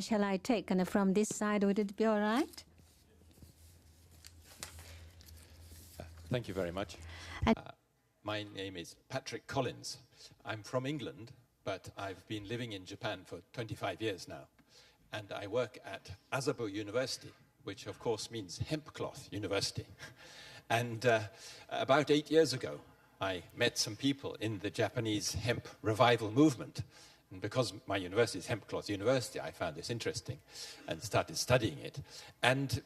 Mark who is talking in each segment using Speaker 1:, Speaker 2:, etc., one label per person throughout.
Speaker 1: shall I take? And from this side, would it be all right?
Speaker 2: Thank you very much. My name is Patrick Collins. I'm from England, but I've been living in Japan for 25 years now. And I work at Asabu University, which of course means hemp cloth university. And about 8 years ago, I met some people in the Japanese hemp revival movement. And because my university is hemp cloth university, I found this interesting and started studying it. And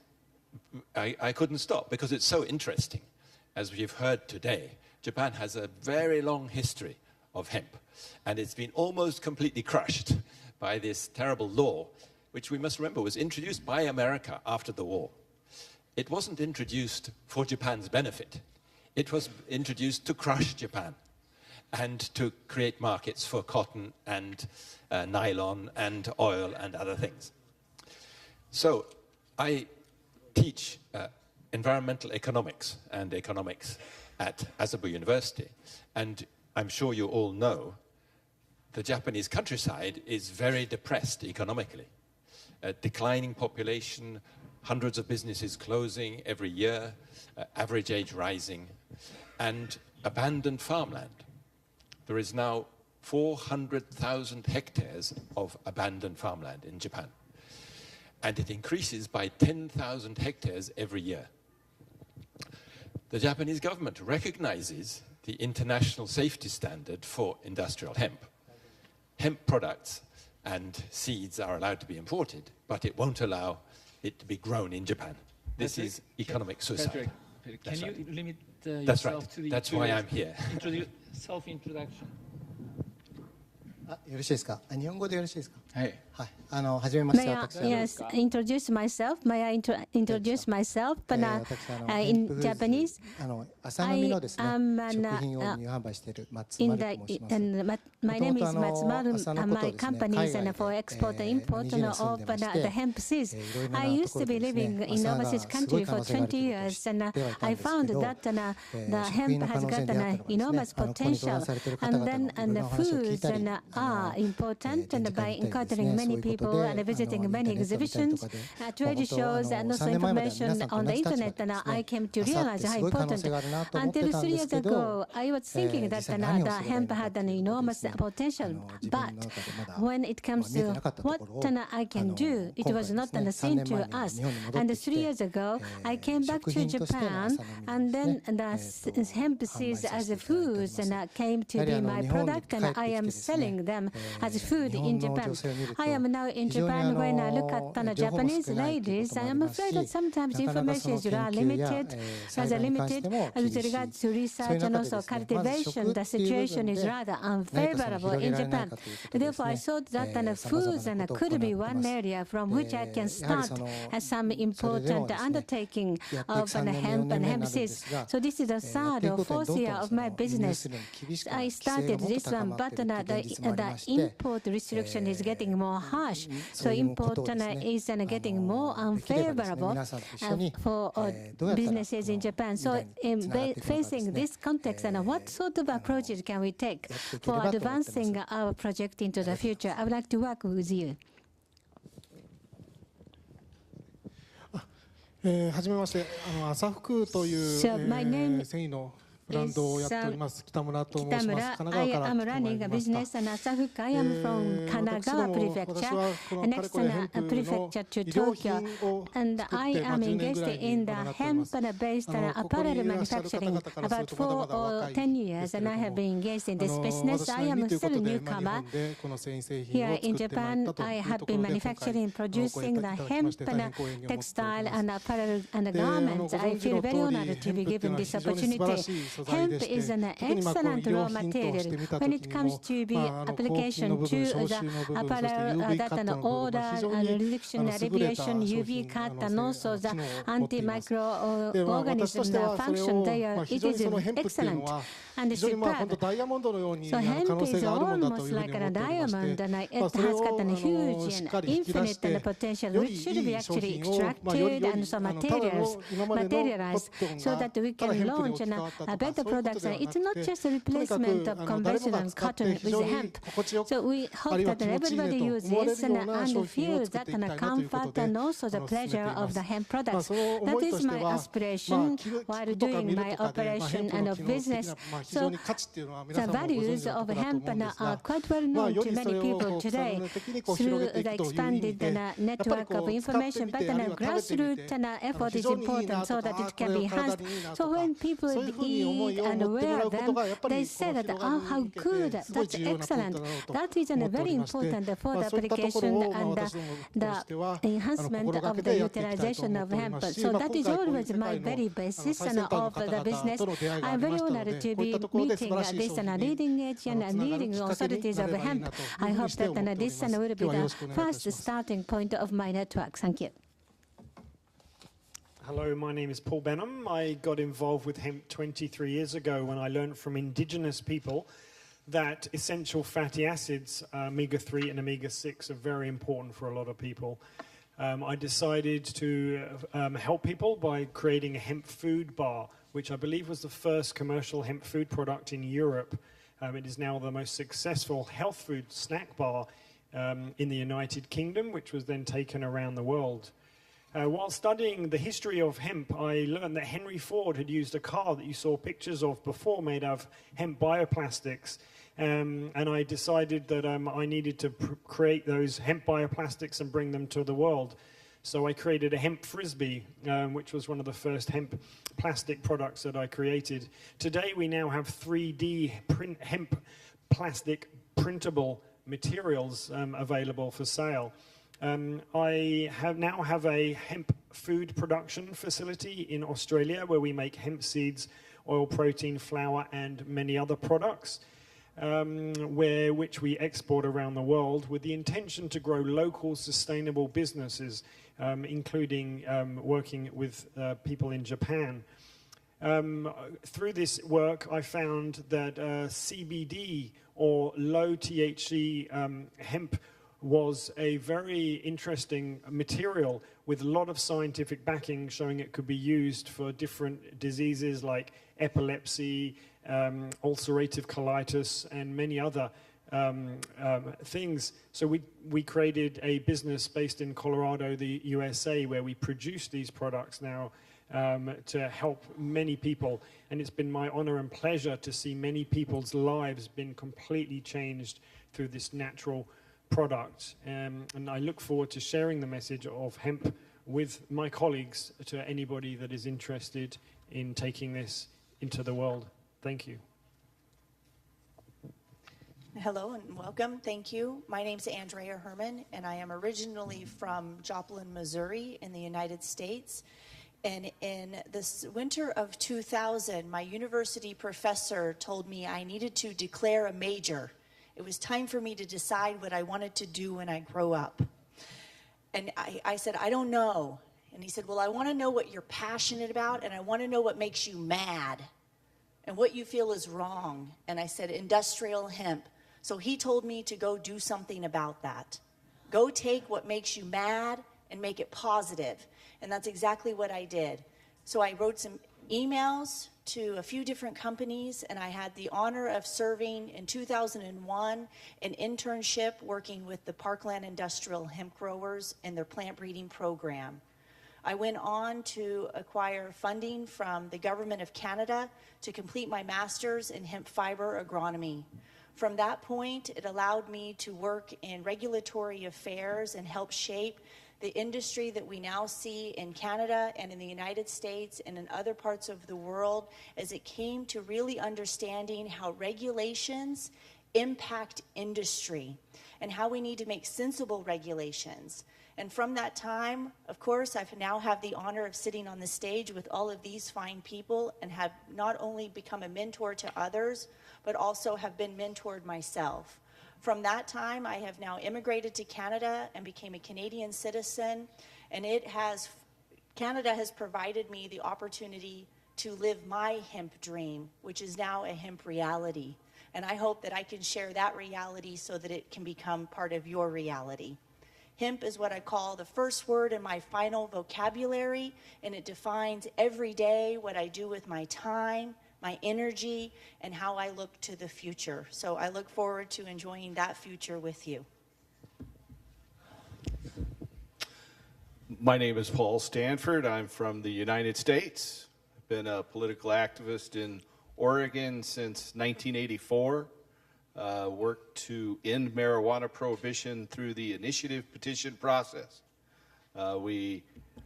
Speaker 2: I couldn't stop because it's so interesting. As we've heard today, Japan has a very long history of hemp, and it's been almost completely crushed by this terrible law, which we must remember was introduced by America after the war. It wasn't introduced for Japan's benefit. It was introduced to crush Japan and to create markets for cotton and nylon and oil and other things. So I teach environmental economics and economics at Asabu University. And I'm sure you all know the Japanese countryside is very depressed economically. A declining population, hundreds of businesses closing every year, average age rising, and abandoned farmland. There is now 400,000 hectares of abandoned farmland in Japan. And it increases by 10,000 hectares every year. The Japanese government recognizes the international safety standard for industrial hemp. Hemp products and seeds are allowed to be imported, but it won't allow it to be grown in Japan. This is economic suicide.
Speaker 3: Patrick, can you limit
Speaker 2: That's
Speaker 3: yourself
Speaker 2: right.
Speaker 3: to the
Speaker 2: That's why I'm here.
Speaker 3: self-introduction?
Speaker 4: よろしいですか。日本語でよろしいですか。
Speaker 3: はい。
Speaker 4: はい。はじめまして。
Speaker 1: May I, yes, introduce myself. May I introduce myself? But in Japanese,
Speaker 4: 麻の実のですね、食品を輸販売している松丸と申します。
Speaker 1: my name is Matsumaru. My company is for export and import of the hemp seeds. I used to be living in overseas country for 20 years, and I found that the hemp has got an enormous potential. And then the foods are important, and by encountering many people and visiting many exhibitions, trade shows, and also information on the internet, and I came to realize how important. Until 3 years ago, I was thinking that the hemp had an enormous potential, but when it comes to what I can do, it was not the same to us. And 3 years ago, I came back to Japan, and then the hemp seeds as foods and came to be my product, and I am selling them as food in Japan. I am now in Japan. When I look at the Japanese ladies, I am afraid that sometimes information is limited, with regards to research and also cultivation. The situation is rather unfavorable in Japan. Therefore, I thought that foods could be one area from which I can start some important undertaking of hemp and hemp seeds. So this is the third or fourth year of my business. I started this one, but the import restriction is getting more harsh. So import is getting more unfavorable for businesses in Japan. So facing this context, what sort of approaches can we take for advancing our project into the future? I would like to work with you.
Speaker 5: はじめまして、麻服という繊維のブランドをやっております北村と申します。神奈川から来てまいりました。
Speaker 1: I am from Kanagawa Prefecture, next prefecture to Tokyo, and I am engaged in the hemp-based apparel manufacturing about 4 or 10 years, and I have been engaged in this business. I am still a newcomer. Here in Japan, I have been manufacturing and producing the hemp textile and apparel and garments. I feel very honored to be given this opportunity. Hemp is an excellent raw material when it comes to the application to the apparel that an odor, reduction, alleviation, UV cut, and also the antimicroorganism function there. It is excellent and superb. So hemp is almost like a diamond, and it has got a huge and infinite potential, which should be actually extracted and so materialized, so that we can launch a better products. It's not just a replacement of conventional cotton with hemp. So we hope that everybody uses and feels that comfort and also the pleasure of the hemp products. That is my aspiration while doing my operation and business.
Speaker 5: 非常に価値っていうのは皆
Speaker 1: The
Speaker 5: さんもご存
Speaker 1: values
Speaker 5: 知の
Speaker 1: of
Speaker 5: ことだと思うん
Speaker 1: hemp
Speaker 5: です
Speaker 1: are
Speaker 5: が、
Speaker 1: quite well known
Speaker 5: よ
Speaker 1: to
Speaker 5: りそ
Speaker 1: many
Speaker 5: れを
Speaker 1: people
Speaker 5: こう
Speaker 1: today
Speaker 5: 草の的にこう広
Speaker 1: through
Speaker 5: げて
Speaker 1: the
Speaker 5: いくという意味
Speaker 1: expanded
Speaker 5: で、やっぱり
Speaker 1: network
Speaker 5: こ
Speaker 1: of
Speaker 5: う使ってみ
Speaker 1: information,
Speaker 5: て、
Speaker 1: but
Speaker 5: あるい
Speaker 1: then
Speaker 5: は
Speaker 1: a
Speaker 5: 食べてみ
Speaker 1: grassroots
Speaker 5: て、
Speaker 1: effort
Speaker 5: 非
Speaker 1: is
Speaker 5: 常にいい
Speaker 1: important
Speaker 5: な
Speaker 1: so
Speaker 5: と
Speaker 1: that
Speaker 5: か、
Speaker 1: it
Speaker 5: こ
Speaker 1: can
Speaker 5: れ
Speaker 1: be
Speaker 5: は体
Speaker 1: enhanced.
Speaker 5: にいいな
Speaker 1: So
Speaker 5: とか、
Speaker 1: when people
Speaker 5: そういうふうに思
Speaker 1: eat
Speaker 5: いを
Speaker 1: and
Speaker 5: 持ってもら
Speaker 1: wear
Speaker 5: うこと
Speaker 1: them,
Speaker 5: がやっぱり
Speaker 1: they
Speaker 5: こ
Speaker 1: say
Speaker 5: の
Speaker 1: that,
Speaker 5: 広がり
Speaker 1: oh, how
Speaker 5: に向け
Speaker 1: good,
Speaker 5: てすごい
Speaker 1: that's
Speaker 5: 重要なポイン
Speaker 1: excellent.
Speaker 5: トだろうと
Speaker 1: That is
Speaker 5: 思ってお
Speaker 1: very
Speaker 5: りまして、
Speaker 1: important for
Speaker 5: ま
Speaker 1: the
Speaker 5: あそういったところ
Speaker 1: application
Speaker 5: を
Speaker 1: and
Speaker 5: 私どもとして
Speaker 1: the
Speaker 5: は
Speaker 1: enhancement
Speaker 5: 心が
Speaker 1: of
Speaker 5: け
Speaker 1: the
Speaker 5: てやっていきたいと
Speaker 1: utilization
Speaker 5: 思っ
Speaker 1: of
Speaker 5: ておりま
Speaker 1: hemp.
Speaker 5: すし、
Speaker 1: So
Speaker 5: まあ
Speaker 1: that
Speaker 5: 今
Speaker 1: is
Speaker 5: 回こういう
Speaker 1: always
Speaker 5: 世
Speaker 1: my
Speaker 5: 界の
Speaker 1: very basis
Speaker 5: 最
Speaker 1: and
Speaker 5: 先端の
Speaker 1: of
Speaker 5: 方
Speaker 1: the
Speaker 5: 々
Speaker 1: business.
Speaker 5: との出会いがあ
Speaker 1: I'm
Speaker 5: りま
Speaker 1: very
Speaker 5: したの
Speaker 1: honored
Speaker 5: で、
Speaker 1: to
Speaker 5: こういった
Speaker 1: be
Speaker 5: ところで素
Speaker 1: meeting
Speaker 5: 晴らしい
Speaker 1: this
Speaker 5: 商
Speaker 1: and
Speaker 5: 品に
Speaker 1: leading edge and
Speaker 5: つながる
Speaker 1: leading
Speaker 5: きっかけに
Speaker 1: authorities
Speaker 5: な
Speaker 1: of
Speaker 5: ればいい
Speaker 1: hemp.
Speaker 5: なという
Speaker 1: I
Speaker 5: ふうに
Speaker 1: hope
Speaker 5: して
Speaker 1: that
Speaker 5: 思っており
Speaker 1: this
Speaker 5: ます。
Speaker 1: will be
Speaker 5: 今日はよろ
Speaker 1: the
Speaker 5: しくお願いいた
Speaker 1: first
Speaker 5: します。
Speaker 1: starting point of my network. Thank you.
Speaker 6: Hello, my name is Paul Benham. I got involved with hemp 23 years ago when I learned from indigenous people that essential fatty acids, omega-3 and omega-6, are very important for a lot of people. I decided to help people by creating a hemp food bar, which I believe was the first commercial hemp food product in Europe. It is now the most successful health food snack bar in the United Kingdom, which was then taken around the world. While studying the history of hemp, I learned that Henry Ford had used a car that you saw pictures of before made of hemp bioplastics. And I decided that I needed to create those hemp bioplastics and bring them to the world. So I created a hemp frisbee, which was one of the first hemp plastic products that I created. Today we now have 3D hemp plastic printable materials available for sale. I now have a hemp food production facility in Australia where we make hemp seeds, oil protein, flour, and many other products, which we export around the world with the intention to grow local sustainable businesses, including working with people in Japan. Through this work, I found that CBD, or low THC hemp, was a very interesting material with a lot of scientific backing showing it could be used for different diseases like epilepsy, ulcerative colitis, and many other things. So we created a business based in Colorado, the USA, where we produce these products now to help many people. And it's been my honor and pleasure to see many people's lives been completely changed through this natural product, and I look forward to sharing the message of hemp with my colleagues to anybody that is interested in taking this into the world. Thank you.
Speaker 7: Hello and welcome. Thank you. My name is Andrea Herman, and I am originally from Joplin, Missouri in the United States. And in this winter of 2000, my university professor told me I needed to declare a major. It was time for me to decide what I wanted to do when I grow up. And I said, I don't know. And he said, well, I want to know what you're passionate about, and I want to know what makes you mad and what you feel is wrong. And I said, industrial hemp. So he told me to go do something about that. Go take what makes you mad and make it positive. And that's exactly what I did. So I wrote some emails to a few different companies, and I had the honor of serving in 2001 an internship working with the Parkland Industrial Hemp Growers in their plant breeding program. I went on to acquire funding from the Government of Canada to complete my master's in hemp fiber agronomy. From that point, it allowed me to work in regulatory affairs and help shape the industry that we now see in Canada and in the United States and in other parts of the world, as it came to really understanding how regulations impact industry and how we need to make sensible regulations. And from that time, of course, I now have the honor of sitting on the stage with all of these fine people and have not only become a mentor to others, but also have been mentored myself. From that time, I have now immigrated to Canada and became a Canadian citizen, and Canada has provided me the opportunity to live my hemp dream, which is now a hemp reality. And I hope that I can share that reality so that it can become part of your reality. Hemp is what I call the first word in my final vocabulary, and it defines every day what I do with my time, my energy, and how I look to the future. So I look forward to enjoying that future with you.
Speaker 8: My name is Paul Stanford. I'm from the United States. I've been a political activist in Oregon since 1984, worked to end marijuana prohibition through the initiative petition process. We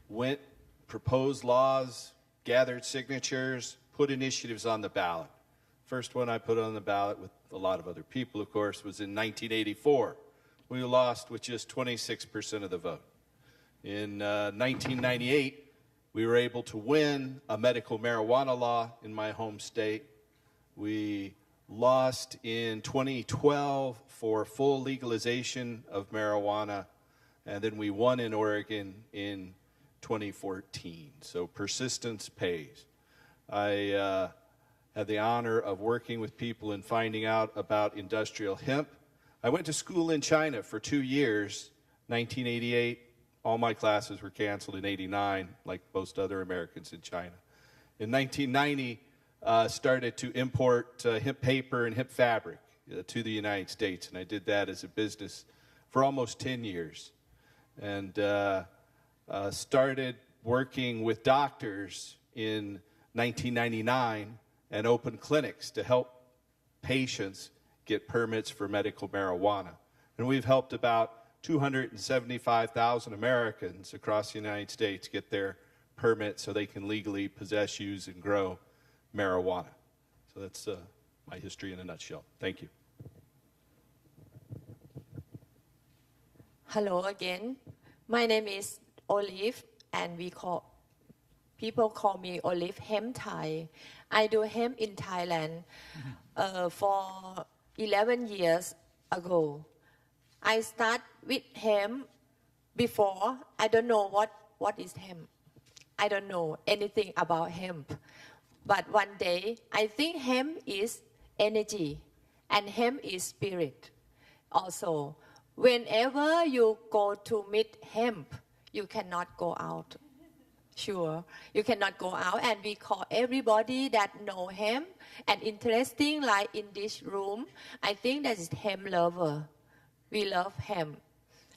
Speaker 8: went, proposed laws, gathered signatures, put initiatives on the ballot. First one I put on the ballot with a lot of other people, of course, was in 1984. We lost with just 26% of the vote. In 1998, we were able to win a medical marijuana law in my home state. We lost in 2012 for full legalization of marijuana, and then we won in Oregon in 2014. So persistence pays. I had the honor of working with people and finding out about industrial hemp. I went to school in China for 2 years, 1988. All my classes were canceled in 89, like most other Americans in China. In 1990, started to import hemp paper and hemp fabric to the United States, and I did that as a business for almost 10 years. And started working with doctors in 1999 and opened clinics to help patients get permits for medical marijuana. And we've helped about 275,000 Americans across the United States get their permits so they can legally possess, use, and grow marijuana. So that's my history in a nutshell. Thank you.
Speaker 9: Hello again. My name is Olive, and people call me Olive Hemp Thai. I do hemp in Thailand for 11 years ago. I start with hemp before. I don't know what is hemp. I don't know anything about hemp. But one day, I think hemp is energy, and hemp is spirit. Also, whenever you go to meet hemp, you cannot go out. Sure, you cannot go out, and we call everybody that know hemp and interesting, like in this room. I think that is hemp lover. We love hemp,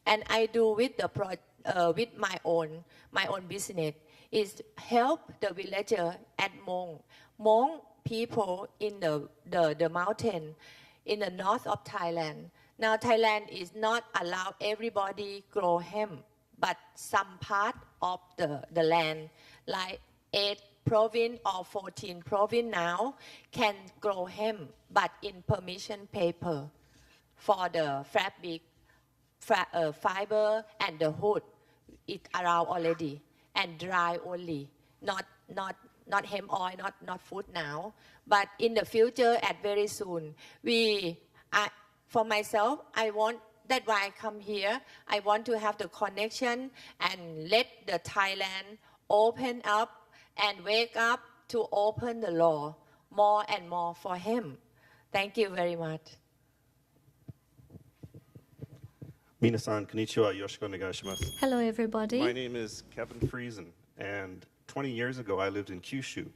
Speaker 9: and I do with with my own business is help the villager at Hmong people in the mountain in the north of Thailand. Now Thailand is not allow everybody grow hemp, but some part of the land, like 8 province or 14 province now, can grow hemp, but in permission paper for the fabric, fiber and the hood. It around already and dry only, not hemp oil, not food now, but in the future at very soon. For myself, I want. That's why I come here. I want to have the connection and let the Thailand open up and wake up to open the law more and more for him. Thank you very much.
Speaker 10: Minasan, konnichiwa, yoshiko onegaishimasu.
Speaker 1: Hello, everybody.
Speaker 10: My name is Kevin Friesen, and 20 years ago I lived in Kyushu,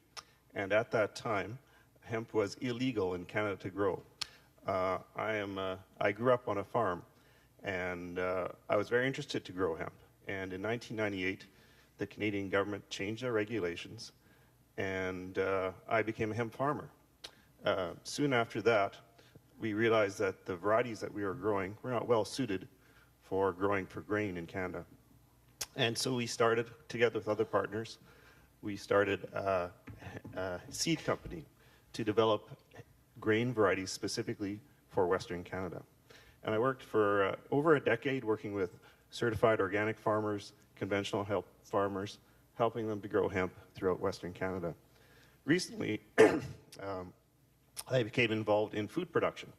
Speaker 10: and at that time, hemp was illegal in Canada to grow. I grew up on a farm, and I was very interested to grow hemp. And in 1998, the Canadian government changed their regulations, and I became a hemp farmer. Soon after that, we realized that the varieties that we were growing were not well suited for growing for grain in Canada. And so we started, together with other partners, we started a seed company to develop grain varieties specifically for Western Canada. And I worked for over a decade working with certified organic farmers, conventional hemp farmers, helping them to grow hemp throughout Western Canada. Recently, I became involved in food production.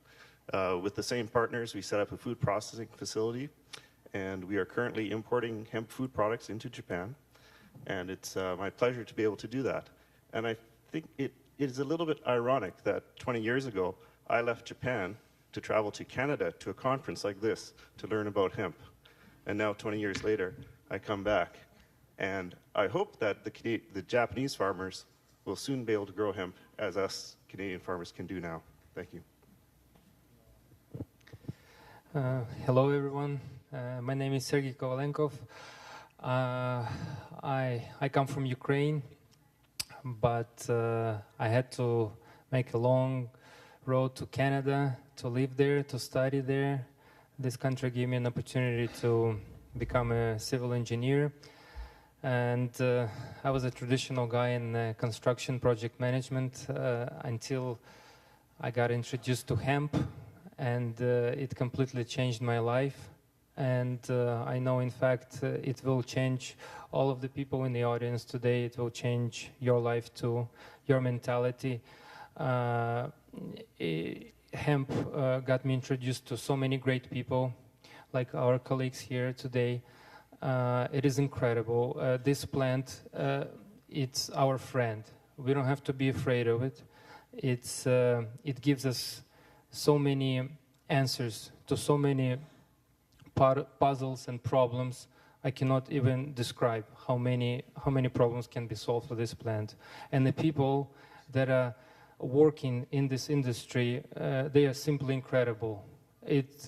Speaker 10: With the same partners, we set up a food processing facility, and we are currently importing hemp food products into Japan. And it's my pleasure to be able to do that. And I think it is a little bit ironic that 20 years ago, I left Japan to travel to Canada to a conference like this to learn about hemp. And now 20 years later, I come back. And I hope that the Japanese farmers will soon be able to grow hemp as us Canadian farmers can do now. Thank you.
Speaker 11: Hello, everyone. My name is Sergey Kovalenkov. I come from Ukraine, but I had to make a long road to Canada, to live there, to study there. This country gave me an opportunity to become a civil engineer. And I was a traditional guy in construction project management until I got introduced to hemp, and it completely changed my life. And I know, in fact, it will change all of the people in the audience today. It will change your life too, your mentality. Hemp got me introduced to so many great people, like our colleagues here today. It is incredible. This plant, it's our friend. We don't have to be afraid of it. It gives us so many answers to so many puzzles and problems. I cannot even describe how many problems can be solved with this plant. And the people that are working in this industry, they are simply incredible. It's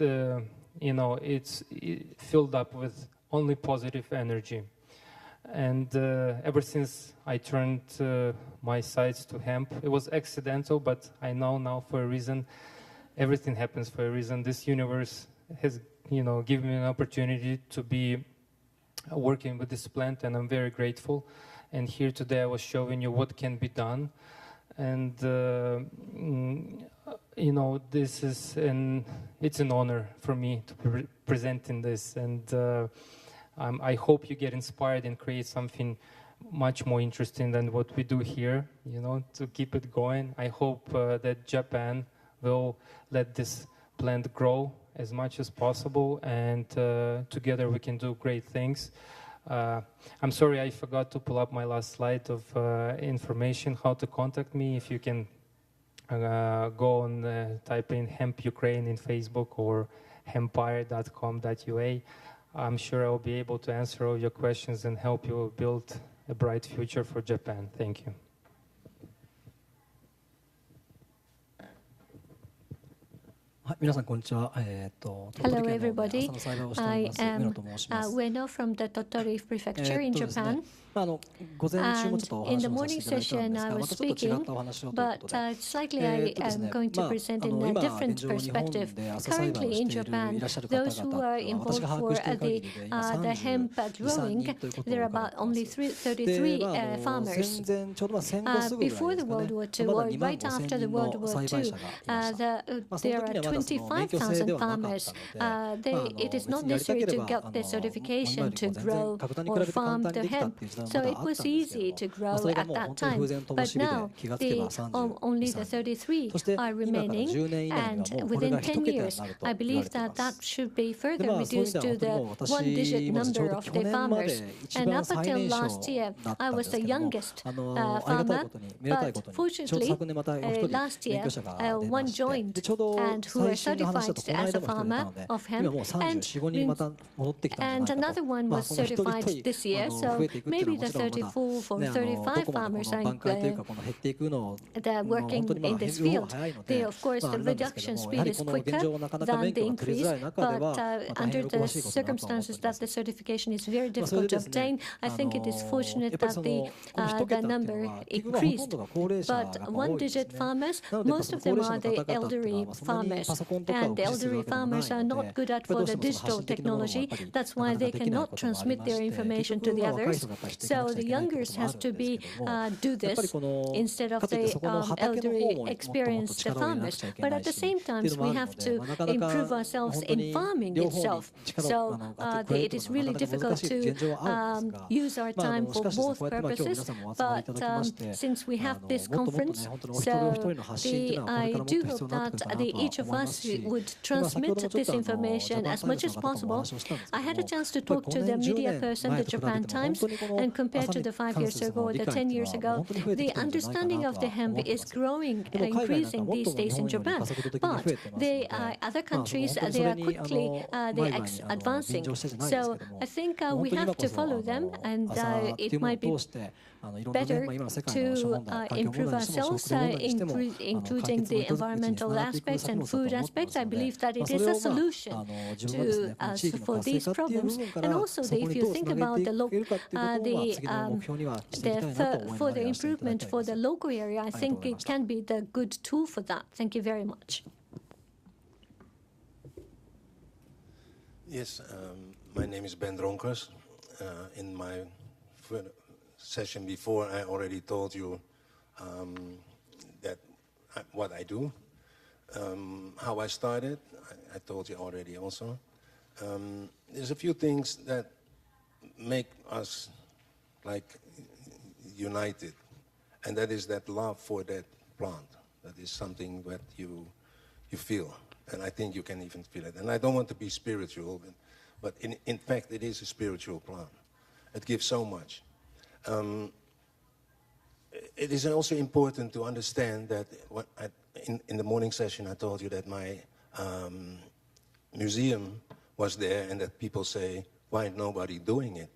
Speaker 11: filled up with only positive energy. And ever since I turned my sights to hemp, it was accidental, but I know now for a reason. Everything happens for a reason. This universe has, given me an opportunity to be working with this plant, and I'm very grateful. And here today I was showing you what can be done. And it's an honor for me to be presenting this. And I hope you get inspired and create something much more interesting than what we do here, to keep it going. I hope that Japan will let this plant grow as much as possible, and together we can do great things. I'm sorry I forgot to pull up my last slide of information, how to contact me. If you can go and type in Hemp Ukraine in Facebook or hempire.com.ua. I'm sure I'll be able to answer all your questions and help you build a bright future for Japan. Thank you.
Speaker 1: Hello, everybody. I am Ueno from the Tottori Prefecture in Japan. And in the morning session, I was speaking, but slightly I am going to present in a different perspective. Currently in Japan, those who are involved for the hemp growing, there are about only 33 farmers. Before the World War II, or right after the World War II, there are 25,000 farmers. It is not necessary to get the certification to grow or farm the hemp. So it was easy to grow at that time. But now, only the 33 are remaining, and within 10 years, I believe that should be further reduced to the one-digit number of the farmers. And up until last year, I was the youngest farmer, but fortunately, last year, one joined and who were certified as a farmer of hemp, and another one was certified this year. So maybe the 34 or 35 farmers are working in this field. Of course, the reduction speed is quicker than the increase, but under the circumstances that the certification is very difficult to obtain, I think it is fortunate that the number increased. But one-digit farmers, most of them are the elderly farmers, and the elderly farmers are not good at for the digital technology. That's why they cannot transmit their information to the others. So the youngers has to do this instead of the elderly experienced farmers. But at the same time, we have to improve ourselves in farming itself. So it is really difficult to use our time for both purposes. But since we have this conference, so I do hope that each of us would transmit this information as much as possible. I had a chance to talk to the media person, the Japan Times, and compared to the 5 years ago or the 10 years ago, the understanding of the hemp is growing, increasing these days in Japan. But the other countries, they are quickly advancing. So I think we have to follow them, and it might be better to improve ourselves, including the environmental aspects and food good aspects. I believe that it is a solution for these problems. And also, if you think about the further improvement for the local area, I think it can be the good tool for that. Thank you very much.
Speaker 12: Yes, my name is Ben Dronkers. In my session before, I already told you that what I do, how I started. I told you already also. There's a few things that make us like united, and that is that love for that plant. That is something that you feel, and I think you can even feel it. And I don't want to be spiritual, but in fact it is a spiritual plant. It gives so much. It is also important to understand that in the morning session I told you that my museum was there and that people say, why nobody doing it?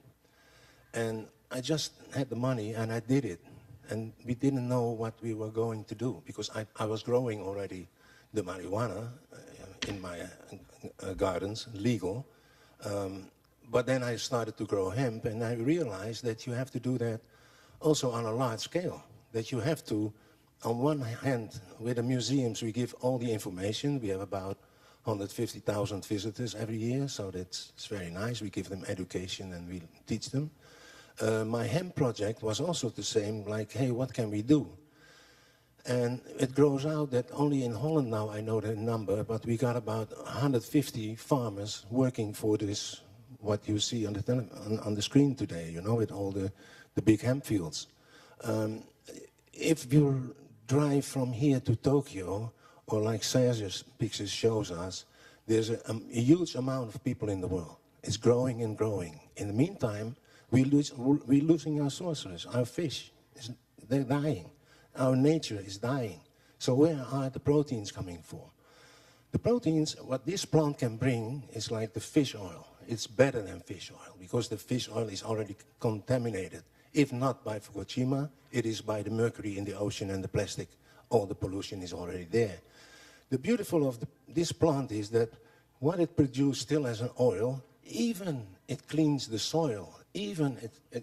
Speaker 12: And I just had the money and I did it. And we didn't know what we were going to do because I was growing already the marijuana in my gardens, legal. But then I started to grow hemp and I realized that you have to do that also on a large scale. That you have to, on one hand, with the museums, we give all the information. We have about 150,000 visitors every year, so it's very nice. We give them education and we teach them. My hemp project was also the same, like, hey, what can we do? And it grows out that only in Holland now, I know the number, but we got about 150 farmers working for this, what you see on the screen today, you know, with all the big hemp fields. If you drive from here to Tokyo, or like Serge's picture shows us, there's a huge amount of people in the world. It's growing and growing. In the meantime, we're losing our sorcerers, our fish, they're dying. Our nature is dying. So where are the proteins coming from? The proteins, what this plant can bring is like the fish oil. It's better than fish oil because the fish oil is already contaminated. If not by Fukushima, it is by the mercury in the ocean and the plastic. All the pollution is already there. The beautiful of this plant is that what it produces still as an oil, even it cleans the soil. Even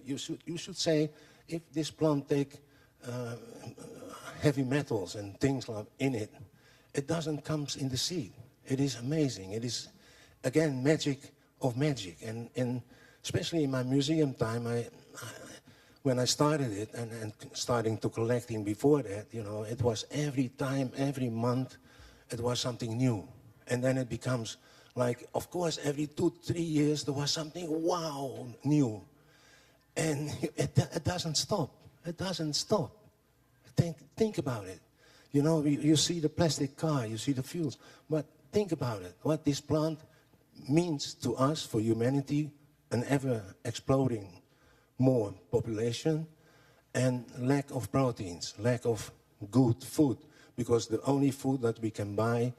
Speaker 12: you should say, if this plant take heavy metals and things like in it, it doesn't come in the seed. It is amazing. It is, again, magic of magic. And especially in my museum time, when I started it and starting to collecting before that, you know, it was every time, every month, it was something new. And then it becomes like, of course, every 2-3 years, there was something, wow, new. And it doesn't stop. It doesn't stop. Think about it. You know, you see the plastic car, you see the fuels, but think about it. What this plant means to us, for humanity, an ever-exploding more population and lack of proteins, lack of good food, because the only food that we can buy,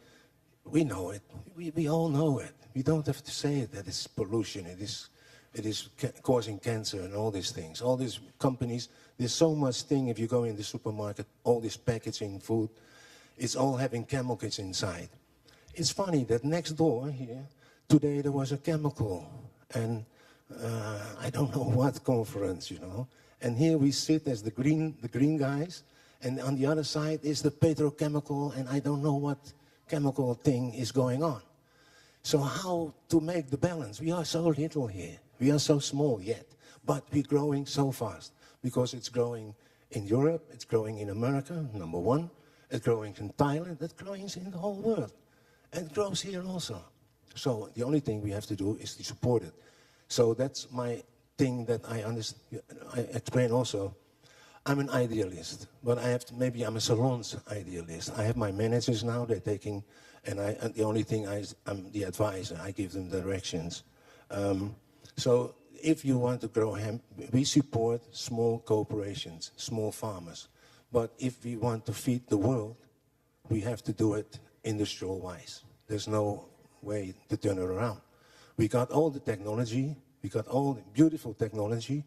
Speaker 12: we know it. We all know it. We don't have to say it, that it's pollution, it is causing cancer and all these things. All these companies, there's so much thing if you go in the supermarket, all this packaging food, it's all having chemicals inside. It's funny that next door here, today there was a chemical and I don't know what conference, you know. And here we sit as the green guys, and on the other side is the petrochemical, and I don't know what chemical thing is going on. So how to make the balance? We are so little here. We are so small yet, but we're growing so fast because it's growing in Europe, it's growing in America, number one. It's growing in Thailand, it's growing in the whole world. And it grows here also. So the only thing we have to do is to support it. So that's my thing that I explain also. I'm an idealist, but maybe I'm a salon's idealist. I have my managers now, they're taking, and the only thing I'm the advisor, I give them directions. So if you want to grow hemp, we support small corporations, small farmers. But if we want to feed the world, we have to do it industrial-wise. There's no way to turn it around. We got all the technology, we got all the beautiful technology.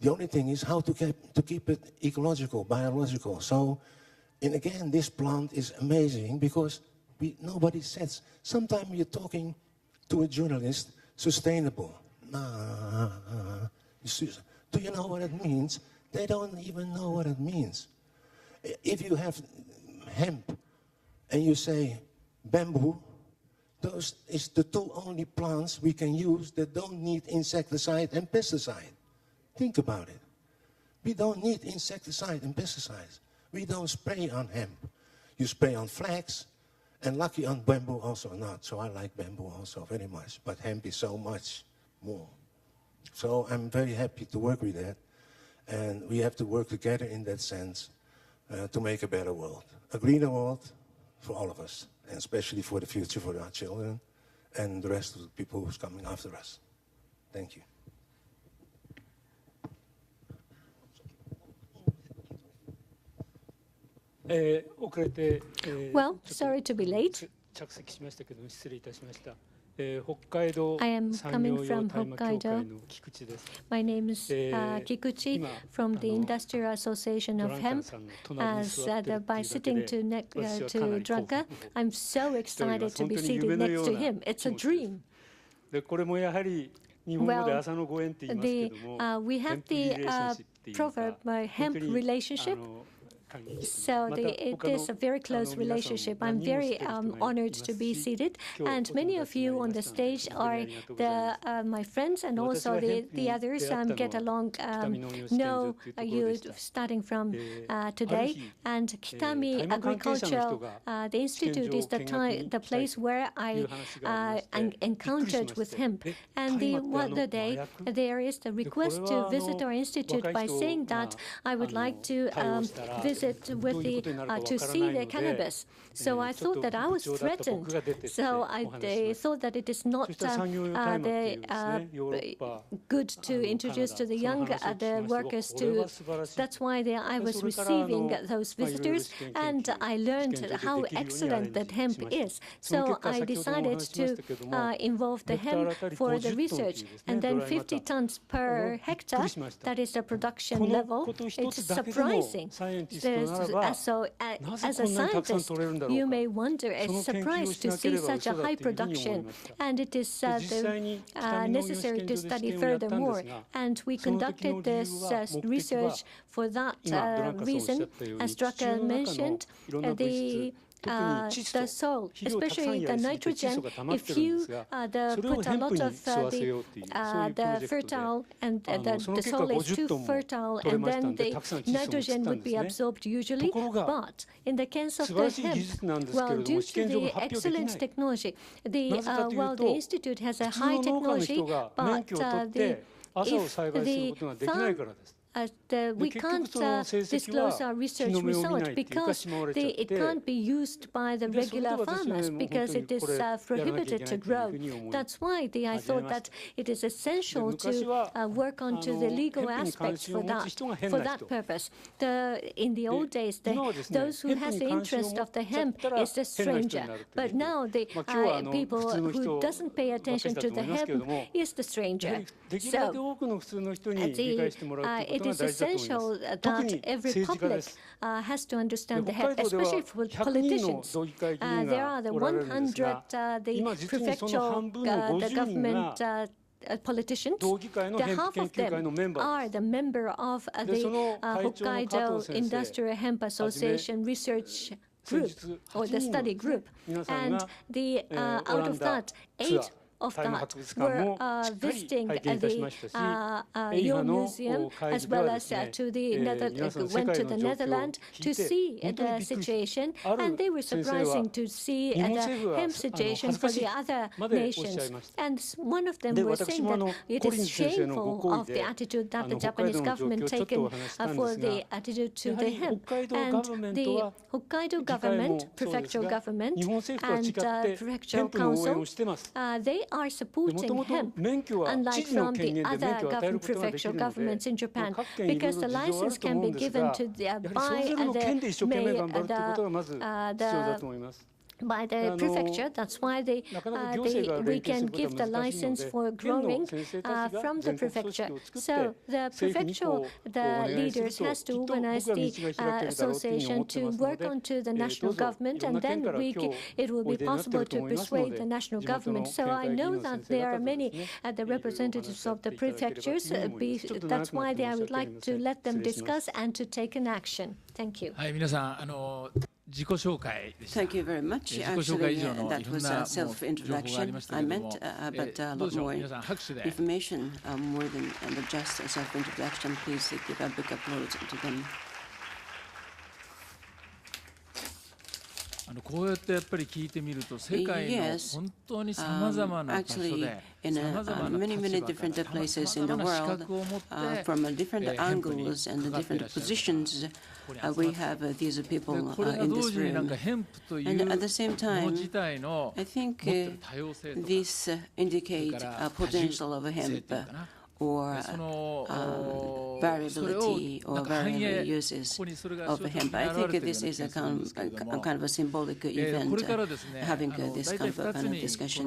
Speaker 12: The only thing is how to keep it ecological, biological. So, and again, this plant is amazing because Nobody says. Sometimes you're talking to a journalist, sustainable. Do you know what it means? They don't even know what it means. If you have hemp and you say bamboo, those is the two only plants we can use that don't need insecticide and pesticide. Think about it. We don't need insecticide and pesticides. We don't spray on hemp. You spray on flax, and lucky on bamboo also not. So I like bamboo also very much, but hemp is so much more. So I'm very happy to work with that, and we have to work together in that sense to make a better world, a greener world for all of us, and especially for the future for our children and the rest of the people who's coming after us. Thank you.
Speaker 1: Well, sorry to be late. I am coming from Hokkaido. My name is Kikuchi from the Industrial Association of Hemp. By sitting to Drunka, I'm so excited to be seated next to him. It's a dream. Well, we have the proverb, hemp relationship. So it is a very close relationship. I'm very honored to be seated, and many of you on the stage are my friends, and also the others get along, know you starting from today. And Kitami Agricultural the Institute is the place where I encountered with him. And the other day there is the request to visit our institute by saying that I would like to visit with to see the cannabis. So I thought that I was threatened. So I thought that it is not good to introduce to the young the workers to. That's why I was receiving those visitors, and I learned how excellent that hemp is. So I decided to involve the hemp for the research, and then 50 tons per hectare. That is the production level. It's surprising. So as a scientist, you may wonder, it's surprised to see such a high production, and it is necessary to study furthermore. And we conducted this research for that reason. As Drucker mentioned, the soil, especially the nitrogen, if you put a lot of the fertile, and the soil is too fertile, and then the nitrogen would be absorbed usually. But in the case of the hemp, well, due to the excellent technology, the institute has a high technology, but we can't disclose our research result because it can't be used by the regular farmers because it is prohibited to grow. That's why I thought that it is essential to work onto the legal aspects for that purpose. In the old days, those who has the interest of the hemp is the stranger, but now the people who doesn't pay attention to the hemp is the stranger. So it is essential that every public has to understand the hemp, especially for politicians. There are the 100 the prefectural, the government politicians. The half of them are the member of the Hokkaido Industrial Hemp Association Research Group or the study group, and out of that, 8 of that were visiting your museum, as well as went to the Netherlands to see the situation, and they were surprising to see the hemp situation for the other nations. And one of them was saying that it is shameful of the attitude that the Japanese government taken for the attitude to the hemp. And the Hokkaido government, prefectural government, and prefectural council, they are supporting hemp, unlike from the other prefectural governments in Japan, because the license can be given to by by the prefecture. That's why we can give the license for growing from the prefecture. So the prefecture, the leaders has to organize the association to work onto the national government, and then it will be possible to persuade the national government. So I know that there are many the representatives of the prefectures. That's why I would like to let them discuss and to take an action. Thank you.
Speaker 3: はい、皆さん自己紹介でした。
Speaker 13: Thank you very much.
Speaker 3: 自己紹介
Speaker 13: Actually,
Speaker 3: 以上のい
Speaker 13: that
Speaker 3: ろん
Speaker 13: was
Speaker 3: な
Speaker 13: a
Speaker 3: もう情報があり
Speaker 13: self-introduction
Speaker 3: ました
Speaker 13: I
Speaker 3: けれど
Speaker 13: meant,
Speaker 3: も、
Speaker 13: but a
Speaker 3: どう
Speaker 13: lot
Speaker 3: でしょう、
Speaker 13: more
Speaker 3: 皆さん拍手で。
Speaker 13: information, more than just a self-introduction. Please give a big applause to them.
Speaker 3: こうやってやっぱり聞いてみると世界の本当にさまざまな場所で
Speaker 13: in many different places in the world, from different angles and different positions, we have these people in this room. And at the same time, I think this indicates a potential of hemp, or variability or variable uses of hemp. I think this is a kind of a symbolic event, having this kind of discussion.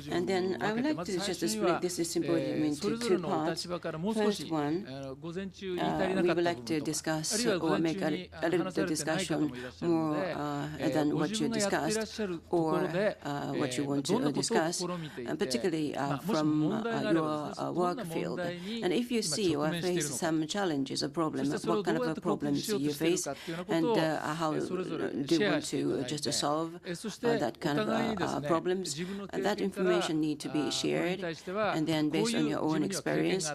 Speaker 13: And then I would like to just split this symposium into two parts. First one, we would like to discuss or make a little bit of discussion more than what you discussed or what you want to discuss, particularly from your work field. And if you see or face some challenges or problems, what kind of problems you face, and how do you want to just solve that kind of problems, that information needs to be shared. And then based on your own experience,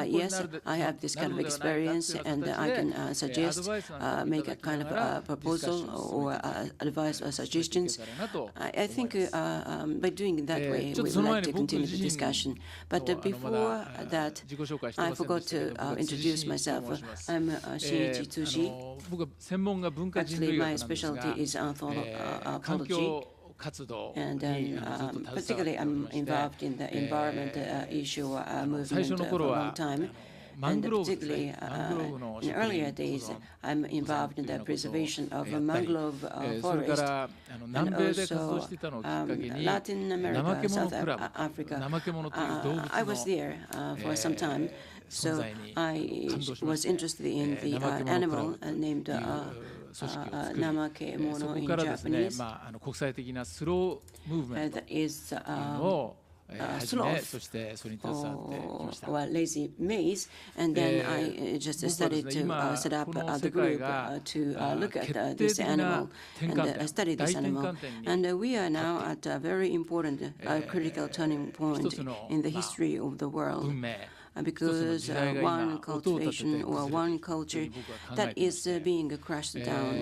Speaker 13: yes, I have this kind of experience, and I can suggest, make a kind of proposal or advice or suggestions. I think by doing it that way, we would like to continue the discussion. But before that, I forgot to introduce myself. I'm Shinichi Tsuji. Actually, my specialty is anthropology. And particularly, I'm involved in the environment issue movement for a long time. And particularly in earlier days, I'm involved in the preservation of a mangrove forest, and also Latin America, South Africa. I was there for some time, so I was interested in the animal named Namake-mono in Japanese. That is sloth or lazy maize, and then I just started to set up the group to look at this animal and study this animal. And we are now at a very important critical turning point in the history of the world. Because one cultivation or one culture that is being crushed down.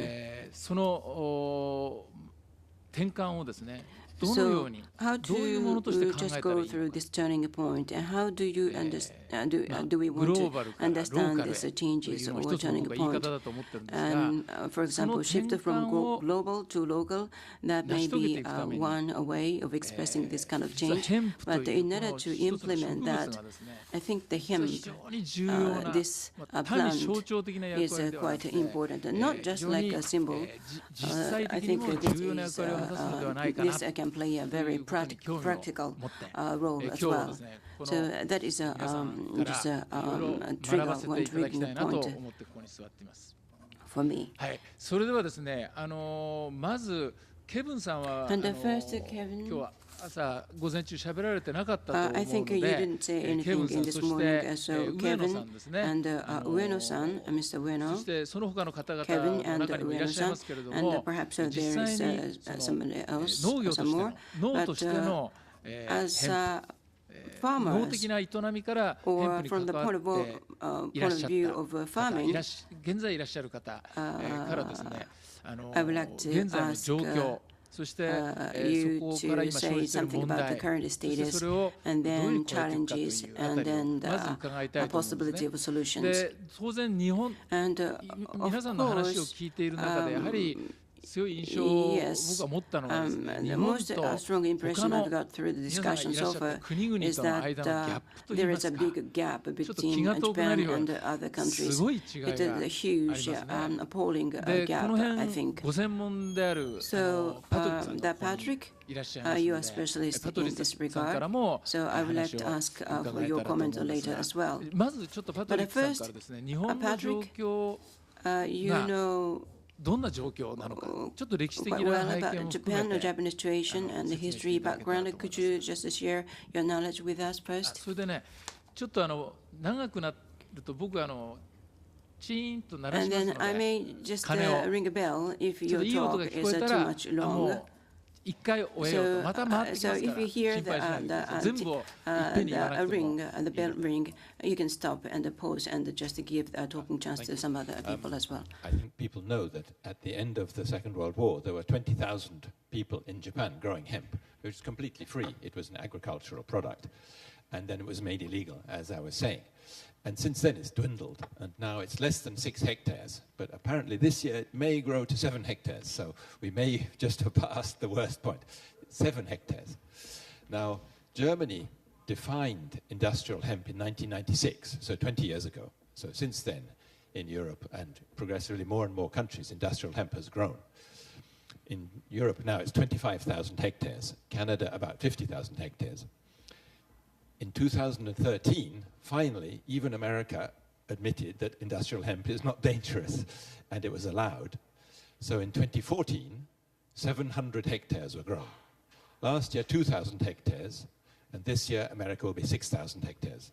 Speaker 13: So how do you just go through this turning point, and how do you understand? Do we want to understand these changes or turning point? And for example, shift from global to local. That may be one way of expressing this kind of change. But in order to implement that, I think the hemp, this plant, is quite important. Not just like a symbol. I think this can play a very practical role as well. So that is just a trigger, one triggering point for me.
Speaker 3: はい、それではですね、まずケブンさんは今日は朝午前中喋られてなかったと思うので、ケブンさん、そして上野さんですね、そしてその他の方々の中にもいらっしゃいますけれども、実際に農業としての農的な営みからヘンプに関わっていらっしゃった現在いらっしゃる方からですね、現在の状況、そしてそこから今生じている問題、そしてそれをどういう声をかというあたりをまず伺いたいと思うんですね。で、当然日本、皆さんの話を聞いている中でやはり強い印象を僕は持ったのはですね、日本と他の皆さんがいらっしゃった国々との間のギャップといいますか、ちょっと気が遠くなるようなすごい違いがありますね。で、この辺ご専門であるパトリックさんいらっしゃいますので、パトリックさんからも話を伺えたらと思うんですが、まずちょっとパトリックさんからですね、日本の状況がどんな状況なのか、ちょっと歴史的な背景も含めて説明していただけたらと思います。それでね、ちょっと長くなると僕チーンと鳴らしますので、鐘をちょっといい音が聞こえたらもう一回終えようと、また回ってきますから心配しないで、全部をいっぺんに言わなくても。
Speaker 13: You can stop and pause and just give a talking chance to some other people as well.
Speaker 2: I think people know that at the end of the Second World War, there were 20,000 people in Japan growing hemp. It was completely free. It was an agricultural product. And then it was made illegal, as I was saying. And since then, it's dwindled. And now it's less than 6 hectares. But apparently this year, it may grow to 7 hectares. So we may just have passed the worst point. 7 hectares. Now, Germany defined industrial hemp in 1996, so 20 years ago. So since then, in Europe and progressively more and more countries, industrial hemp has grown. In Europe now, it's 25,000 hectares. Canada, about 50,000 hectares. In 2013, finally, even America admitted that industrial hemp is not dangerous, and it was allowed. So in 2014, 700 hectares were grown. Last year, 2,000 hectares. And this year, America will be 6,000 hectares.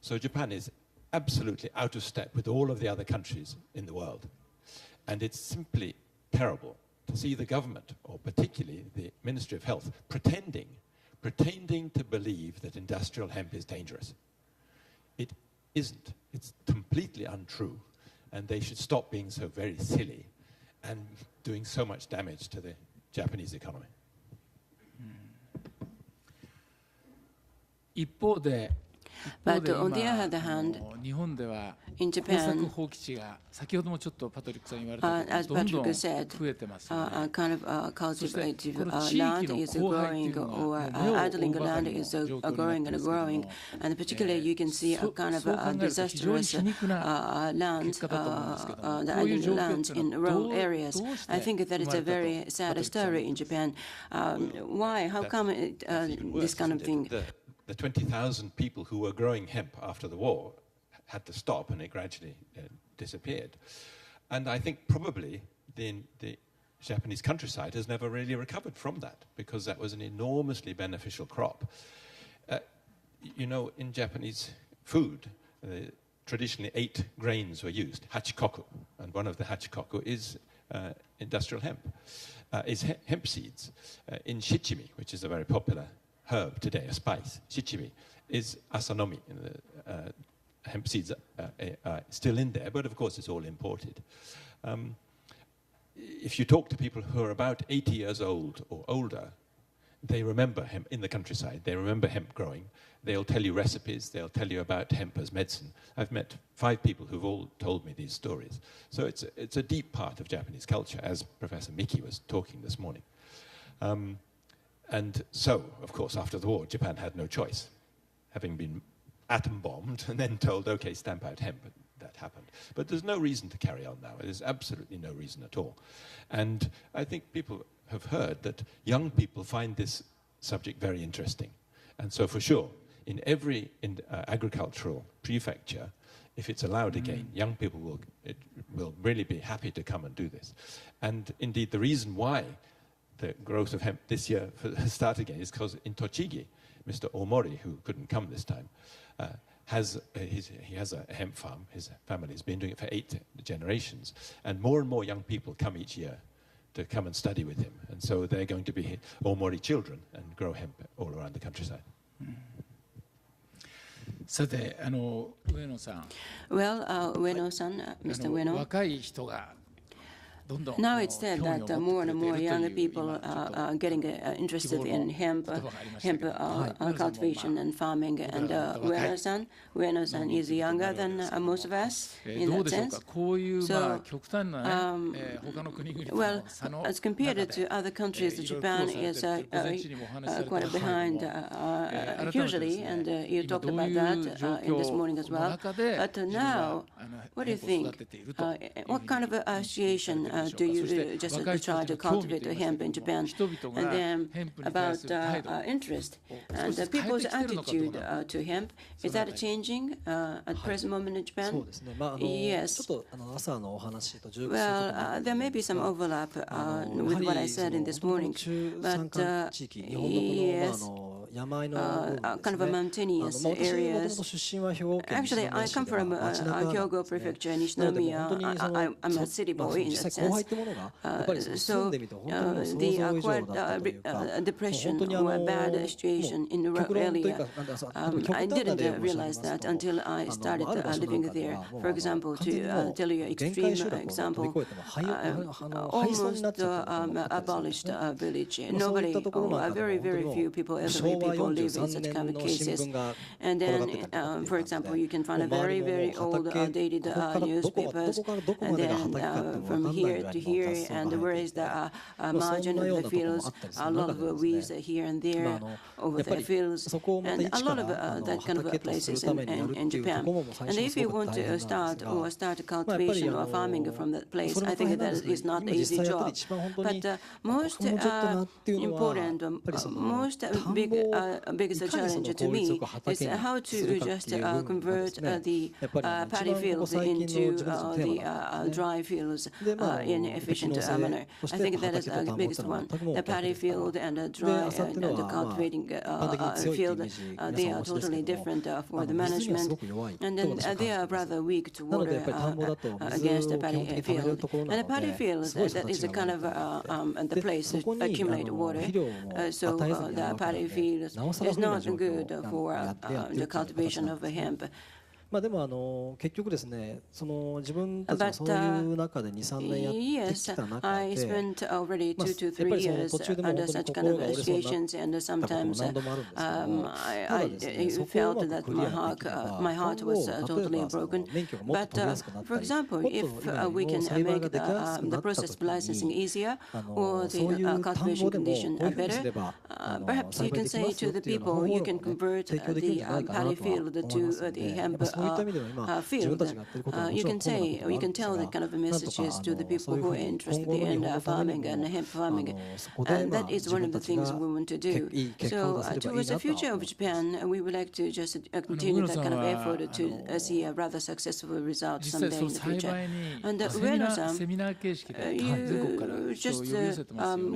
Speaker 2: So Japan is absolutely out of step with all of the other countries in the world. And it's simply terrible to see the government, or particularly the Ministry of Health, pretending to believe that industrial hemp is dangerous. It isn't. It's completely untrue. And they should stop being so very silly and doing so much damage to the Japanese economy.
Speaker 3: 一方で、
Speaker 13: But on the other hand,
Speaker 3: 日本では
Speaker 13: in
Speaker 3: 耕
Speaker 13: Japan,
Speaker 3: 作放棄地が先ほどもちょっとパトリックさん言われたけど、
Speaker 13: as
Speaker 3: どんどん
Speaker 13: Patrick said,
Speaker 3: 増えてますよね。
Speaker 13: kind of cultivative
Speaker 3: そしてこの地域
Speaker 13: land
Speaker 3: の
Speaker 13: is
Speaker 3: 荒廃ってい
Speaker 13: growing
Speaker 3: うのが
Speaker 13: or
Speaker 3: 目を
Speaker 13: idling
Speaker 3: 覆うばか
Speaker 13: land
Speaker 3: りの
Speaker 13: is
Speaker 3: 状況になって
Speaker 13: growing
Speaker 3: ま
Speaker 13: and
Speaker 3: すけど
Speaker 13: growing.
Speaker 3: も、
Speaker 13: And particularly you can see a kind of
Speaker 3: そう考えると非常に
Speaker 13: disastrous
Speaker 3: 皮肉な
Speaker 13: land,
Speaker 3: 結果だと思うんですけども、
Speaker 13: the
Speaker 3: こういう
Speaker 13: idling
Speaker 3: 状況っ
Speaker 13: lands
Speaker 3: ていう
Speaker 13: in
Speaker 3: のは
Speaker 13: rural
Speaker 3: どう
Speaker 13: areas.
Speaker 3: どうして
Speaker 13: I think that
Speaker 3: 生
Speaker 13: it's
Speaker 3: ま
Speaker 13: a
Speaker 3: れたと
Speaker 13: very
Speaker 3: パ
Speaker 13: sad
Speaker 3: トリックさん
Speaker 13: story in Japan. Why? How come this kind of thing?
Speaker 2: The 20,000 people who were growing hemp after the war had to stop, and it gradually disappeared. And I think probably the Japanese countryside has never really recovered from that, because that was an enormously beneficial crop. You know, in Japanese food, traditionally 8 grains were used, hachikoku, and one of the hachikoku is industrial hemp, is hemp seeds. In shichimi, which is a very popular herb today, a spice, shichimi, is asanomi. Hemp seeds are still in there, but of course it's all imported. If you talk to people who are about 80 years old or older, they remember hemp in the countryside. They remember hemp growing. They'll tell you recipes. They'll tell you about hemp as medicine. I've met 5 people who've all told me these stories. So it's a deep part of Japanese culture, as Professor Miki was talking this morning. And so, of course, after the war, Japan had no choice, having been atom bombed and then told, okay, stamp out hemp. That happened. But there's no reason to carry on now. There's absolutely no reason at all. And I think people have heard that young people find this subject very interesting. And so for sure, in every agricultural prefecture, if it's allowed again, young people will really be happy to come and do this. And indeed, the reason why the growth of hemp this year has started again is because in Tochigi, Mr. Omori, who couldn't come this time, he has a hemp farm. His family's been doing it for 8 generations. And more young people come each year to come and study with him. And so they're going to be Omori children and grow hemp all around the countryside.
Speaker 3: さて、上野さん。
Speaker 13: Well, Ueno-san, Mr. Ueno.
Speaker 3: 若い人が
Speaker 13: Now it's said that more and more younger people are getting interested in hemp cultivation and farming. And Ueno-san is younger than most of us in that sense. So, well, as compared to other countries, Japan is quite behind usually, and you talked about that in this morning as well. But now, what do you think? What kind of association do you just try to cultivate hemp in Japan? And then about interest and people's attitude to hemp, is that changing at present moment in Japan? Yes. Well, there may be some overlap with what I said in this morning, but yes. Kind of a mountainous areas. Actually, I come from Hyogo Prefecture, Nishinomiya. I'm a city boy in that sense. So the acquired depression or a bad situation in the rural area, I didn't realize that until I started living there. For example, to tell you an extreme example, almost abolished village. Nobody, or very, very few people, elderly people live in such kind of cases. And then, for example, you can find a very, very old, dated newspapers, and then from here to here, and where is the margin of the fields, a lot of weeds here and there over the fields, and a lot of that kind of places in Japan. And if you want to start cultivation or farming from that place, I think that is not an easy job. But most important, most biggest challenge to me is how to just convert the paddy fields into the dry fields in an efficient manner. I think that is the biggest one. The paddy field and the dry the cultivating field, they are totally different for the management, and then they are rather weak to water against the paddy field. And the paddy field, that is a kind of the place to accumulate water. So the paddy field is not good for the cultivation of hemp.
Speaker 14: まあでも結局ですね、その自分たちもそういう中で2、3年やってきた中で、
Speaker 13: I spent already 2 to 3 years under such kind of situations, and sometimes I felt that my heart was totally broken. But for example, if we can make the process of licensing easier or the cultivation condition better, perhaps you can say to the people, you can convert the paddy field to the hemp field. You can say, or you can tell that kind of messages to the people who are interested in farming and hemp farming. And that is one of the things we want to do. So towards the future of Japan, we would like to just continue that kind of effort to see a rather successful result someday in the future. And Ueno-san, you just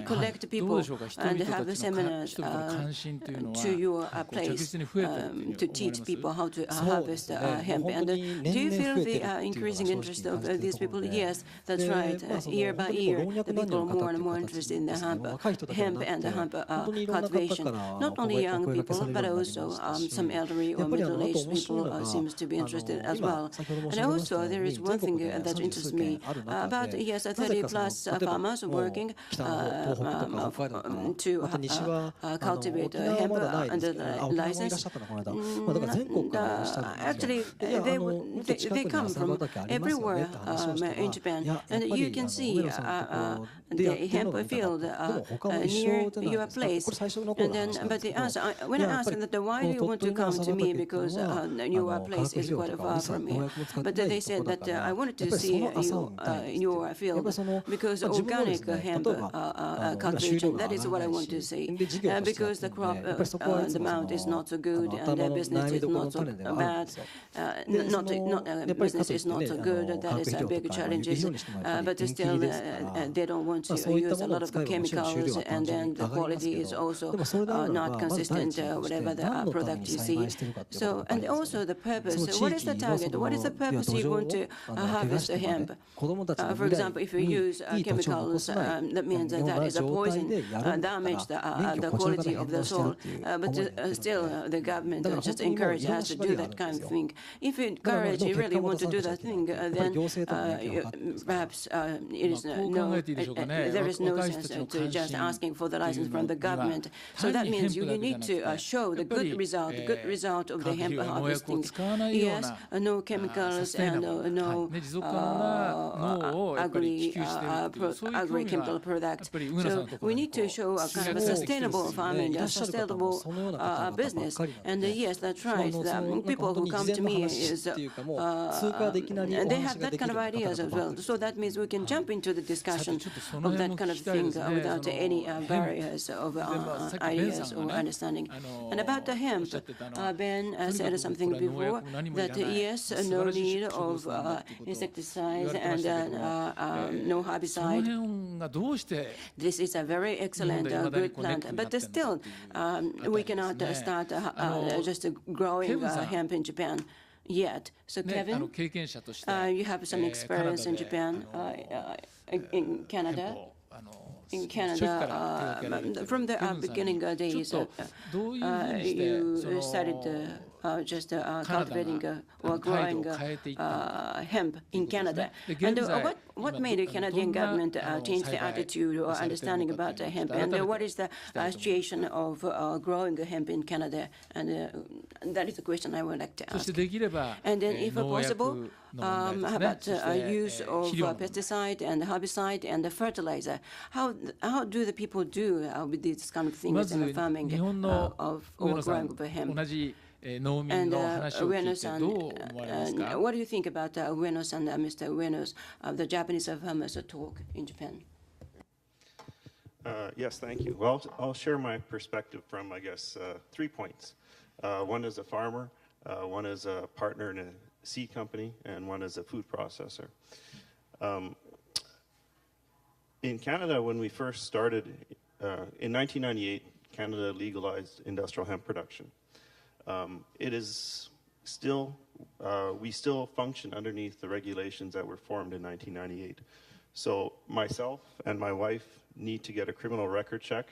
Speaker 13: collect people and have seminars to your place to teach people how to harvest hemp. And do you feel the increasing interest of these people? Yes, that's right. Year by year, the people are more and more interested in the hemp and the hemp cultivation. Not only young people, but also some elderly or middle-aged people seems to be interested as well. And also, there is one thing that interests me about 30-plus farmers working to cultivate hemp under the license. Actually, they come from everywhere in Japan, and you can see the hemp field near your place. And then, but they ask, when I ask them that why do you want to come to me, because your place is quite far from here, but they said that I wanted to see you your field because organic hemp cultivation, that is what I want to see, because the crop, the amount is not so good and the business is not so bad. Business is not so good. That is a big challenge. But still, they don't want to use a lot of chemicals, and then the quality is also not consistent. Whatever the product you see. So, and also the purpose. What is the target? What is the purpose you want to harvest the hemp? For example, if you use chemicals, that means that is a poison, damage the quality of the soil. But still, the government just encourages us to do that kind of thing. if you encourage, you really want to do that thing, then perhaps it is there is no sense to just asking for the license from the government. So that means you need to show the good result of the hemp harvesting. Yes, no chemicals and no agri-chemical products. So we need to show a kind of a sustainable farming, a sustainable business. And yes, that's right. The people who come to me is they have that kind of ideas as well. So that means we can jump into the discussion of that kind of thing without any barriers of ideas or understanding. And about the hemp, Ben said something before that yes, no need of insecticides and no herbicide. This is a very excellent, good plant, but still we cannot start just growing hemp in Japan yet. So Kevin, you have some experience in Japan, in Canada. In Canada, from the beginning days, you started just cultivating or growing hemp in Canada. And what made the Canadian government change the attitude or understanding about hemp? And what is the situation of growing hemp in Canada? And that is the question I would like to ask. And then, if possible, how about use of pesticide and herbicide and fertilizer? How do the people do with these kind of things in the farming of growing of hemp? And Ueno-san, what do you think about Ueno-san, Mr. Ueno's, the Japanese farmers talk in Japan?
Speaker 10: Yes, thank you. Well, I'll share my perspective from, I guess, 3 points. One is a farmer, one is a partner in a seed company, and one is a food processor. In Canada, when we first started, in 1998, Canada legalized industrial hemp production. It is still, we still function underneath the regulations that were formed in 1998. So myself and my wife need to get a criminal record check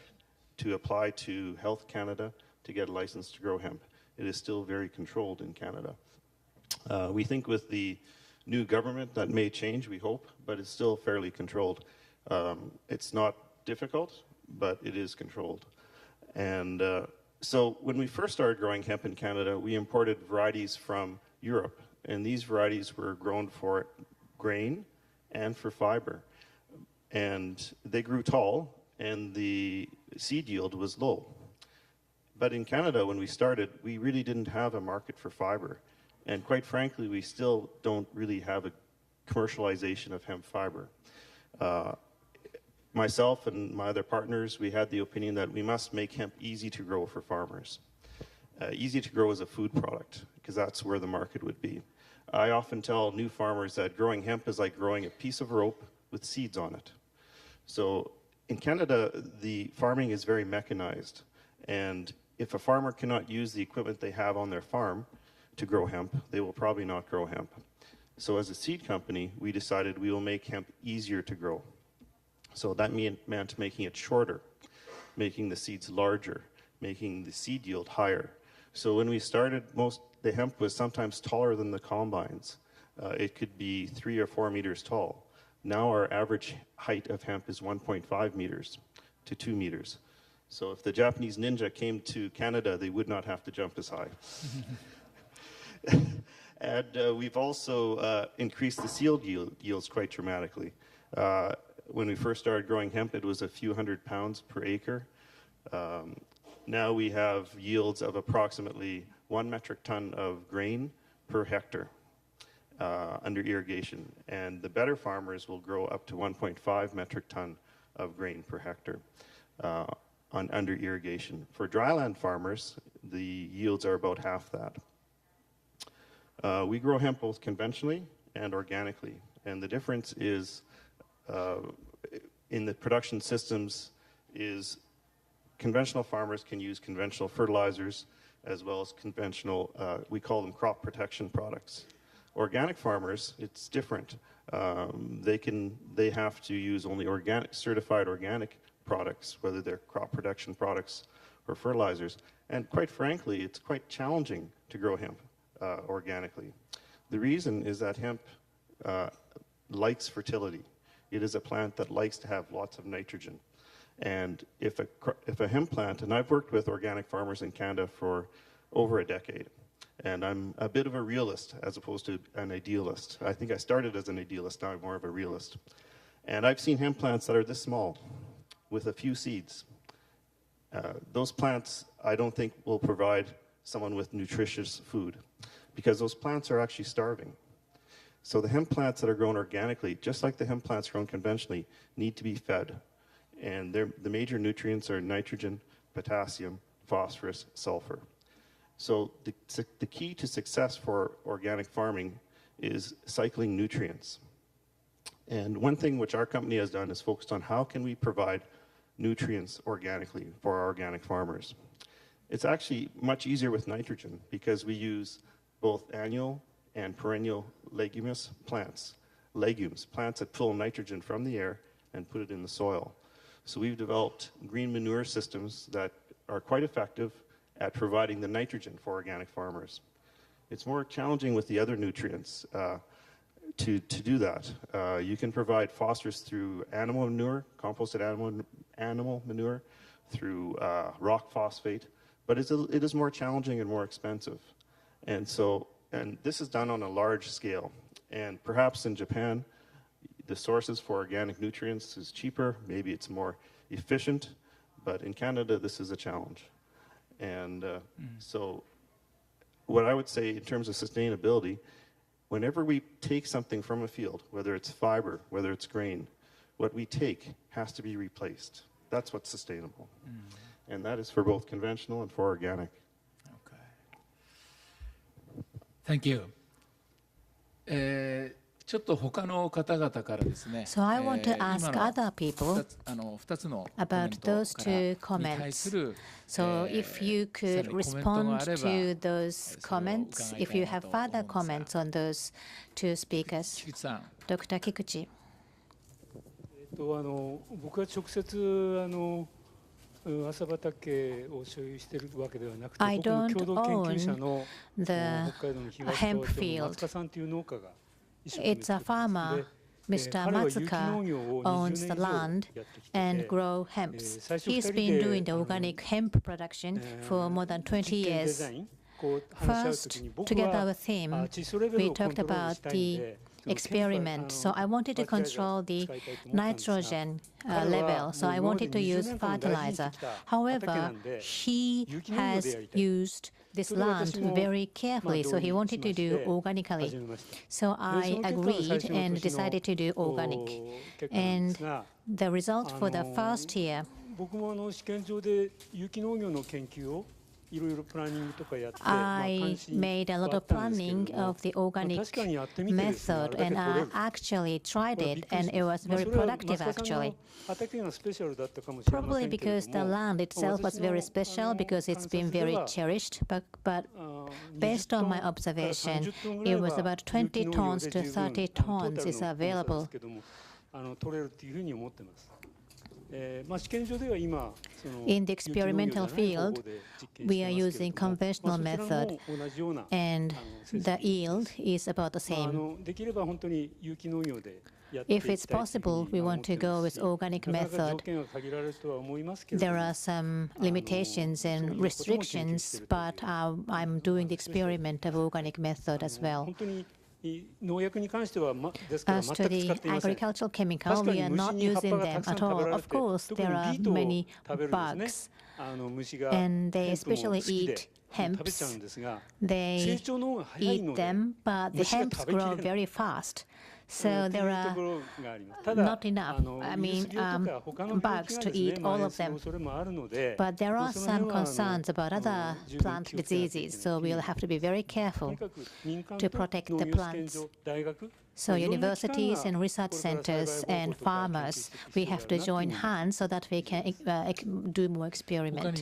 Speaker 10: to apply to Health Canada to get a license to grow hemp. It is still very controlled in Canada. We think with the new government that may change, we hope, but it's still fairly controlled. It's not difficult, but it is controlled. And so when we first started growing hemp in Canada, we imported varieties from Europe, and these varieties were grown for grain and for fiber. And they grew tall, and the seed yield was low. But in Canada, when we started, we really didn't have a market for fiber. And quite frankly, we still don't really have a commercialization of hemp fiber. Myself and my other partners, we had the opinion that we must make hemp easy to grow for farmers. Easy to grow as a food product, because that's where the market would be. I often tell new farmers that growing hemp is like growing a piece of rope with seeds on it. So in Canada, the farming is very mechanized. And if a farmer cannot use the equipment they have on their farm to grow hemp, they will probably not grow hemp. So as a seed company, we decided we will make hemp easier to grow. So that meant making it shorter, making the seeds larger, making the seed yield higher. So when we started, the hemp was sometimes taller than the combines. It could be 3 or 4 meters tall. Now our average height of hemp is 1.5 meters to 2 meters. So if the Japanese ninja came to Canada, they would not have to jump as high. And we've also increased the seed yields quite dramatically. When we first started growing hemp, it was a few hundred pounds per acre. Now we have yields of approximately 1 metric ton of grain per hectare under irrigation. And the better farmers will grow up to 1.5 metric ton of grain per hectare under irrigation. For dryland farmers, the yields are about half that. We grow hemp both conventionally and organically. And the difference is in the production systems is conventional farmers can use conventional fertilizers as well as conventional, we call them crop protection products. Organic farmers, it's different. They have to use only certified organic products, whether they're crop protection products or fertilizers. And quite frankly, it's quite challenging to grow hemp. organically. The reason is that hemp likes fertility. It is a plant that likes to have lots of nitrogen. And if a hemp plant, and I've worked with organic farmers in Canada for over a decade, and I'm a bit of a realist as opposed to an idealist. I think I started as an idealist, now I'm more of a realist. And I've seen hemp plants that are this small with a few seeds. Those plants, I don't think, will provide someone with nutritious food because those plants are actually starving. So the hemp plants that are grown organically, just like the hemp plants grown conventionally, need to be fed. And the major nutrients are nitrogen, potassium, phosphorus, sulfur. So the key to success for organic farming is cycling nutrients. And one thing which our company has done is focused on how can we provide nutrients organically for our organic farmers. It's actually much easier with nitrogen because we use both annual and perennial leguminous plants, legumes, plants that pull nitrogen from the air and put it in the soil. So we've developed green manure systems that are quite effective at providing the nitrogen for organic farmers. It's more challenging with the other nutrients to do that. You can provide phosphorus through animal manure, composted animal manure, through rock phosphate, but it is more challenging and more expensive. And this is done on a large scale. And perhaps in Japan, the sources for organic nutrients is cheaper, maybe it's more efficient, but in Canada, this is a challenge. And so what I would say in terms of sustainability, whenever we take something from a field, whether it's fiber, whether it's grain, what we take has to be replaced. That's what's sustainable. And that is for both conventional and for organic.
Speaker 3: Okay. Thank you. ちょっと他の方々からですね。
Speaker 1: So I want to ask other people about those two comments. So if you could respond to those comments, if you have further comments on those two speakers. Dr. Kikuchi.
Speaker 15: 僕は直接朝畑を所有しているわけではなくて、僕の共同研究者の北海道の東東京の松川さんという農家が
Speaker 1: It's a farmer, Mr. Matsuka, owns the land and grows hemp. He's been doing the organic hemp production for more than 20 years. First, together with him, we talked about the experiment. So I wanted to control the nitrogen level. So I wanted to use fertilizer. However, he has used this land very carefully, so he wanted to do organically. So I agreed and decided to do organic. And the result for the first year, I made a lot of planning of the organic method, and I actually tried it, and it was very productive actually. Probably because the land itself was very special, because it's been very cherished, but based on my observation, it was about 20 tons to 30 tons is available. In the experimental field, we are using conventional method, and the yield is about the same. If it's possible, we want to go with organic method. There are some limitations and restrictions, but I'm doing the experiment of organic method as well. As to the agricultural chemical, we are not using them at all. Of course, there are many bugs, and they especially eat hemps. They eat them, but the hemps grow very fast. So there are not enough, bugs to eat all of them. But there are some concerns about other plant diseases, so we'll have to be very careful to protect the plants. So universities and research centers and farmers, we have to join hands so that we can do more experiments.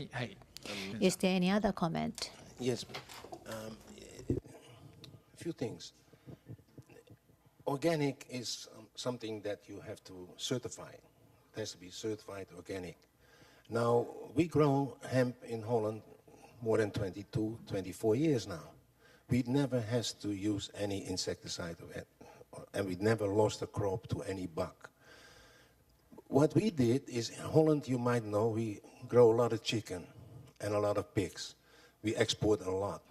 Speaker 1: Is there any other comment?
Speaker 12: Yes. A few things. Organic is something that you have to certify. It has to be certified organic. Now, we grow hemp in Holland more than 22, 24 years now. we never has to use any insecticide, and we never lost a crop to any bug. What we did is, in Holland, you might know, we grow a lot of chicken and a lot of pigs. We export a lot.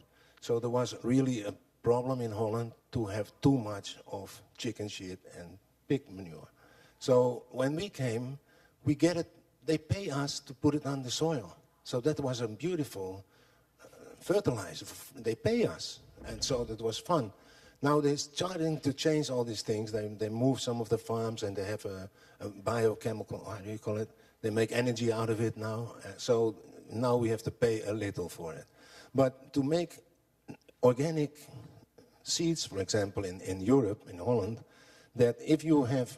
Speaker 12: So there was really a problem in Holland to have too much of chicken shit and pig manure. So when we came, we get it, they pay us to put it on the soil. So that was a beautiful fertilizer. They pay us, and so that was fun. Now they're starting to change all these things. They move some of the farms, and they have a biochemical, how do you call it? They make energy out of it now. So now we have to pay a little for it. But to make organic seeds, for example, in Europe, in Holland, that if you have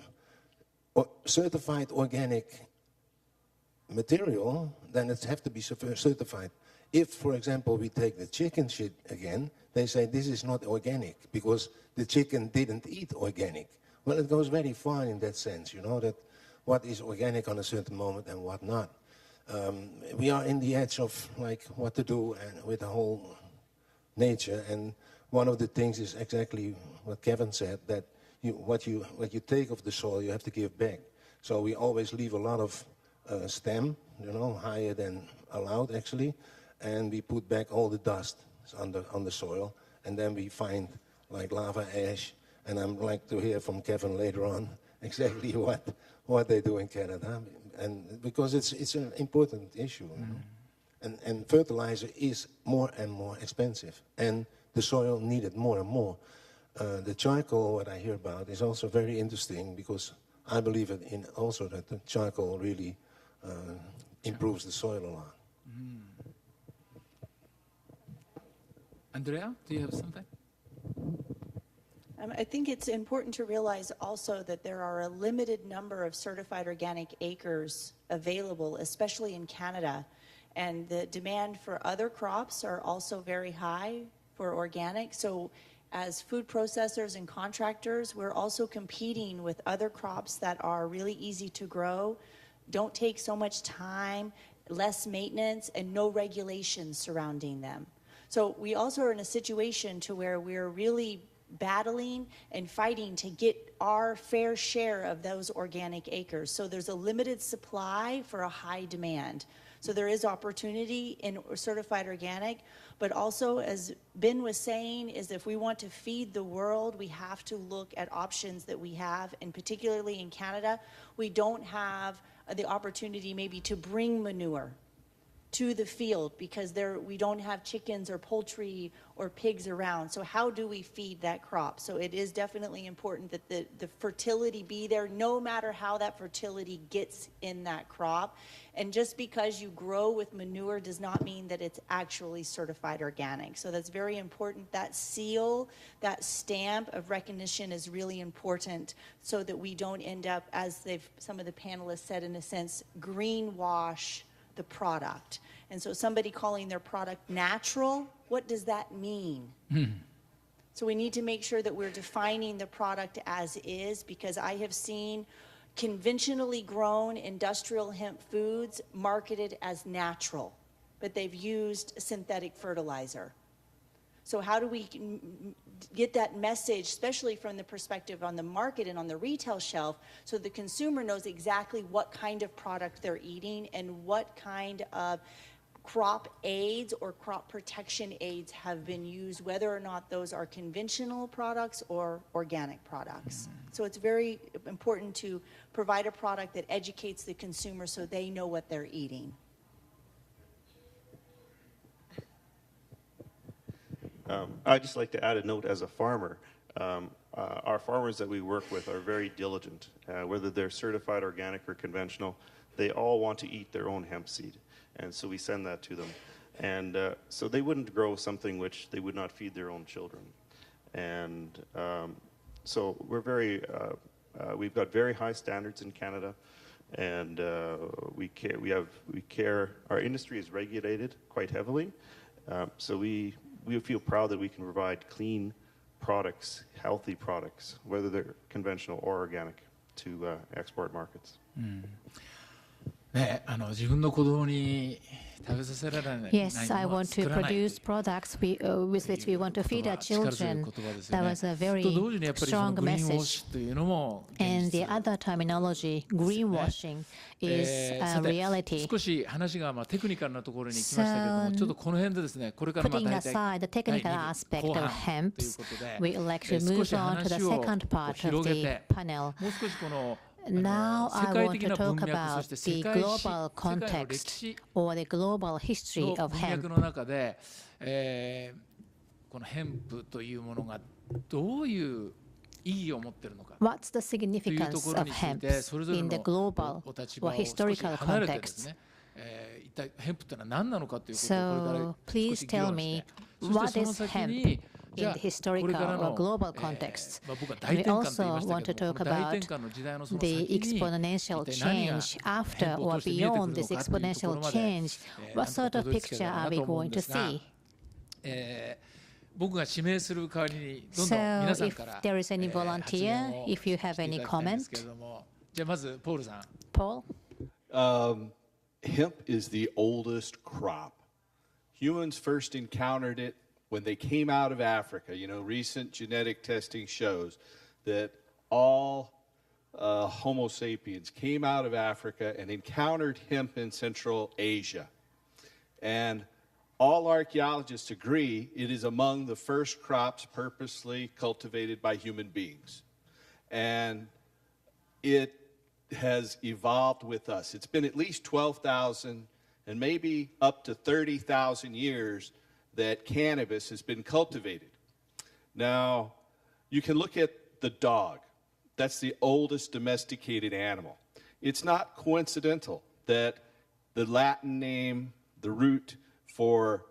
Speaker 12: certified organic material, then it has to be certified. If, for example, we take the chicken shit again, they say this is not organic because the chicken didn't eat organic. Well, it goes very far in that sense, you know, that what is organic on a certain moment and what not. We are in the edge of like what to do and with the whole nature, and one of the things is exactly what Kevin said, that what you take of the soil, you have to give back. So we always leave a lot of stem, you know, higher than allowed actually, and we put back all the dust on the soil, and then we find like lava ash, and I'd like to hear from Kevin later on exactly what they do in Canada, and because it's an important issue, you know? And fertilizer is more and more expensive, and the soil needed more and more. The charcoal, what I hear about, is also very interesting because I believe also that the charcoal really improves the soil a lot.
Speaker 3: Andrea, do you have something?
Speaker 7: I think it's important to realize also that there are a limited number of certified organic acres available, especially in Canada. And the demand for other crops are also very high for organic. So as food processors and contractors, we're also competing with other crops that are really easy to grow, don't take so much time, less maintenance, and no regulations surrounding them. So we also are in a situation to where we're really battling and fighting to get our fair share of those organic acres. So there's a limited supply for a high demand. So there is opportunity in certified organic, but also, as Ben was saying, is if we want to feed the world, we have to look at options that we have, and particularly in Canada, we don't have the opportunity maybe to bring manure to the field because we don't have chickens or poultry or pigs around. So how do we feed that crop? So it is definitely important that the fertility be there no matter how that fertility gets in that crop. And just because you grow with manure does not mean that it's actually certified organic. So that's very important. That seal, that stamp of recognition is really important so that we don't end up, as some of the panelists said, in a sense, greenwash the product. And so somebody calling their product natural, what does that mean? So we need to make sure that we're defining the product as is, because I have seen conventionally grown industrial hemp foods marketed as natural, but they've used synthetic fertilizer. So how do we get that message, especially from the perspective on the market and on the retail shelf, so the consumer knows exactly what kind of product they're eating and what kind of crop aids or crop protection aids have been used, whether or not those are conventional products or organic products. So it's very important to provide a product that educates the consumer so they know what they're eating.
Speaker 10: I'd just like to add a note as a farmer. Our farmers that we work with are very diligent. Whether they're certified organic or conventional, they all want to eat their own hemp seed. And so we send that to them. And so they wouldn't grow something which they would not feed their own children. And so we're we've got very high standards in Canada. And we care, our industry is regulated quite heavily. So we feel proud that we can provide clean products, healthy products, whether they're conventional or organic, to export markets.
Speaker 3: ね、自分の子供に
Speaker 1: Yes, I want to produce products with which we want to feed our children. That was a very strong message. And the other terminology, greenwashing, is a reality.
Speaker 3: 少し話がテクニカルなところに来ましたけども、ちょっとこの辺でですね、これから
Speaker 1: Putting aside the technical aspect of hemp, we would like to move on to the second part of the panel. Now I want to talk about the global context or the global history of hemp.
Speaker 3: の中で、このヘンプというものがどういう意義を持っているのか。
Speaker 1: What's the significance of hemp in the global or historical context?
Speaker 3: 一体ヘンプというのは何なのかということをこれから
Speaker 1: So please tell me what is hemp in the historical or global context. We also want to talk about the exponential change after or beyond this exponential change. What sort of picture are we going to see?
Speaker 3: 僕が指名する代わりにどんどん皆さんから
Speaker 1: So if there is any volunteer, if you have any comment.
Speaker 3: じゃあまずポールさん。
Speaker 1: Paul?
Speaker 8: Hemp is the oldest crop. Humans first encountered it when they came out of Africa. You know, recent genetic testing shows that all Homo sapiens came out of Africa and encountered hemp in Central Asia. And all archaeologists agree it is among the first crops purposely cultivated by human beings. And it has evolved with us. It's been at least 12,000 and maybe up to 30,000 years that cannabis has been cultivated. Now, you can look at the dog. That's the oldest domesticated animal. It's not coincidental that the Latin name, the root for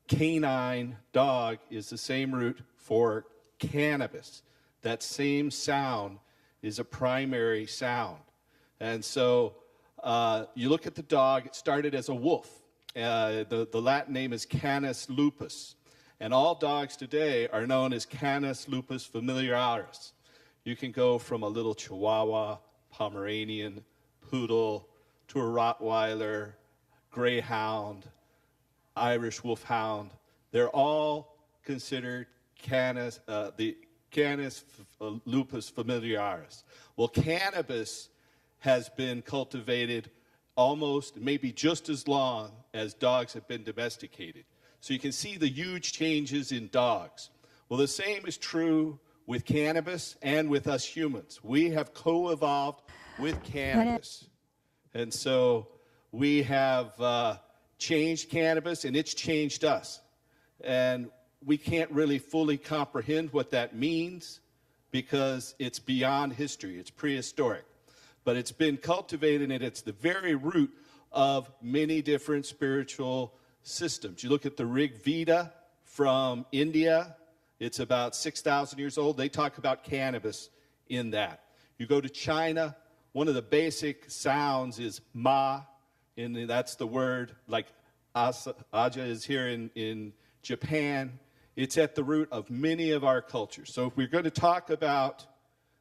Speaker 8: canine dog, is the same root for cannabis. That same sound is a primary sound. And so you look at the dog, it started as a wolf. The Latin name is Canis lupus. And all dogs today are known as Canis lupus familiaris. You can go from a little Chihuahua, Pomeranian, Poodle, to a Rottweiler, Greyhound, Irish Wolfhound. They're all considered the Canis lupus familiaris. Well, cannabis has been cultivated almost, maybe just as long as dogs have been domesticated. So you can see the huge changes in dogs. Well, the same is true with cannabis and with us humans. We have co-evolved with cannabis. And so we have changed cannabis and it's changed us. And we can't really fully comprehend what that means because it's beyond history. It's prehistoric. But it's been cultivated and it's the very root of many different spiritual systems. You look at the Rig Veda from India. It's about 6,000 years old. They talk about cannabis in that. You go to China, one of the basic sounds is ma, and that's the word like aja is here in Japan. It's at the root of many of our cultures. So if we're going to talk about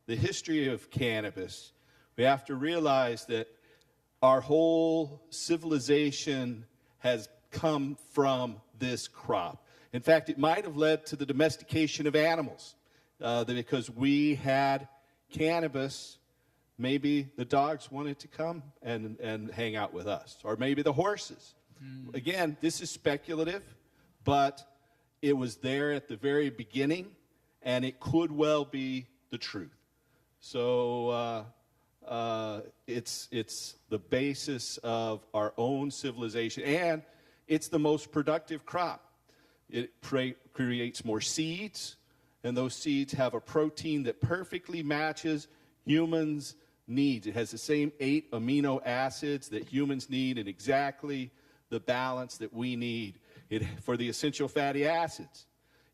Speaker 8: the history of cannabis, we have to realize that our whole civilization has come from this crop. In fact, it might have led to the domestication of animals because we had cannabis. Maybe the dogs wanted to come and hang out with us, or maybe the horses. Again, this is speculative, but it was there at the very beginning, and it could well be the truth. So it's the basis of our own civilization, and it's the most productive crop. It creates more seeds, and those seeds have a protein that perfectly matches humans' needs. It has the same 8 amino acids that humans need and exactly the balance that we need. For the essential fatty acids,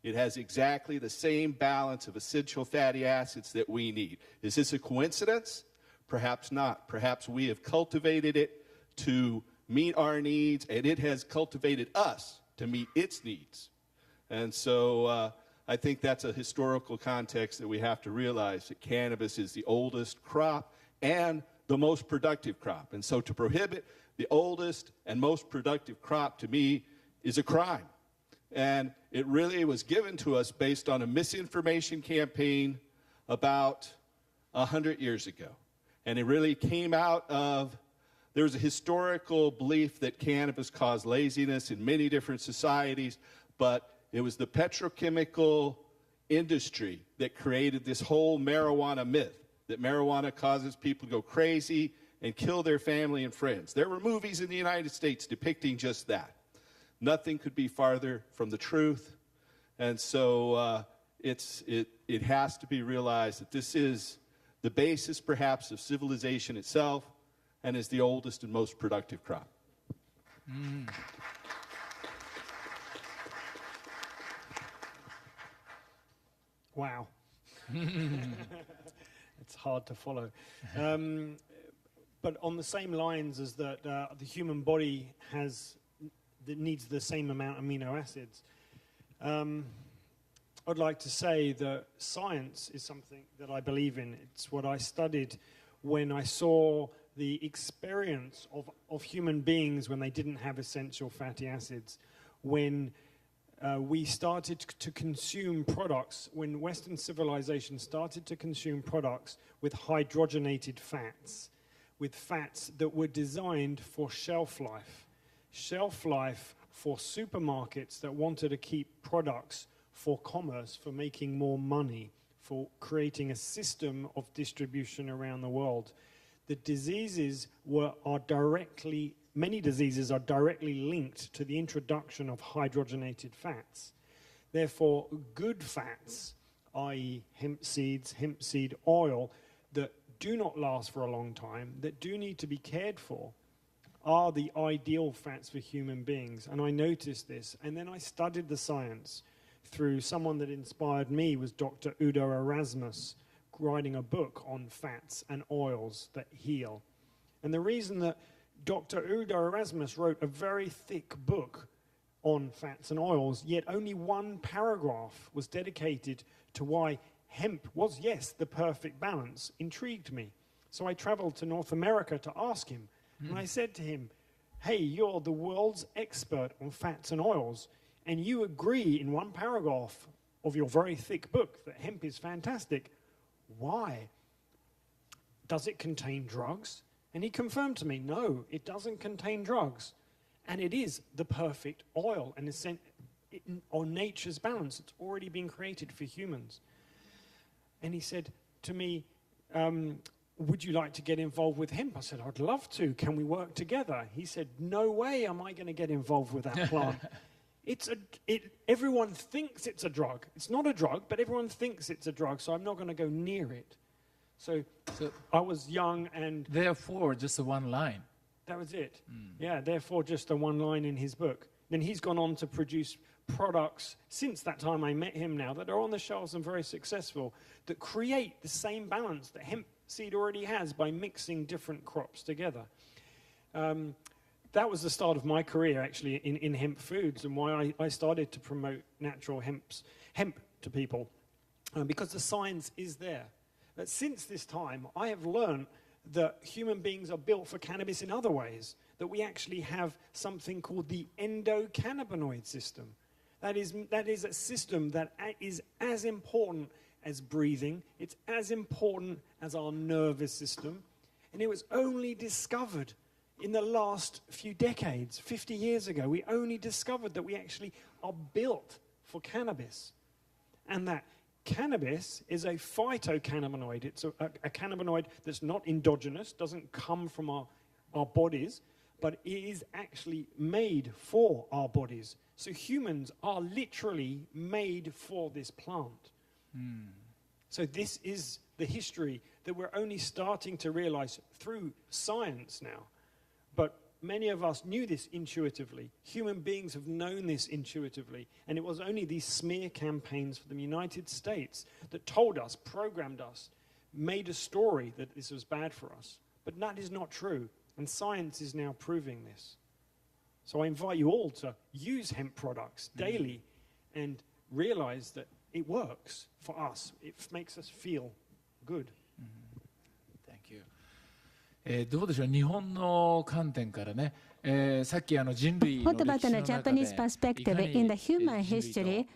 Speaker 8: it has exactly the same balance of essential fatty acids that we need. Is this a coincidence? Perhaps not. Perhaps we have cultivated it to meet our needs, and it has cultivated us to meet its needs. And so I think that's a historical context that we have to realize that cannabis is the oldest crop and the most productive crop. And so to prohibit the oldest and most productive crop, to me, is a crime. And it really was given to us based on a misinformation campaign about 100 years ago. And it really came out of, there was a historical belief that cannabis caused laziness in many different societies, but it was the petrochemical industry that created this whole marijuana myth, that marijuana causes people to go crazy and kill their family and friends. There were movies in the United States depicting just that. Nothing could be farther from the truth. And so it has to be realized that this is the basis, perhaps, of civilization itself, and is the oldest and most productive crop.
Speaker 6: Wow. It's hard to follow. But on the same lines as that, the human body that needs the same amount of amino acids. I'd like to say that science is something that I believe in. It's what I studied when I saw the experience of human beings when they didn't have essential fatty acids, when we started to consume products, when Western civilization started to consume products with hydrogenated fats, with fats that were designed for shelf life for supermarkets that wanted to keep products for commerce, for making more money, for creating a system of distribution around the world. The diseases many diseases are directly linked to the introduction of hydrogenated fats. Therefore, good fats, i.e. hemp seeds, hemp seed oil, that do not last for a long time, that do need to be cared for, are the ideal fats for human beings. And I noticed this, and then I studied the science through someone that inspired me was Dr. Udo Erasmus, writing a book on fats and oils that heal. And the reason that Dr. Udo Erasmus wrote a very thick book on fats and oils, yet only one paragraph was dedicated to why hemp was, yes, the perfect balance, intrigued me. So I traveled to North America to ask him. And I said to him, hey, you're the world's expert on fats and oils, and you agree in one paragraph of your very thick book that hemp is fantastic. Why? Does it contain drugs? And he confirmed to me, no, it doesn't contain drugs. And it is the perfect oil and on nature's balance. It's already been created for humans. And he said to me, would you like to get involved with hemp? I said, I'd love to. Can we work together? He said, no way am I going to get involved with that plant. Everyone thinks it's a drug. It's not a drug, but everyone thinks it's a drug, so I'm not going to go near it. So I was young and...
Speaker 3: Therefore, just the one line.
Speaker 6: That was it. Yeah, therefore, just the one line in his book. Then he's gone on to produce products, since that time I met him now, that are on the shelves and very successful, that create the same balance that hemp seed already has by mixing different crops together. That was the start of my career, actually, in hemp foods, and why I started to promote natural hemp to people, because the science is there. But since this time, I have learned that human beings are built for cannabis in other ways, that we actually have something called the endocannabinoid system. That is a system that is as important as breathing. It's as important as our nervous system. And it was only discovered in the last few decades, 50 years ago. We only discovered that we actually are built for cannabis. And that cannabis is a phytocannabinoid. It's a cannabinoid that's not endogenous, doesn't come from our bodies, but it is actually made for our bodies. So humans are literally made for this plant. So this is the history that we're only starting to realize through science now. But many of us knew this intuitively. Human beings have known this intuitively. And it was only these smear campaigns from the United States that told us, programmed us, made a story that this was bad for us. But that is not true. And science is now proving this. So I invite you all to use hemp products daily and realize that it works for us. It makes us feel good.
Speaker 3: Thank you. どうでしょう、日本の観点からね、さっき人類の歴史の中で
Speaker 1: What about the Japanese perspective in the human history?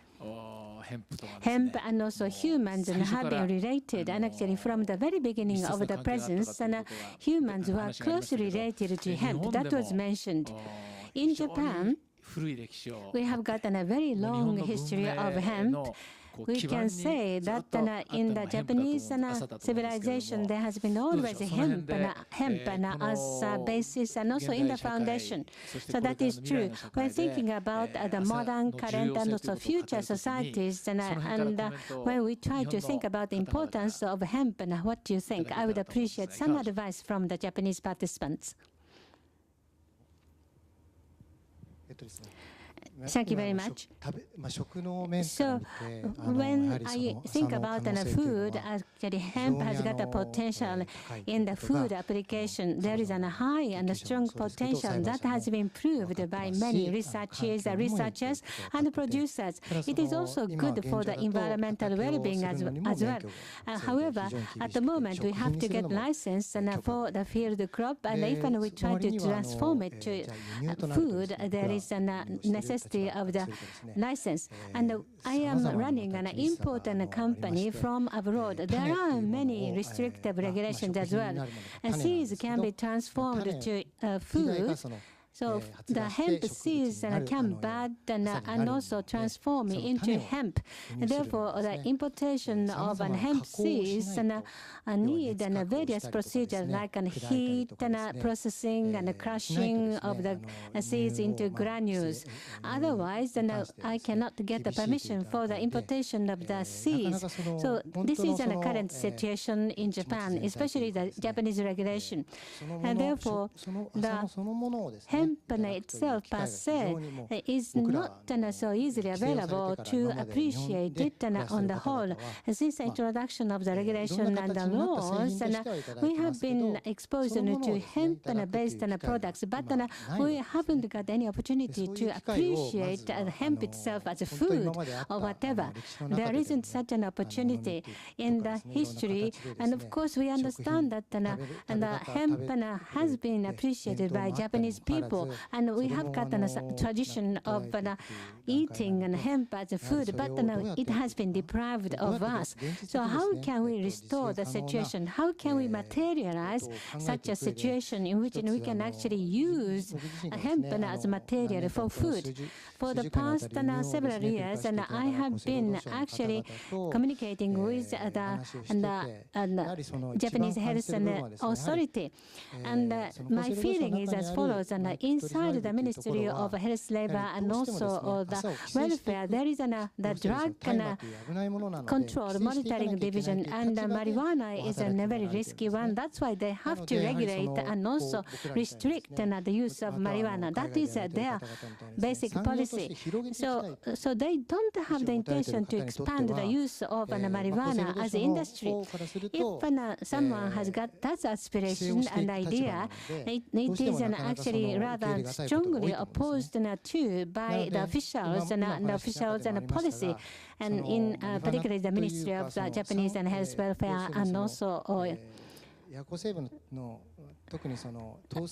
Speaker 1: Hemp and also humans have been related, and actually from the very beginning of the presence, and humans were closely related to hemp. That was mentioned. In Japan, we have gotten a very long history of hemp. We can say that in the Japanese civilization, there has been always hemp as a basis and also in the foundation. So that is true. When thinking about the modern, current, and also future societies, and when we try to think about the importance of hemp, what do you think? I would appreciate some advice from the Japanese participants. Thank you very much. So when I think about food, actually hemp has got a potential in the food application. There is a high and a strong potential that has been proved by many researchers and producers. It is also good for the environmental well-being as well. However, at the moment we have to get license for the field crop, and if we try to transform it to food, there is a necessity of the license. And I am running an important company from abroad. There are many restrictive regulations as well. And seeds can be transformed to food. So the hemp seeds can bud and also transform into hemp. Therefore, the importation of hemp seeds need various procedures like heat processing and crushing of the seeds into granules. Otherwise, I cannot get the permission for the importation of the seeds. So this is the current situation in Japan, especially the Japanese regulation. And therefore, the hemp itself per se is not so easily available to appreciate it on the whole. Since the introduction of the regulation and the laws, we have been exposed to hemp-based products, but we haven't got any opportunity to appreciate hemp itself as a food or whatever. There isn't such an opportunity in the history, and of course we understand that the hemp has been appreciated by Japanese people, and we have got a tradition of eating hemp as a food, but it has been deprived of us. So how can we restore the situation? How can we materialize such a situation in which we can actually use hemp as material for food? For the past several years, and I have been actually communicating with the Japanese Health Authority, and my feeling is as follows: and inside the Ministry of Health, Labor, and also the Welfare, there is the Drug Control Monitoring Division, and marijuana is a very risky one. That's why they have to regulate and also restrict the use of marijuana. That is their basic policy. So they don't have the intention to expand the use of marijuana as an industry. If someone has got that aspiration and idea, it is actually rather strongly opposed to by the officials and policy, and in particularly the Ministry of the Japanese and Health, Welfare, and also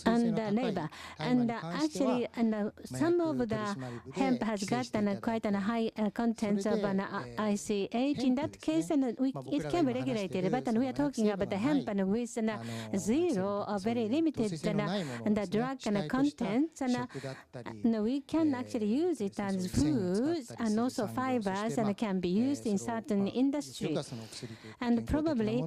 Speaker 1: and labor. And actually, some of the hemp has got quite a high content of ICH. In that case, it can be regulated. But we are talking about the hemp with zero or very limited the drug content. And we can actually use it as food and also fibers, and can be used in certain industries. And probably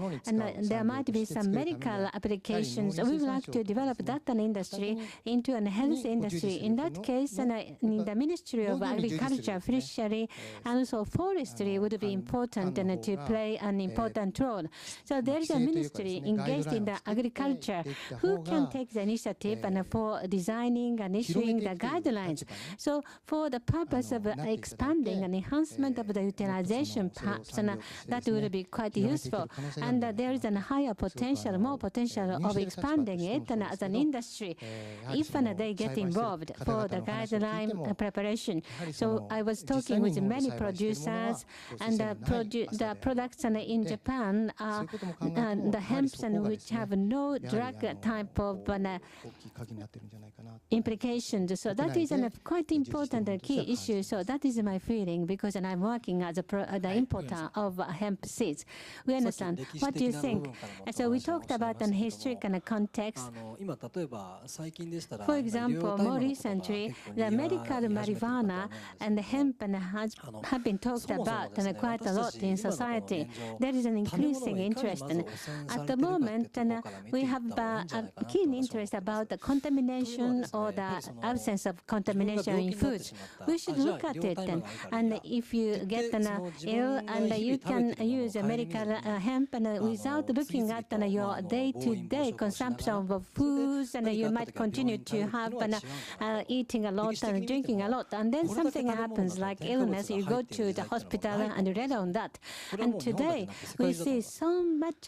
Speaker 1: there might be some medical applications. We would like to develop that industry into a health industry. In that case, in the Ministry of Agriculture, Fishery, and also Forestry would be important to play an important role. So there is a ministry engaged in the agriculture who can take the initiative and for designing and issuing the guidelines. So for the purpose of expanding and enhancement of the utilization, perhaps that would be quite useful. And there is a higher potential, more potential of expanding it as an industry if they get involved for the guideline preparation. So I was talking with many producers, and the products in Japan are the hemps which have no drug type of implications. So that is a quite important key issue. So that is my feeling, because I'm working as the importer of hemp seeds. We understand. What do you think? So we talked about an historical context. For example, more recently, the medical marijuana and hemp have been talked about quite a lot in society. There is an increasing interest. At the moment, we have a keen interest about the contamination or the absence of contamination in foods. We should look at it, and if you get ill, and you can use medical hemp without looking at your day-to-day consumption of foods, and you might continue to have eating a lot and drinking a lot, and then something happens like illness, you go to the hospital and rely on that. And today we see so much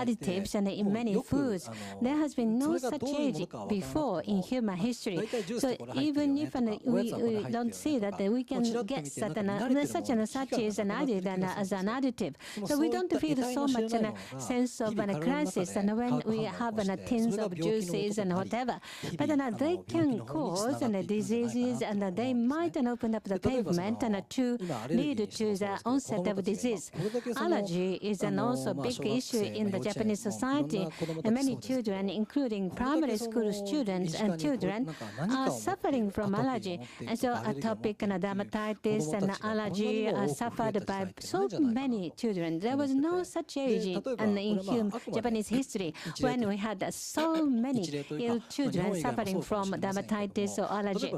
Speaker 1: additives in many foods. There has been no such age before in human history. So even if we don't see that, we can guess that such and such is added as an additive. So we don't feel so much sense of a crisis when we have tins of juices and whatever. But they can cause diseases, and they might open up the pavement to lead to the onset of disease. Allergy is also a big issue in the Japanese society. Many children, including primary school students and children, are suffering from allergy. And so atopic dermatitis and allergy are suffered by so many children. There was no such age in Japanese history when we had so many ill children suffering from dermatitis or allergy.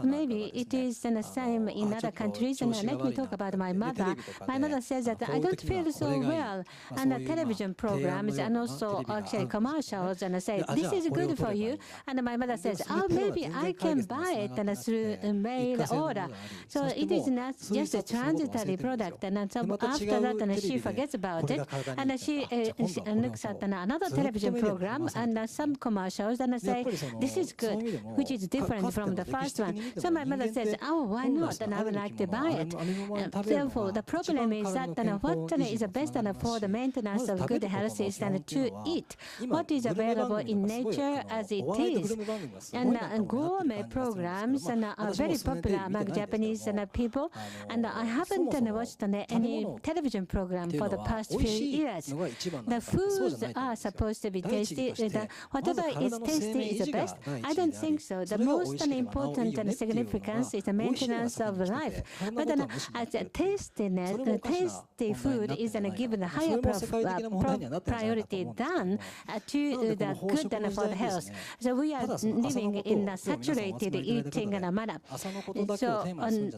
Speaker 1: Maybe it is the same in other countries. And let me talk about my mother. My mother says that I don't feel so well, and the television programs and also actually commercials, and I say, this is good for you. And my mother says, oh, maybe I can buy it through mail order. So it is not just a transitory product. And so after that, she forgets about it, and she looks at another television program and some commercials, and I say, this is good, which is different from the first one. So my mother says, oh, why not? And I would like to buy it. Therefore, the problem is that what is the best for the maintenance of good health is to eat what is available in nature as it is. And gourmet programs are very popular among Japanese people. And I haven't watched any television program for the past few years. The foods are supposed to be tasty. Whatever is tasty is the best. I don't think so. The most important significance is the maintenance of life. But as a tastiness, tasty food is given a higher priority than to the good for the health. So we are living in a saturated eating manner. So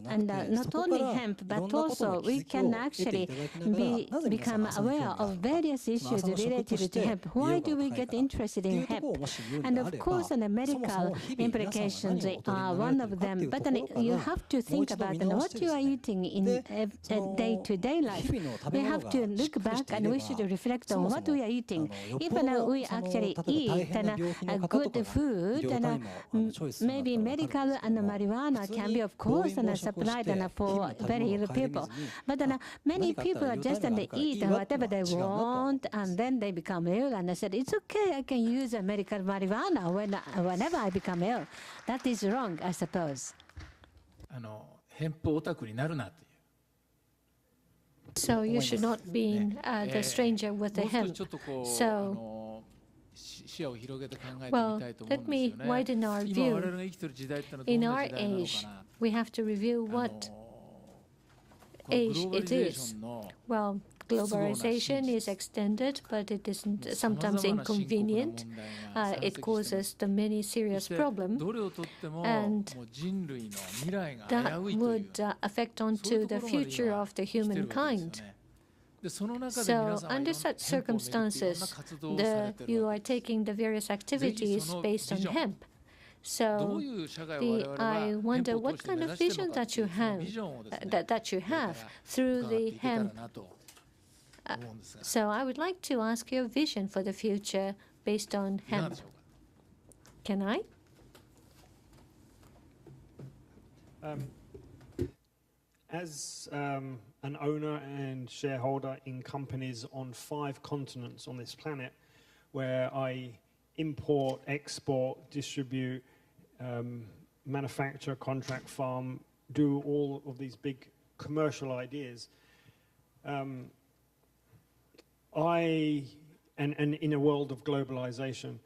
Speaker 1: and not only hemp, but also we can actually become aware of various issues related to hemp. Why do we get interested in hemp? And of course, the medical implications are one of them. But you have to think about what you are eating in day-to-day life. We have to look back, and we should reflect on what we are eating. If we actually eat good food, maybe medical and marijuana can be, of course, supplied for very ill people. But many people just eat whatever they want, and then they become ill. And I said, it's okay, I can use medical marijuana whenever I become ill. That is wrong, I suppose.
Speaker 3: ヘンプオタクになるなっていう。
Speaker 16: So you should not be the stranger with the hemp. So, well, let me widen our view. In our age, we have to review what age it is. Well, globalization is extended, but it is sometimes inconvenient. It causes the many serious problems, and that would affect onto the future of the humankind. So under such circumstances, you are taking the various activities based on hemp. So I wonder what kind of vision that you have through the hemp So I would like to ask your vision for the future based on hemp. Can I?
Speaker 6: As an owner and shareholder in companies on 5 continents on this planet, where I import, export, distribute, manufacture, contract farm, do all of these big commercial ideas, and in a world of globalization,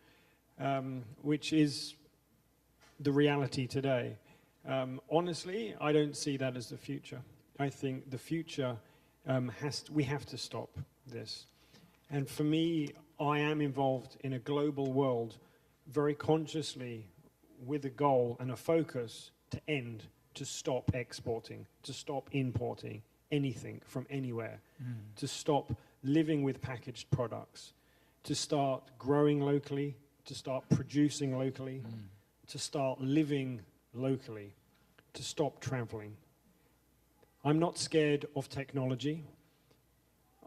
Speaker 6: which is the reality today. Honestly, I don't see that as the future. I think the future we have to stop this. And for me, I am involved in a global world very consciously with a goal and a focus to stop exporting, to stop importing anything from anywhere, to stop living with packaged products, to start growing locally, to start producing locally, to start living locally, to stop traveling. I'm not scared of technology.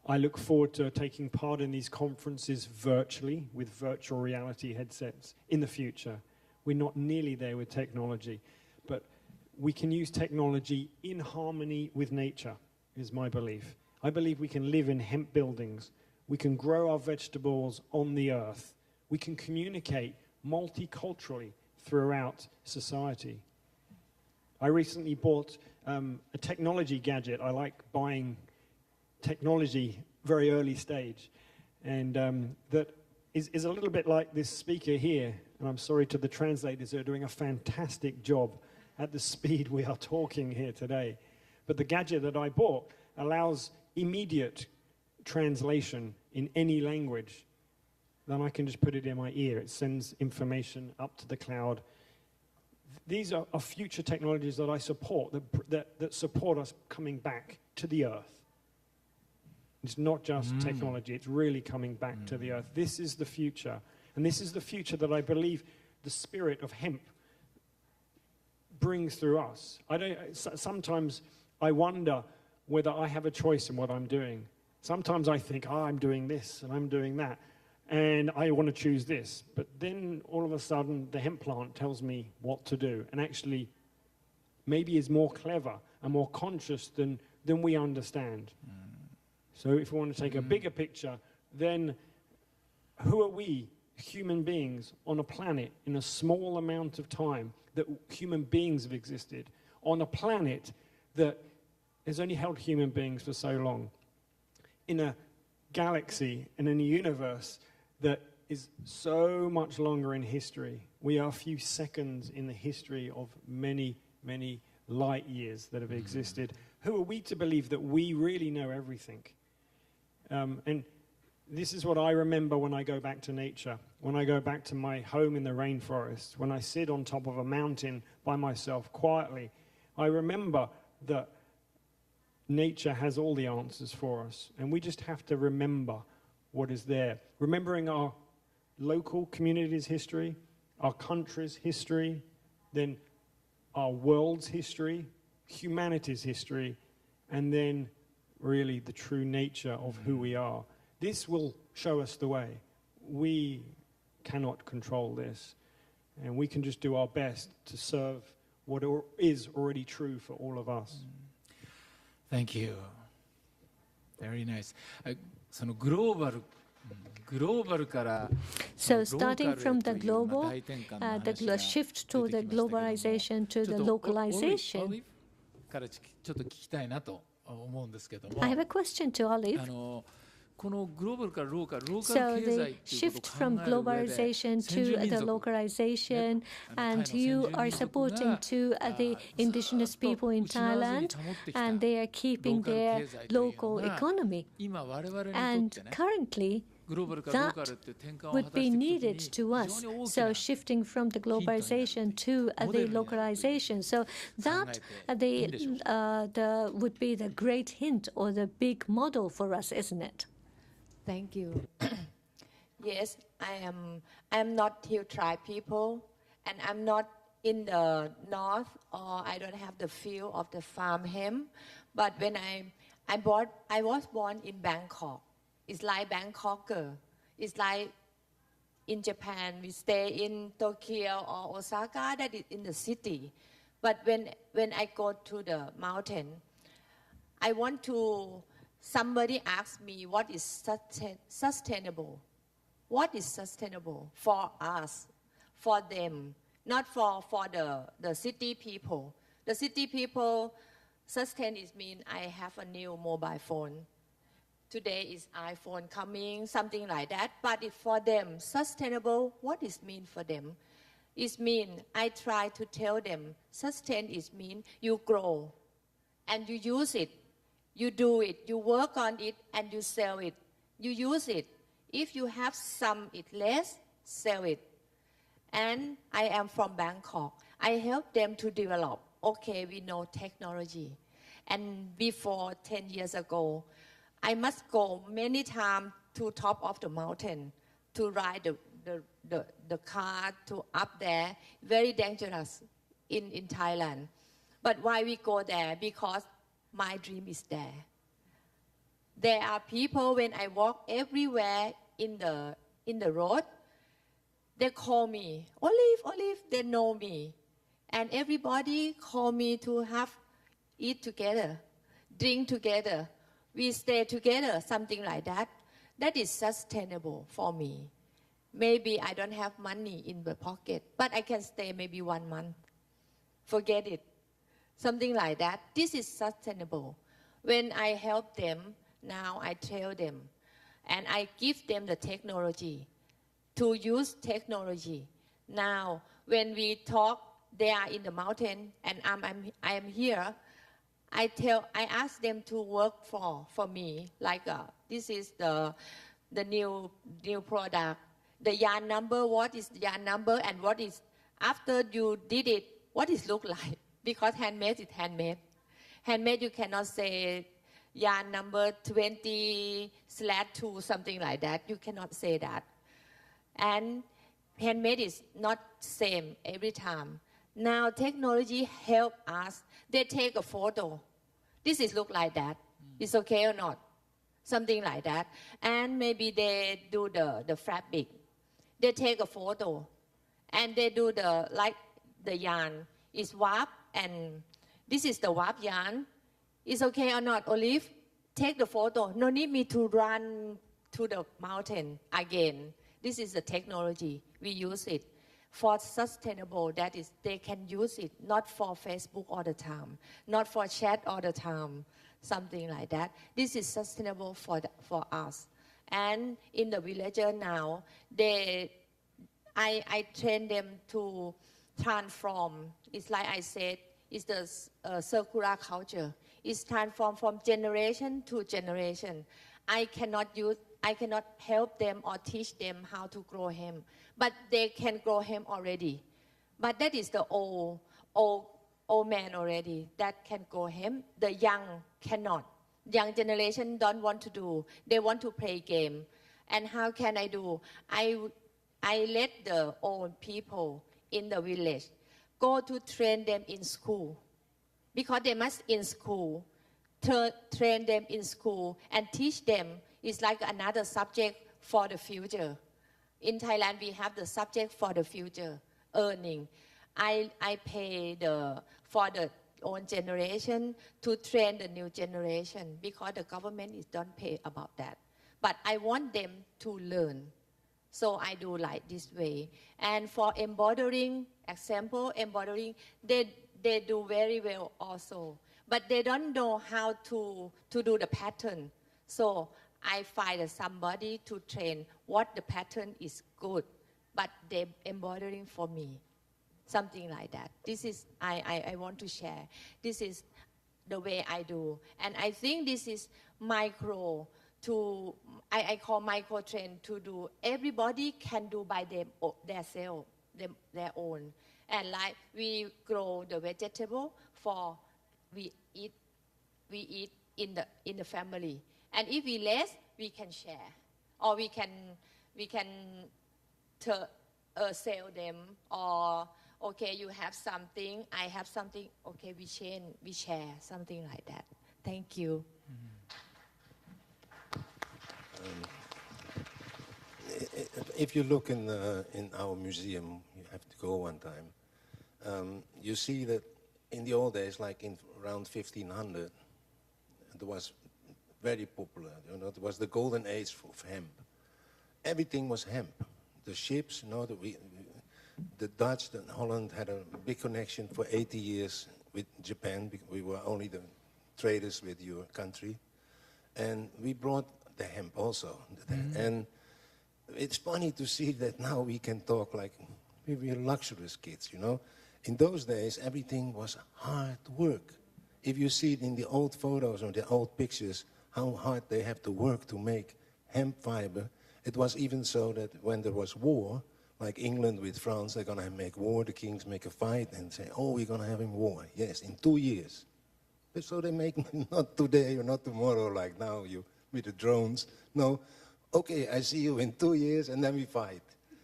Speaker 6: I look forward to taking part in these conferences virtually with virtual reality headsets in the future. We're not nearly there with technology, but we can use technology in harmony with nature, is my belief. I believe we can live in hemp buildings. We can grow our vegetables on the earth. We can communicate multiculturally throughout society. I recently bought a technology gadget. I like buying technology very early stage, and that is a little bit like this speaker here, and I'm sorry to the translators who are doing a fantastic job at the speed we are talking here today. But the gadget that I bought allows immediate translation in any language. Then I can just put it in my ear. It sends information up to the cloud. These are future technologies that I support, that support us coming back to the earth. It's not just technology, it's really coming back to the earth. This is the future. And this is the future that I believe the spirit of hemp brings through us. Sometimes I wonder whether I have a choice in what I'm doing. Sometimes I think, I'm doing this and I'm doing that, and I want to choose this. But then all of a sudden the hemp plant tells me what to do, and actually maybe is more clever and more conscious than we understand. So if we want to take a bigger picture, then who are we, human beings, on a planet in a small amount of time that human beings have existed, on a planet that has only held human beings for so long, in a galaxy and in a universe that is so much longer in history. We are a few seconds in the history of many, many light years that have existed. Who are we to believe that we really know everything? And this is what I remember when I go back to nature, when I go back to my home in the rainforest, when I sit on top of a mountain by myself quietly. I remember that nature has all the answers for us, and we just have to remember what is there. Remembering our local community's history, our country's history, then our world's history, humanity's history, and then really the true nature of who we are. This will show us the way. We cannot control this, and we can just do our best to serve what is already true for all of us.
Speaker 3: Thank you. Very nice. そのグローバルから
Speaker 16: So starting from the global, the shift to the globalization to the localization.
Speaker 3: からちょっと聞きたいなと思うんですけども。
Speaker 16: I have a question to Olive.
Speaker 3: このグローバルからローカル
Speaker 16: So the shift from globalization to the localization, and you are supporting to the indigenous people in Thailand, and they are keeping their local economy. And currently, that would be needed to us. So shifting from the globalization to the localization. So that would be the great hint or the big model for us, isn't it?
Speaker 9: Thank you. Yes, I'm not Hill tribe people, and I'm not in the north, or I don't have the feel of the farm hemp. But when I was born in Bangkok. It's like Bangkoker. It's like in Japan, we stay in Tokyo or Osaka, that is in the city. But when I go to the mountain, I want to, somebody asked me what is sustainable. What is sustainable for us, for them, not for the city people. The city people, sustain is mean I have a new mobile phone. Today is iPhone coming, something like that. But if for them, sustainable, what is mean for them? It mean I try to tell them, sustain is mean you grow and you use it. You do it, you work on it and you sell it. You use it. If you have some it less, sell it. And I am from Bangkok. I help them to develop. Okay, we know technology. And before 10 years ago, I must go many times to top of the mountain to ride the car to up there. Very dangerous in Thailand. But why we go there? Because my dream is there. There are people when I walk everywhere in the road, they call me, Olive, Olive, they know me. And everybody call me to have eat together, drink together. We stay together, something like that. That is sustainable for me. Maybe I don't have money in the pocket, but I can stay maybe 1 month. Forget it. Something like that. This is sustainable. When I help them, now I tell them, and I give them the technology to use technology. Now, when we talk, they are in the mountain, and I am here. I ask them to work for me. Like this is the new product. The yarn number. What is the yarn number, and what is after you did it? What it look like? Because handmade is handmade. Handmade you cannot say yarn number 20/2 something like that. You cannot say that. And handmade is not same every time. Now technology help us. They take a photo. This is look like that. It's okay or not? Something like that. And maybe they do the fabric. They take a photo, and they do the yarn is warp, and this is the warp yarn. It's okay or not, Olive? Take the photo. No need me to run to the mountain again. This is the technology. We use it for sustainable. That is, they can use it, not for Facebook all the time, not for chat all the time, something like that. This is sustainable for us. And in the villager now, I train them to transform. It's like I said, it's the circular culture. It's transformed from generation to generation. I cannot help them or teach them how to grow hemp, but they can grow hemp already. But that is the old man already that can grow hemp. The young cannot. Young generation don't want to do. They want to play game. And how can I do? I let the old people in the village go to train them in school, because they must in school, train them in school and teach them. It's like another subject for the future. In Thailand, we have the subject for the future, earning. I pay for the own generation to train the new generation, because the government don't pay about that. But I want them to learn. So I do like this way. And for embroidering, they do very well also. But they don't know how to do the pattern. So I find somebody to train what the pattern is good, but they embroidering for me. Something like that. This is, I want to share. This is the way I do. And I think this is micro to, I call micro trend to do. Everybody can do by their self, their own. And like we grow the vegetable for, we eat in the family. And if we less, we can share. Or we can sell them, or okay, you have something, I have something, okay, we share, something like that. Thank you.
Speaker 3: Mm-hmm.
Speaker 12: if you look in our museum, you have to go one time. You see that in the old days, like in around 1500, it was very popular. You know, it was the golden age of hemp. Everything was hemp. The ships, you know, the Dutch, the Holland had a big connection for 80 years with Japan, because we were only the traders with your country. And we brought the hemp also. And it's funny to see that now we can talk like we were luxurious kids, you know. In those days, everything was hard work. If you see it in the old photos or the old pictures, how hard they have to work to make hemp fiber. It was even so that when there was war, like England with France, they're going to make war, the kings make a fight and say, oh, we're going to have a war. Yes, in 2 years. So they make not today or not tomorrow like now you with the drones. No, okay, I see you in 2 years and then we fight.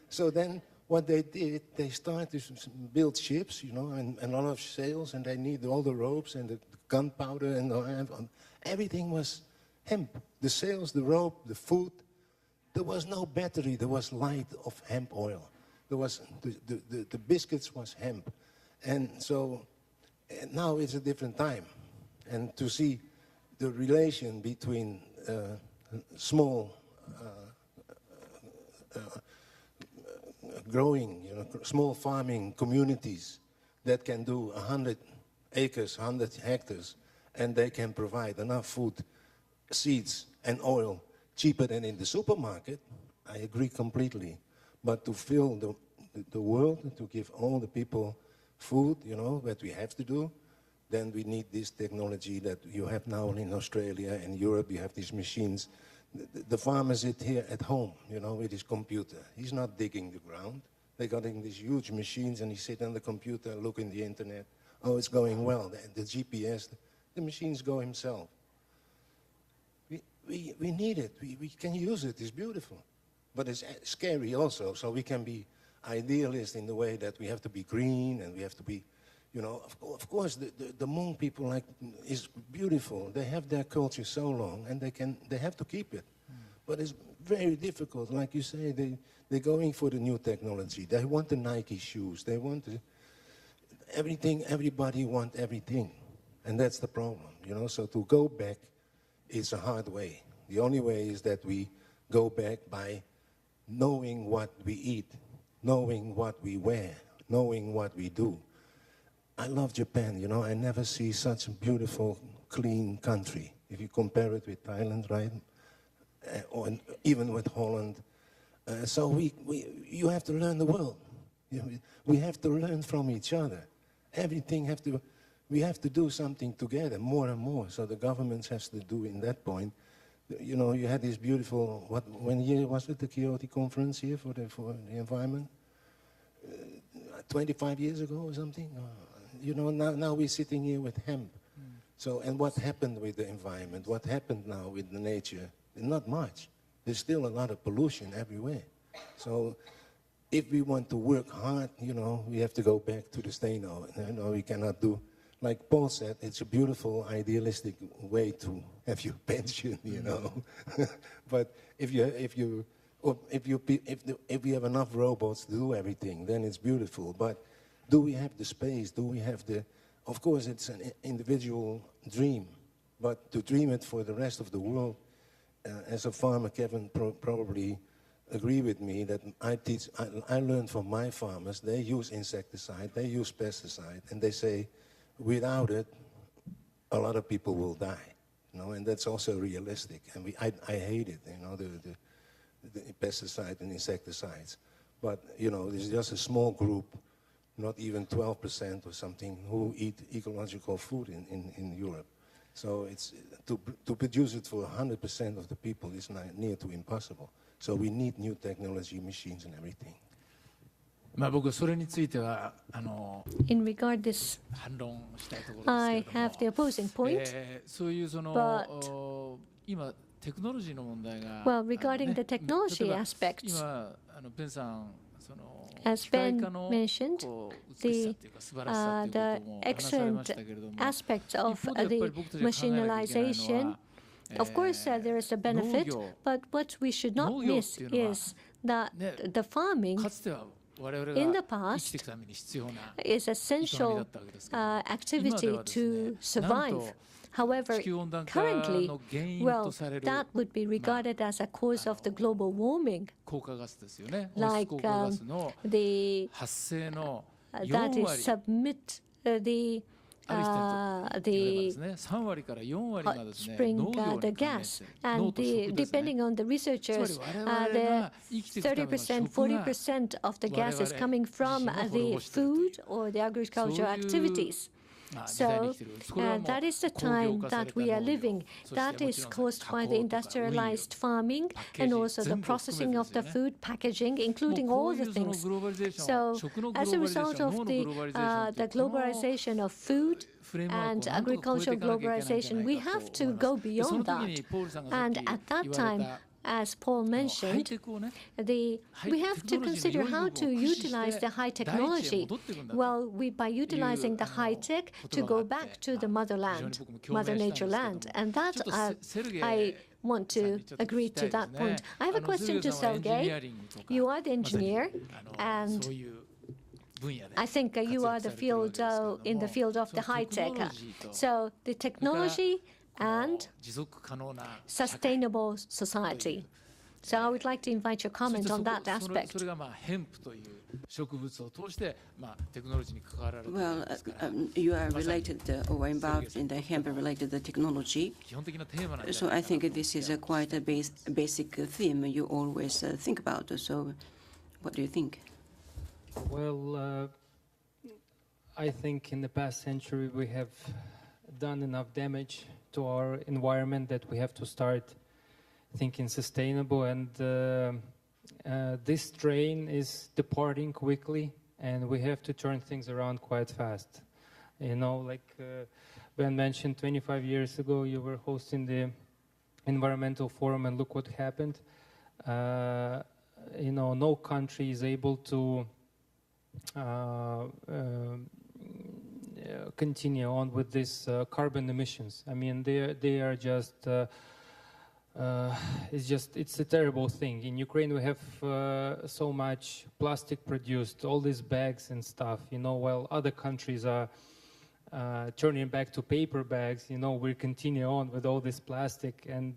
Speaker 12: So then what they did, they started to build ships, you know, and a lot of sails, and they need all the ropes and the gunpowder and everything was hemp. The sails, the rope, the food. There was no battery, there was light of hemp oil. There was, the biscuits was hemp. And so now it's a different time. And to see the relation between small growing, you know, small farming communities that can do 100 acres, 100 hectares, and they can provide enough food, seeds, and oil cheaper than in the supermarket, I agree completely. But to fill the world, to give all the people food, you know, that we have to do, then we need this technology that you have now in Australia and Europe. You have these machines. The farmer sits here at home, you know, with his computer. He's not digging the ground. They got in these huge machines, and he sits on the computer, look in the internet. Oh, it's going well. The GPS, the machines go himself. We need it. We can use it. It's beautiful. But it's scary also. So we can be idealist in the way that we have to be green and we have to be, you know, of course, the Hmong people is beautiful. They have their culture so long, and they have to keep it. But it's very difficult. Like you say, they're going for the new technology. They want the Nike shoes. They want everything. Everybody wants everything, and that's the problem, you know. So to go back, it's a hard way. The only way is that we go back by knowing what we eat, knowing what we wear, knowing what we do. I love Japan, you know. I never see such a beautiful, clean country. If you compare it with Thailand, right? Or even with Holland. So you have to learn the world. You know, we have to learn from each other. We have to do something together more and more. So the governments have to do in that point. You know, you had this beautiful, when year was it, the Kyoto conference here for the environment? 25 years ago or something? You know, now we're sitting here with hemp. So, and what happened with the environment? What happened now with the nature? Not much. There's still a lot of pollution everywhere. So if we want to work hard, you know, we have to go back to the Steno. You know, we cannot do, like Paul said, it's a beautiful, idealistic way to have your pension, you know. But if we have enough robots to do everything, then it's beautiful. But do we have the space? Do we have of course, it's an individual dream, but to dream it for the rest of the world, as a farmer, Kevin probably agree with me that I learned from my farmers, they use insecticide, they use pesticide, and they say, without it, a lot of people will die, you know, and that's also realistic. And I hate it, you know, the pesticide and insecticides. But, you know, there's just a small group, not even 12% or something, who eat ecological food in Europe. So it's to produce it for 100% of the people is near to impossible. So we need new technology, machines and everything.
Speaker 3: 僕それについては
Speaker 16: In regard this,
Speaker 3: 反論したいところですけれども、
Speaker 16: I have the opposing point.
Speaker 3: そういう今テクノロジーの問題が、
Speaker 16: Well, regarding the technology aspects,
Speaker 3: 今ベンさん
Speaker 16: as Ben mentioned, the excellent aspects of the machinalization Of course, there is a benefit, but what we should not miss is that the farming in the past is essential activity to survive. However, currently, well, that would be regarded as a cause of the global warming, like that is submit the spring the gas, and depending on the researchers, the 30%, 40% of the gas is coming from the food or the agricultural activities. So that is the time that we are living. That is caused by the industrialized farming and also the processing of the food, packaging, including all the things. So as a result of the globalization of food and agricultural globalization, we have to go beyond that. And at that time, as Paul mentioned, we have to consider how to utilize the high technology. Well, by utilizing the high tech to go back to the motherland, Mother Nature land. And that I want to agree to that point. I have a question to Sergey. You are the engineer, and I think you are the field in the field of the high tech. So the technology and sustainable society. So I would like to invite your comment on that aspect.
Speaker 13: Well, you are related or involved in the hemp-related technology. So I think this is quite a basic theme you always think about. So what do you think?
Speaker 11: Well, I think in the past century we have done enough damage to our environment that we have to start thinking sustainable, and this train is departing quickly, and we have to turn things around quite fast. You know, like Ben mentioned, 25 years ago you were hosting the environmental forum, and look what happened. You know, no country is able to continue on with these carbon emissions. I mean, they are just it's a terrible thing. In Ukraine we have so much plastic produced, all these bags and stuff, you know, while other countries are turning back to paper bags. You know, we continue on with all this plastic, and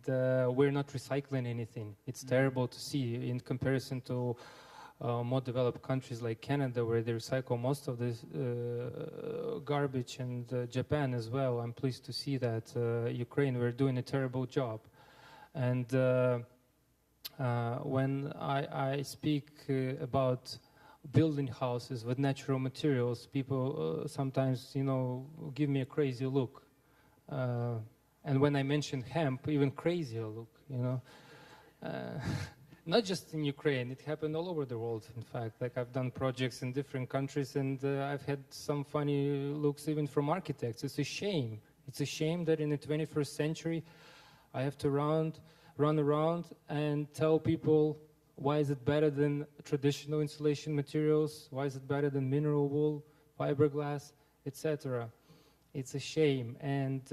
Speaker 11: we're not recycling anything. It's terrible to see in comparison to more developed countries like Canada, where they recycle most of this garbage, and Japan as well. I'm pleased to see that Ukraine, we're doing a terrible job. And when I speak about building houses with natural materials, people sometimes, you know, give me a crazy look. And when I mention hemp, even crazier look, you know. Not just in Ukraine, it happened all over the world, in fact. Like, I've done projects in different countries, and I've had some funny looks even from architects. It's a shame. It's a shame that in the 21st century, I have to run around and tell people, why is it better than traditional insulation materials? Why is it better than mineral wool, fiberglass, etc.? It's a shame. And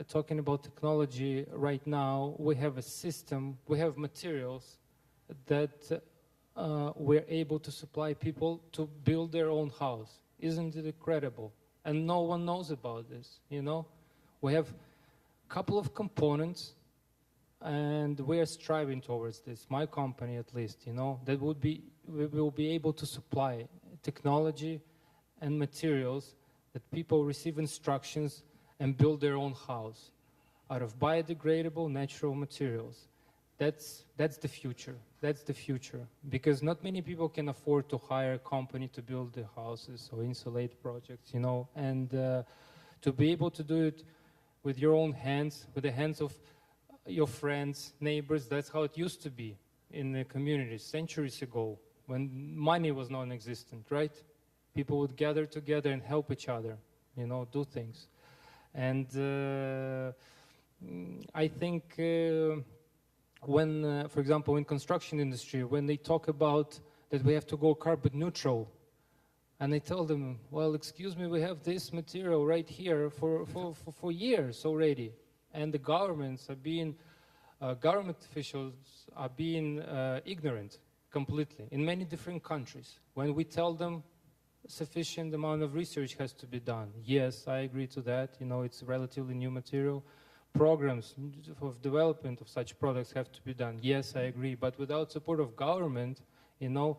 Speaker 11: talking about technology right now, we have a system, we have materials that we're able to supply people to build their own house. Isn't it incredible? And no one knows about this, you know? We have a couple of components, and we're striving towards this, my company at least, you know, that we will be able to supply technology and materials that people receive instructions and build their own house out of biodegradable natural materials. That's the future. That's the future. Because not many people can afford to hire a company to build the houses or insulate projects, you know. And to be able to do it with your own hands, with the hands of your friends, neighbors, that's how it used to be in the communities centuries ago, when money was non-existent, right? People would gather together and help each other, you know, do things. And I think when, for example, in construction industry, when they talk about that we have to go carbon neutral, and I tell them, well, excuse me, we have this material right here for years already, and the governments are being, government officials are being ignorant completely in many different countries. When we tell them sufficient amount of research has to be done, yes, I agree to that. You know, it's relatively new material. Programs of development of such products have to be done. Yes, I agree. But without support of government, you know,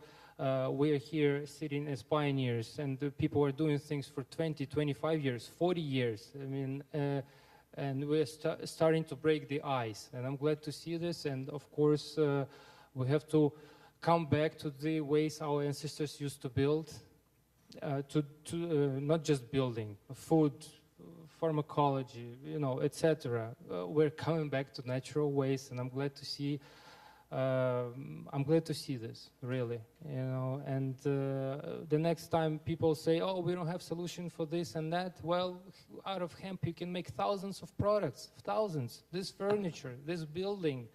Speaker 11: we are here sitting as pioneers, and the people are doing things for 20, 25 years, 40 years. I mean, and we're starting to break the ice. And I'm glad to see this. And of course, we have to come back to the ways our ancestors used to build, not just building, food, pharmacology, you know, etc. We're coming back to natural ways, and I'm glad to see. I'm glad to see this, really, you know. And the next time people say, "Oh, we don't have solution for this and that," well, out of hemp you can make thousands of products, thousands. This furniture, this building,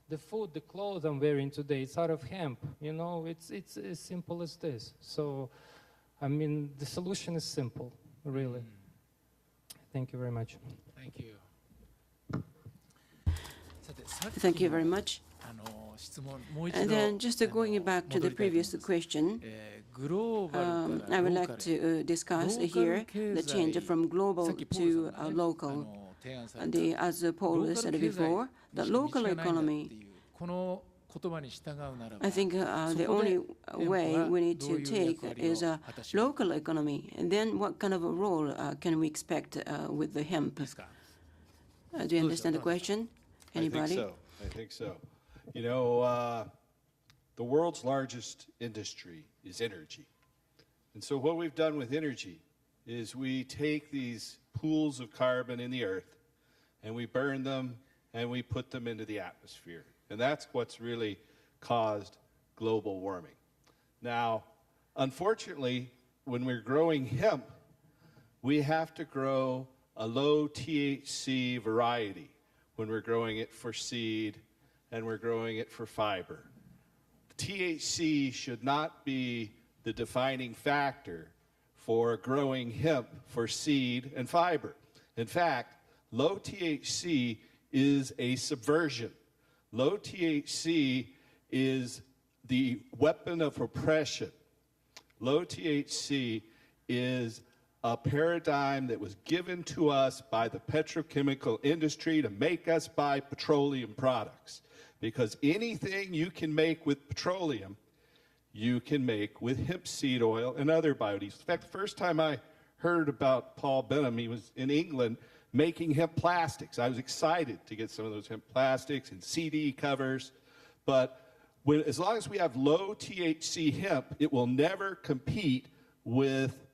Speaker 11: the food, the clothes I'm wearing today, it's out of hemp. You know, it's as simple as this. So, I mean, the solution is simple, really. Thank you very much.
Speaker 3: Thank you.
Speaker 13: Thank you very much. And then just going back to the previous question, I would like to discuss here the change from global to local. As Paul said before, the local economy, I think the only way we need to take is a local economy. And then what kind of a role can we expect with the hemp? Do you understand the question? Anybody?
Speaker 8: I think so. You know, the world's largest industry is energy. And so what we've done with energy is we take these pools of carbon in the earth and we burn them and we put them into the atmosphere. And that's what's really caused global warming. Now, unfortunately, when we're growing hemp, we have to grow a low THC variety when we're growing it for seed and we're growing it for fiber. THC should not be the defining factor for growing hemp for seed and fiber. In fact, low THC is a subversion. Low THC is the weapon of oppression. Low THC is a paradigm that was given to us by the petrochemical industry to make us buy petroleum products. Because anything you can make with petroleum, you can make with hemp seed oil and other biodiesel. In fact, the first time I heard about Paul Benham, he was in England making hemp plastics. I was excited to get some of those hemp plastics and CD covers. But as long as we have low THC hemp, it will never compete with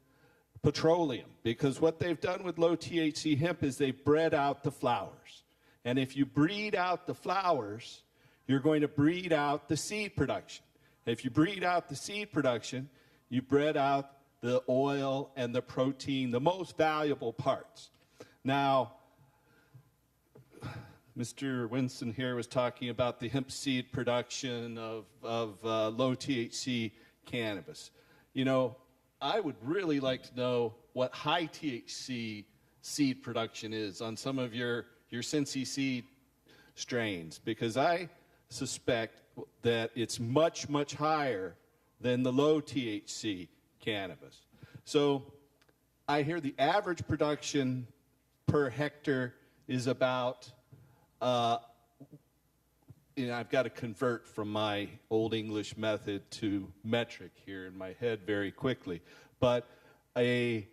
Speaker 8: petroleum. Because what they've done with low THC hemp is they've bred out the flowers. And if you breed out the flowers, you're going to breed out the seed production. If you breed out the seed production, you bred out the oil and the protein, the most valuable parts. Now, Mr. Winston here was talking about the hemp seed production of low THC cannabis. You know, I would really like to know what high THC seed production is on some of your Cincy seed strains, because I suspect that it's much, much higher than the low THC cannabis. So I hear the average production per hectare is about, I've got to convert from my old English method to metric here in my head very quickly. But a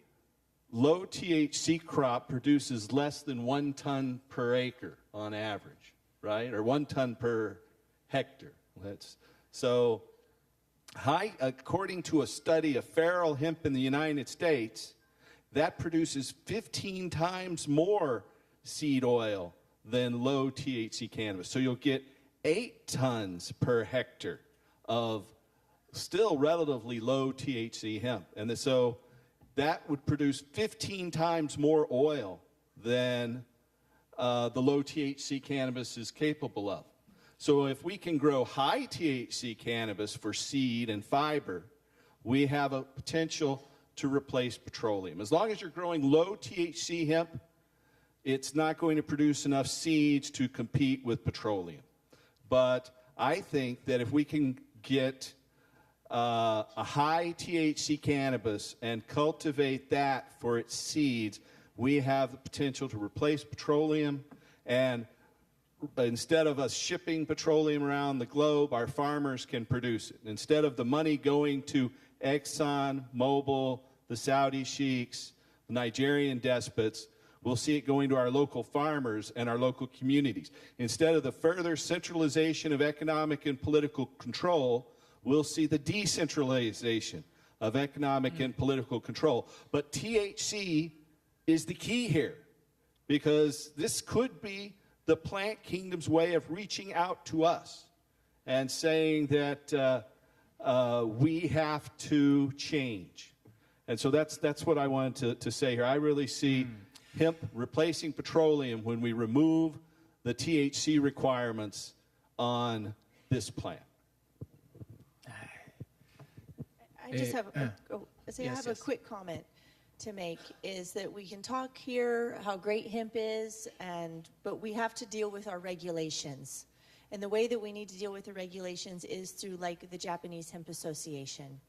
Speaker 8: low THC crop produces less than 1 ton per acre on average, right? Or 1 ton per hectare. So according to a study of feral hemp in the United States, that produces 15 times more seed oil than low THC cannabis. So you'll get 8 tons per hectare of still relatively low THC hemp. And so that would produce 15 times more oil than the low THC cannabis is capable of. So if we can grow high THC cannabis for seed and fiber, we have a potential to replace petroleum. As long as you're growing low THC hemp, it's not going to produce enough seeds to compete with petroleum. But I think that if we can get a high THC cannabis and cultivate that for its seeds, we have the potential to replace petroleum. And instead of us shipping petroleum around the globe, our farmers can produce it. Instead of the money going to Exxon, Mobil, the Saudi sheiks, the Nigerian despots, we'll see it going to our local farmers and our local communities. Instead of the further centralization of economic and political control, we'll see the decentralization of economic and political control. But THC is the key here, because this could be the plant kingdom's way of reaching out to us and saying that we have to change. And so that's what I wanted to say here. I really see hemp replacing petroleum when we remove the THC requirements on this plant.
Speaker 7: I just have a quick comment to make, is that we can talk here how great hemp is, but we have to deal with our regulations. And the way that we need to deal with the regulations is through, like, the Japanese Hemp Association.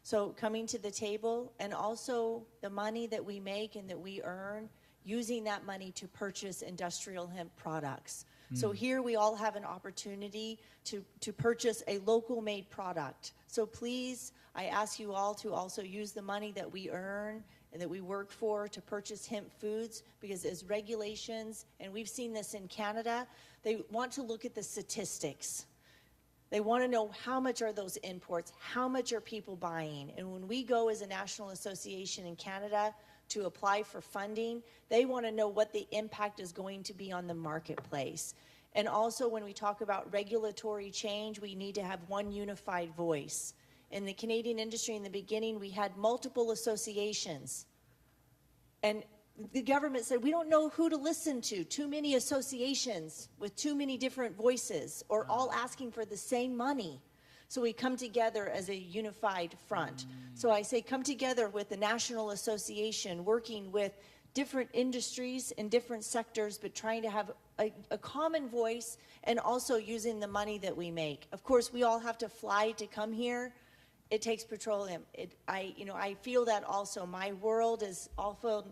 Speaker 7: So coming to the table, and also the money that we make and that we earn, using that money to purchase industrial hemp products. So here we all have an opportunity to purchase a local-made product. So please, I ask you all to also use the money that we earn and that we work for to purchase hemp foods, because as regulations, and we've seen this in Canada, they want to look at the statistics. They want to know how much are those imports, how much are people buying. And when we go as a national association in Canada to apply for funding, they want to know what the impact is going to be on the marketplace. And also, when we talk about regulatory change, we need to have one unified voice. In the Canadian industry, in the beginning, we had multiple associations. And the government said, we don't know who to listen to. Too many associations with too many different voices, or all asking for the same money. So we come together as a unified front. So I say come together with the National Association, working with different industries in different sectors, but trying to have a common voice, and also using the money that we make. Of course, we all have to fly to come here. It takes petroleum. I feel that also. My world is also,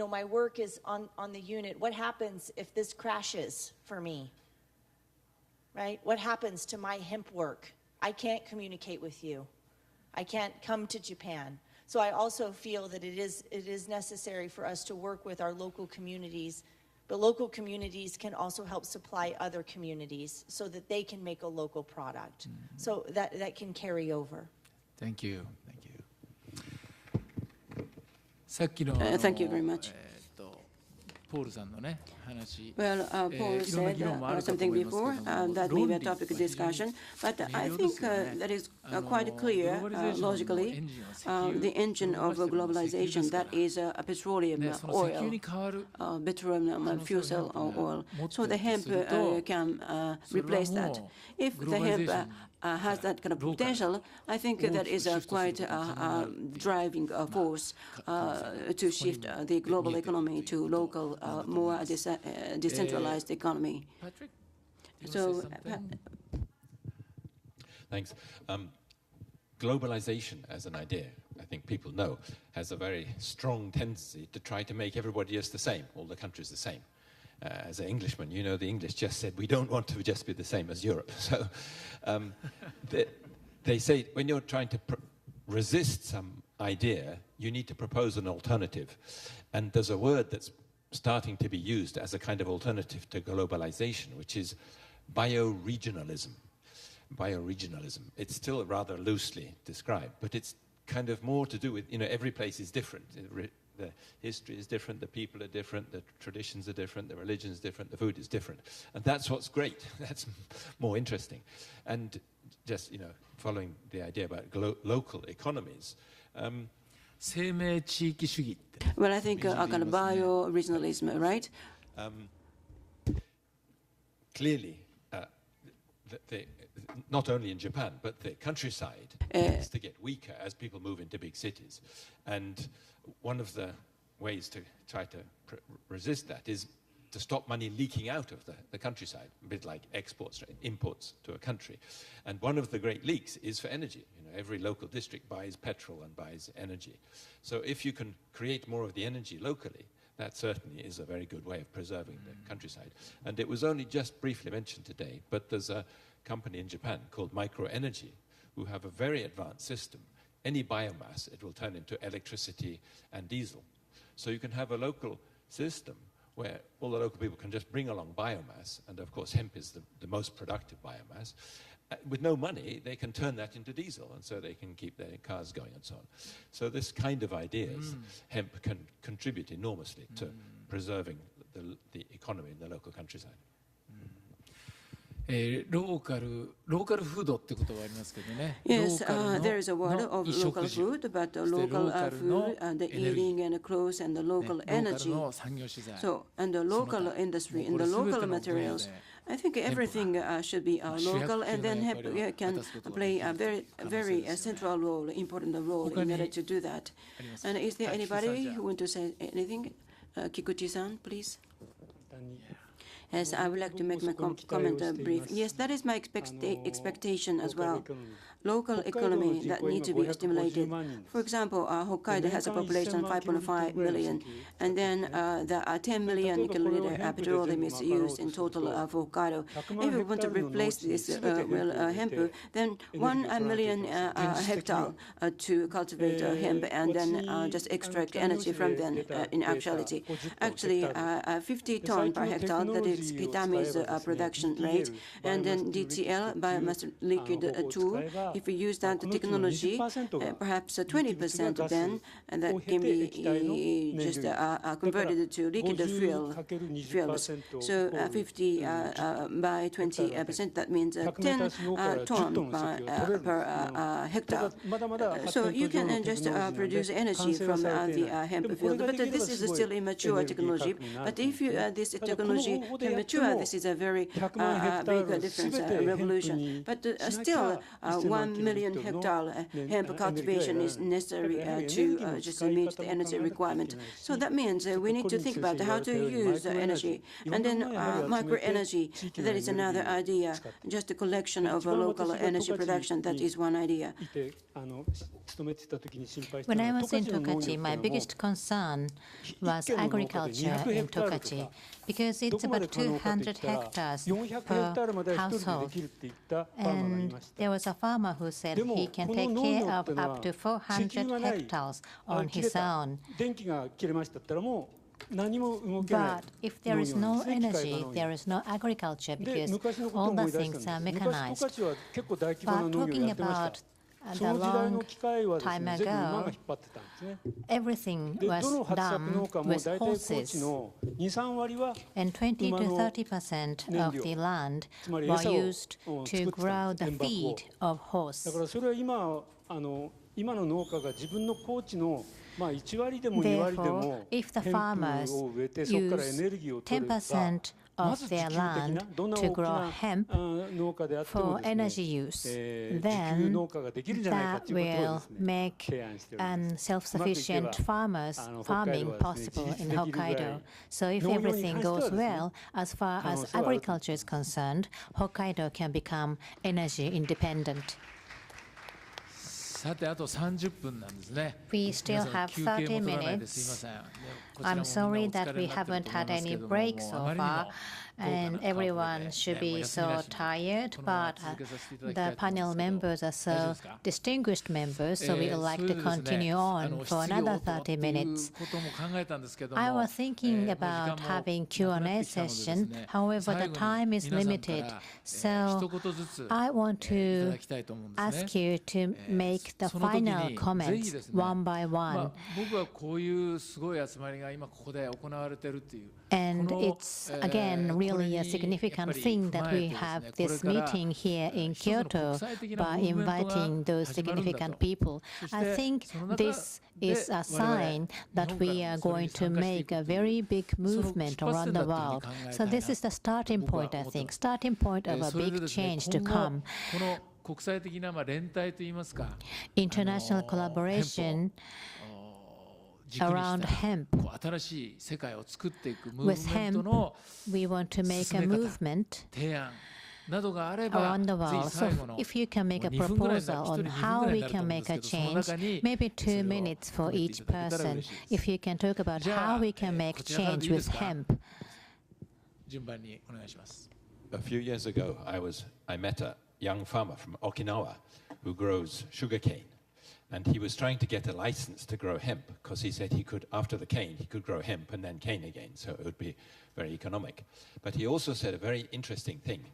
Speaker 7: my work is on the unit. What happens if this crashes for me, right? What happens to my hemp work? I can't communicate with you. I can't come to Japan. So I also feel that it is necessary for us to work with our local communities, but local communities can also help supply other communities so that they can make a local product. So that can carry over.
Speaker 3: Thank you.
Speaker 13: Thank you very much. Well, Paul said something before that may be a topic of discussion, but I think that is quite clear logically. The engine of globalization, that is petroleum oil, petroleum fuel cell oil. So the hemp can replace that. If the hemp has that kind of potential, I think that is a quite driving force to shift the global economy to local, more decentralized economy. So,
Speaker 2: thanks. Globalization as an idea, I think people know, has a very strong tendency to try to make everybody just the same, all the countries the same. As an Englishman, the English just said, we don't want to just be the same as Europe. So they say when you're trying to resist some idea, you need to propose an alternative. And there's a word that's starting to be used as a kind of alternative to globalization, which is bioregionalism. Bioregionalism. It's still rather loosely described, but it's kind of more to do with, every place is different. The history is different, the people are different, the traditions are different, the religion is different, the food is different. And that's what's great. That's more interesting. And just, following the idea about local economies.
Speaker 13: Well, I think kind of bioregionalism, right?
Speaker 2: Clearly, not only in Japan, but the countryside tends to get weaker as people move into big cities. And one of the ways to try to resist that is to stop money leaking out of the countryside, a bit like exports or imports to a country. And one of the great leaks is for energy. You know, every local district buys petrol and buys energy. So if you can create more of the energy locally, that certainly is a very good way of preserving the countryside. And it was only just briefly mentioned today, but there's a company in Japan called Microenergy who have a very advanced system. Any biomass, it will turn into electricity and diesel. So you can have a local system where all the local people can just bring along biomass, and of course hemp is the most productive biomass. With no money, they can turn that into diesel, and so they can keep their cars going and so on. So this kind of ideas, hemp can contribute enormously to preserving the economy in the local countryside.
Speaker 3: ローカルフードってことはありますけどね。
Speaker 13: Yes, there is a word of local food, but local food and the eating and the clothes and the local energy. So, and the local industry and the local materials. I think everything should be local, and then hemp can play a very central role, important role in order to do that. And is there anybody who want to say anything? Kikuchi-san, please. Yes, I would like to make my comment brief. Yes, that is my expectation as well. Local economy that needs to be stimulated. For example, Hokkaido has a population of 5.5 million, and then there are 10 million kiloliter petroleum is used in total for Hokkaido. If we want to replace this hemp, then 1 million hectare to cultivate hemp and then just extract energy from them in actuality. Actually, 50 tons per hectare, that is Kitami's production rate, and then DTL, biomass liquid tool, if we use that technology, perhaps 20% then, and that can be just converted to liquid fuels. So 50 by 20%, that means 10 tons per hectare. So you can just produce energy from the hemp field. But this is still immature technology. But if this technology can mature, this is a very big difference, revolution. But still, 1 million hectare hemp cultivation is necessary to just meet the energy requirement. So that means we need to think about how to use energy. And then microenergy, that is another idea, just a collection of local energy production. That is one idea.
Speaker 16: When I was in Tokachi, my biggest concern was agriculture in Tokachi, because it's about 200 hectares per household. And there was a farmer who said he can take care of up to 400 hectares on his own. But if there is no energy, there is no agriculture, because all the things are mechanized. But talking about the long time ago, everything was done with horses, and 20 to 30% of the land were used to grow the feed of horse. Therefore, if the farmers use 10% of their land to grow hemp for energy use, then that will make self-sufficient farming possible in Hokkaido. So if everything goes well, as far as agriculture is concerned, Hokkaido can become energy independent. We still have 30 minutes. I'm sorry that we haven't had any breaks so far, and everyone should be so tired, but the panel members are so distinguished members, so we would like to continue on for another 30 minutes. I was thinking about having Q&A session, however, the time is limited, so I want to ask you to make the final comments one by one. And it's, again, really a significant thing that we have this meeting here in Kyoto by inviting those significant people. I think this is a sign that we are going to make a very big movement around the world. So this is the starting point, I think, starting point of a big change to come. International collaboration
Speaker 3: 軸に
Speaker 1: around
Speaker 3: した
Speaker 1: hemp.
Speaker 3: 新しい世界を作っていくムー
Speaker 1: With
Speaker 3: ブメント
Speaker 1: hemp,
Speaker 3: の
Speaker 1: we want to make
Speaker 3: 進
Speaker 1: a
Speaker 3: め方、
Speaker 1: movement
Speaker 3: 提案などがあれば、
Speaker 1: around the
Speaker 3: ぜ
Speaker 1: world.
Speaker 3: ひ
Speaker 1: So
Speaker 3: 最後の
Speaker 1: if you can make a
Speaker 3: 2分ぐらいになる、
Speaker 1: proposal
Speaker 3: 1
Speaker 1: on
Speaker 3: 人2分
Speaker 1: how
Speaker 3: ぐらい
Speaker 1: we
Speaker 3: になると
Speaker 1: can
Speaker 3: 思うんで
Speaker 1: make
Speaker 3: す
Speaker 1: a
Speaker 3: けど、その
Speaker 1: change,
Speaker 3: 中に
Speaker 1: maybe
Speaker 3: それ
Speaker 1: 2
Speaker 3: を
Speaker 1: minutes for
Speaker 3: 含めてい
Speaker 1: each
Speaker 3: ただけたら
Speaker 1: person,
Speaker 3: 嬉しいです。
Speaker 1: if you can talk about
Speaker 3: じゃ
Speaker 1: how
Speaker 3: あ、
Speaker 1: we can make
Speaker 3: こちらからでい
Speaker 1: change
Speaker 3: いで
Speaker 1: with
Speaker 3: すか？
Speaker 1: hemp.
Speaker 3: 順番にお願いします。
Speaker 2: A few years ago, I met a young farmer from Okinawa who grows sugarcane. And he was trying to get a license to grow hemp because he said he could, after the cane, he could grow hemp and then cane again, so it would be very economic. But he also said a very interesting thing.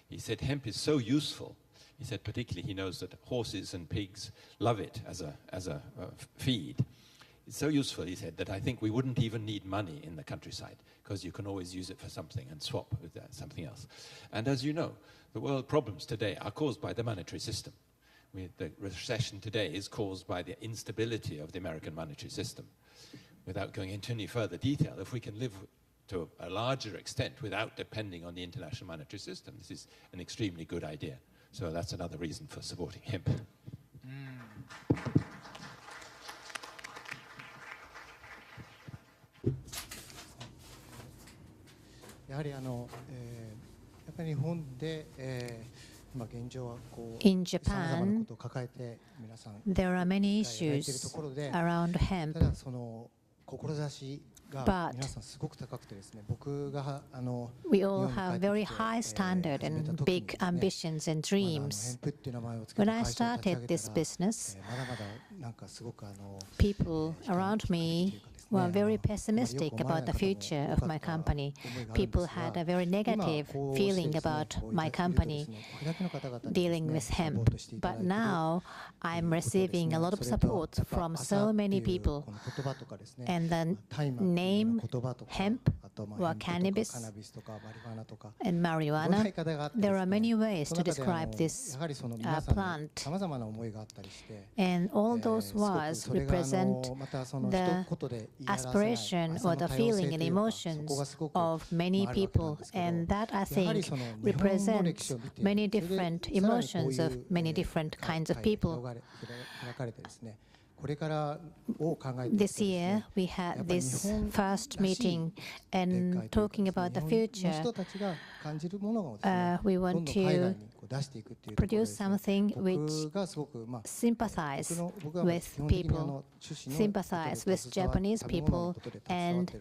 Speaker 2: He said hemp is so useful. He said particularly he knows that horses and pigs love it as a feed. It's so useful, he said, that I think we wouldn't even need money in the countryside because you can always use it for something and swap with something else. And as you know, the world problems today are caused by the monetary system. The recession today is caused by the instability of the American monetary system. Without going into any further detail, if we can live to a larger extent without depending on the international monetary system, this is an extremely good idea. So that's another reason for supporting hemp.
Speaker 4: やはりやっぱり日本で、今現状はこう
Speaker 1: In
Speaker 4: 様々な
Speaker 1: Japan,
Speaker 4: ことを抱えて皆さん
Speaker 1: there are many
Speaker 4: 抱えていると
Speaker 1: issues
Speaker 4: ころで、
Speaker 1: around hemp,
Speaker 4: ただその志が
Speaker 1: but
Speaker 4: 皆さんすごく高くてですね、僕が
Speaker 1: we all have very high standard and big ambitions and
Speaker 4: ヘン
Speaker 1: dreams.
Speaker 4: プっていう名前をつけ
Speaker 1: When
Speaker 4: て
Speaker 1: I
Speaker 4: 会社を立ち上
Speaker 1: started
Speaker 4: げた
Speaker 1: this
Speaker 4: ら、
Speaker 1: business,
Speaker 4: まだまだなんかすごく
Speaker 1: people around me were very pessimistic about the future of my company. People had a very negative feeling about my company dealing with hemp. But now I'm receiving a lot of support from so many people. And the name hemp or cannabis and marijuana, there are many ways to describe this plant. And all those words represent the aspiration or the feeling and emotions of many people, and that I think represents many different emotions of many different kinds of people. This year we had this first meeting and talking about the future. We want to produce something which sympathize with people, sympathize with Japanese people and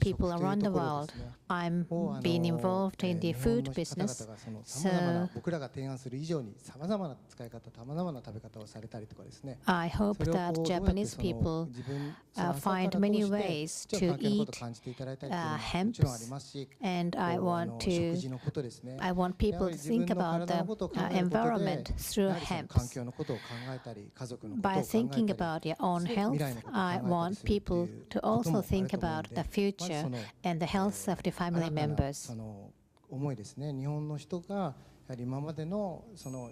Speaker 1: people around the world. I'm being involved in the food business, so I hope that Japanese people find many ways to eat hemp, and I want people to think about the environment through hemp. By thinking about their own health, I want people to also think about the future and the health of the family members.
Speaker 4: 思いですね。日本の人がやはり今までのすみま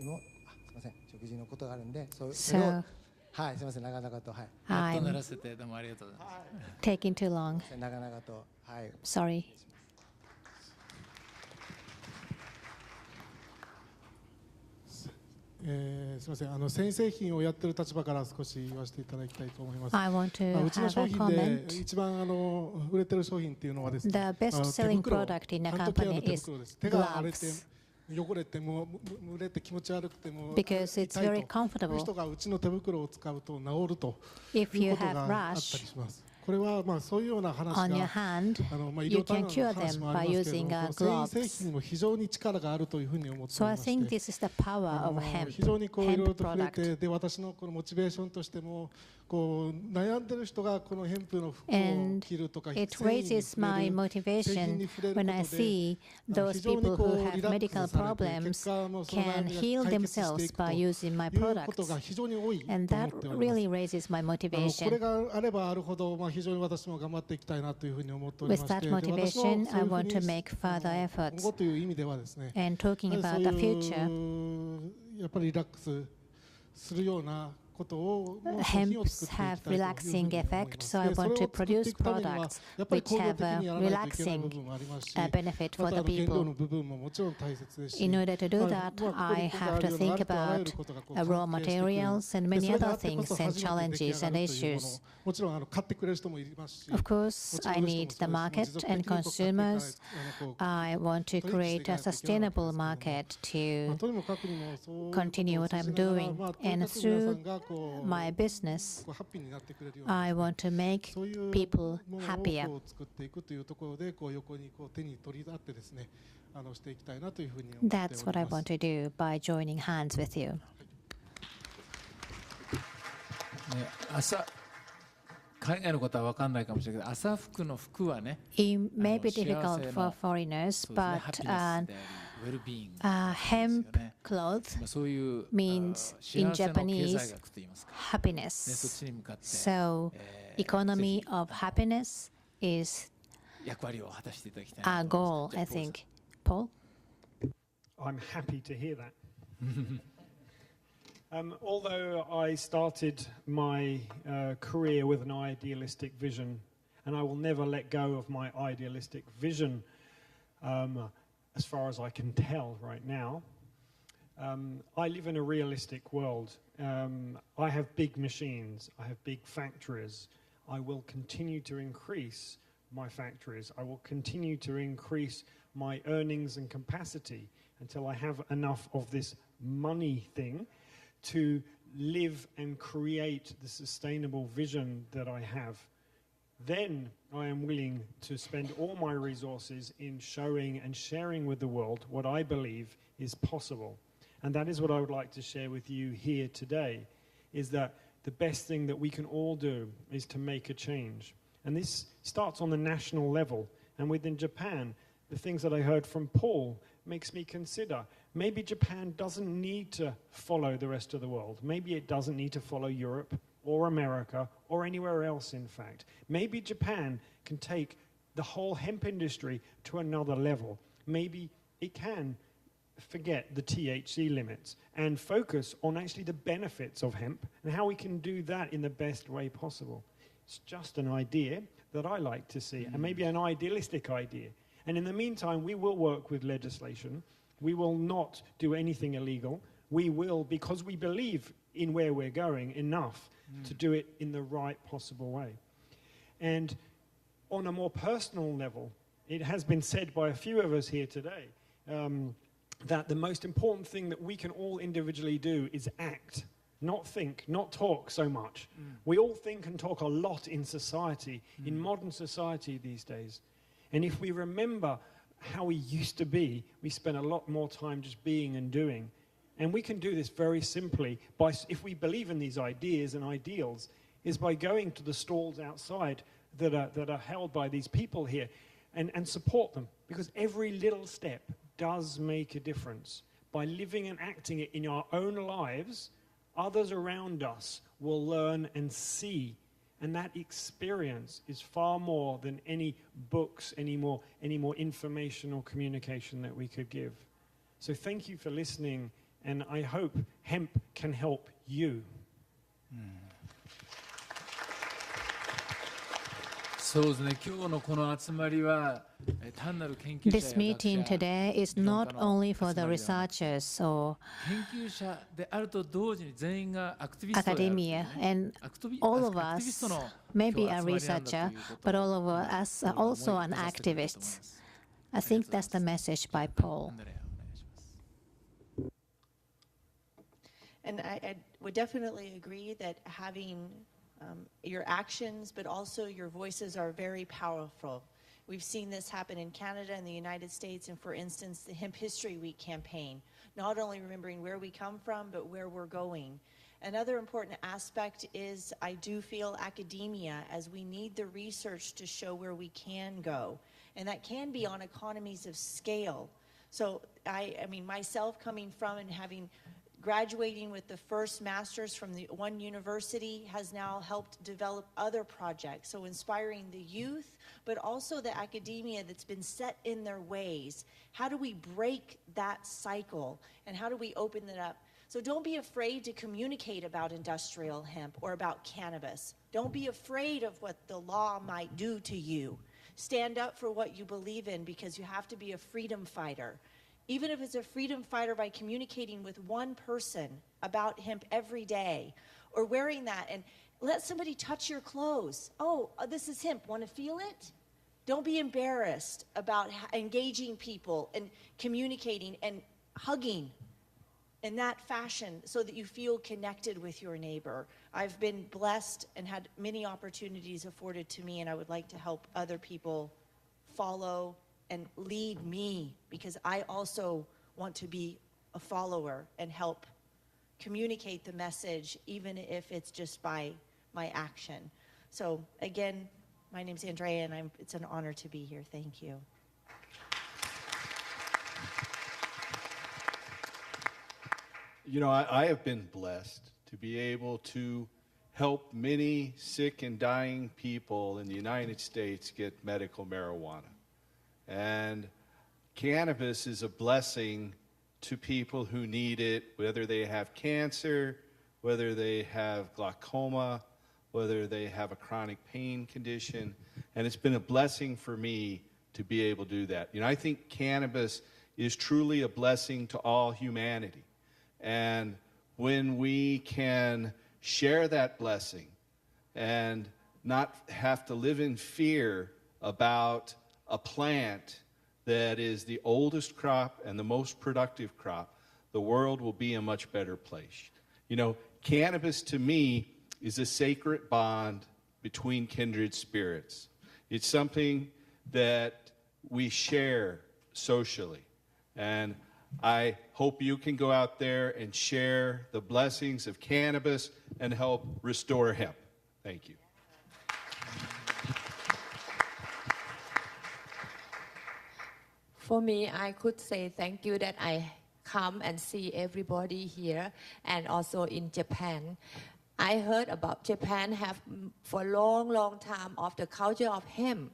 Speaker 4: せん、食事のことがあるんで、それをはい、すみません、長々とはい。
Speaker 3: やっと鳴らせてどうもありがとうございます。
Speaker 1: Taking too long.
Speaker 4: 長々とはい。
Speaker 1: Sorry.
Speaker 5: すみません、先製品をやってる立場から少し言わせていただきたいと思います。
Speaker 1: I want to
Speaker 5: うちの
Speaker 1: have
Speaker 5: 商
Speaker 1: a
Speaker 5: 品で
Speaker 1: comment.
Speaker 5: 一番売れてる商品っていうのはですね、
Speaker 1: The best-selling product in the
Speaker 5: ハンドケアの
Speaker 1: company
Speaker 5: 手
Speaker 1: is
Speaker 5: 袋です。手が荒れて
Speaker 1: gloves
Speaker 5: 汚れても蒸れて気持ち悪くても
Speaker 1: because it's
Speaker 5: 痛い
Speaker 1: very
Speaker 5: という
Speaker 1: comfortable.
Speaker 5: 人がうちの手袋を使うと治ると
Speaker 1: If
Speaker 5: いう
Speaker 1: you
Speaker 5: こと
Speaker 1: have
Speaker 5: があったり
Speaker 1: rash
Speaker 5: します。これはまあそういうような話が
Speaker 1: on your hand,
Speaker 5: 医
Speaker 1: you
Speaker 5: 療単
Speaker 1: can
Speaker 5: 位の
Speaker 1: cure
Speaker 5: 話
Speaker 1: them
Speaker 5: もあ
Speaker 1: by
Speaker 5: りますけれ
Speaker 1: using
Speaker 5: ども、繊維製
Speaker 1: gloves.
Speaker 5: 品にも非常に力があるというふうに思ってお
Speaker 1: So
Speaker 5: り
Speaker 1: I
Speaker 5: まして、
Speaker 1: think this is the power of
Speaker 5: 非常に
Speaker 1: hemp
Speaker 5: いろいろと
Speaker 1: product.
Speaker 5: 増えて、で私のこのモチベーションとしても悩んでる人がこのヘンプの服を
Speaker 1: And
Speaker 5: 着るとか、
Speaker 1: it
Speaker 5: 繊維に
Speaker 1: raises
Speaker 5: 触れ
Speaker 1: my
Speaker 5: る製品
Speaker 1: motivation
Speaker 5: に触れるこ
Speaker 1: when I
Speaker 5: とで
Speaker 1: see those
Speaker 5: 非常に
Speaker 1: people
Speaker 5: こ
Speaker 1: who
Speaker 5: うリ
Speaker 1: have
Speaker 5: ラック
Speaker 1: medical
Speaker 5: スされて、
Speaker 1: problems
Speaker 5: 結果もその
Speaker 1: can
Speaker 5: 悩み
Speaker 1: heal
Speaker 5: が解決してい
Speaker 1: themselves
Speaker 5: くと
Speaker 1: by using my
Speaker 5: いうこと
Speaker 1: products.
Speaker 5: が非常に多い
Speaker 1: And
Speaker 5: と思
Speaker 1: that
Speaker 5: っております。
Speaker 1: really raises my
Speaker 5: これ
Speaker 1: motivation.
Speaker 5: があればあるほど、非常に私も頑張っていきたいなというふうに思っておりま
Speaker 1: With
Speaker 5: して、
Speaker 1: that
Speaker 5: で私の
Speaker 1: motivation,
Speaker 5: そういうふ
Speaker 1: I
Speaker 5: う
Speaker 1: want
Speaker 5: に
Speaker 1: to make further
Speaker 5: 今
Speaker 1: efforts.
Speaker 5: 後という意味ではですね、
Speaker 1: And talking
Speaker 5: やは
Speaker 1: about
Speaker 5: り
Speaker 1: the
Speaker 5: そうい
Speaker 1: future,
Speaker 5: うやっぱりリラックスするような hemps
Speaker 1: have relaxing effect, so I want to produce products which have a relaxing benefit for the people. In order to do that, I have to think about raw materials and many other things and challenges and issues. Of course, I need the market and consumers. I want to create a sustainable market to continue what I'm doing. And through my business, I want to make people happier. That's what I want to do by joining hands with you. It may be difficult for foreigners, but hemp cloth means in Japanese happiness. So economy of happiness is our goal, I think. Paul?
Speaker 6: I'm happy to hear that. Although I started my career with an idealistic vision, and I will never let go of my idealistic vision as far as I can tell right now, I live in a realistic world. I have big machines, I have big factories. I will continue to increase my factories. I will continue to increase my earnings and capacity until I have enough of this money thing to live and create the sustainable vision that I have. Then I am willing to spend all my resources in showing and sharing with the world what I believe is possible. And that is what I would like to share with you here today, is that the best thing that we can all do is to make a change. And this starts on the national level. And within Japan, the things that I heard from Paul makes me consider maybe Japan doesn't need to follow the rest of the world. Maybe it doesn't need to follow Europe or America or anywhere else, in fact. Maybe Japan can take the whole hemp industry to another level. Maybe it can forget the THC limits and focus on actually the benefits of hemp and how we can do that in the best way possible. It's just an idea that I like to see, and maybe an idealistic idea. And in the meantime, we will work with legislation. We will not do anything illegal. We will, because we believe in where we're going enough to do it in the right possible way. And on a more personal level, it has been said by a few of us here today that the most important thing that we can all individually do is act, not think, not talk so much. We all think and talk a lot in society, in modern society these days. And if we remember how we used to be, we spend a lot more time just being and doing. And we can do this very simply by, if we believe in these ideas and ideals, is by going to the stalls outside that are held by these people here and support them. Because every little step does make a difference. By living and acting it in our own lives, others around us will learn and see. And that experience is far more than any books, any more information or communication that we could give. So thank you for listening, and I hope hemp can help you.
Speaker 1: This meeting today is not only for the researchers or academia, and all of us may be a researcher, but all of us are also an activist. I think that's the message by Paul.
Speaker 7: And I would definitely agree that having your actions, but also your voices are very powerful. We've seen this happen in Canada and the United States, and for instance, the Hemp History Week campaign, not only remembering where we come from, but where we're going. Another important aspect is I do feel academia, as we need the research to show where we can go. And that can be on economies of scale. So I mean, myself coming from and having graduating with the first master's from the one university has now helped develop other projects. So inspiring the youth, but also the academia that's been set in their ways. How do we break that cycle? And how do we open it up So don't be afraid to communicate about industrial hemp or about cannabis. Don't be afraid of what the law might do to you. Stand up for what you believe in, because you have to be a freedom fighter. Even if it's a freedom fighter by communicating with one person about hemp every day, or wearing that, and let somebody touch your clothes. Oh, this is hemp. Want to feel it? Don't be embarrassed about engaging people and communicating and hugging in that fashion so that you feel connected with your neighbor. I've been blessed and had many opportunities afforded to me, and I would like to help other people follow and lead me, because I also want to be a follower and help communicate the message, even if it's just by my action. So again, my name's Andrea, and it's an honor to be here. Thank you.
Speaker 8: You know, I have been blessed to be able to help many sick and dying people in the United States get medical marijuana. And cannabis is a blessing to people who need it, whether they have cancer, whether they have glaucoma, whether they have a chronic pain condition. And it's been a blessing for me to be able to do that. You know, I think cannabis is truly a blessing to all humanity. And when we can share that blessing and not have to live in fear about a plant that is the oldest crop and the most productive crop, the world will be a much better place. You know, cannabis to me is a sacred bond between kindred spirits. It's something that we share socially. And I hope you can go out there and share the blessings of cannabis and help restore hemp. Thank you.
Speaker 9: For me, I could say thank you that I come and see everybody here, and also in Japan. I heard about Japan have for a long time of the culture of hemp,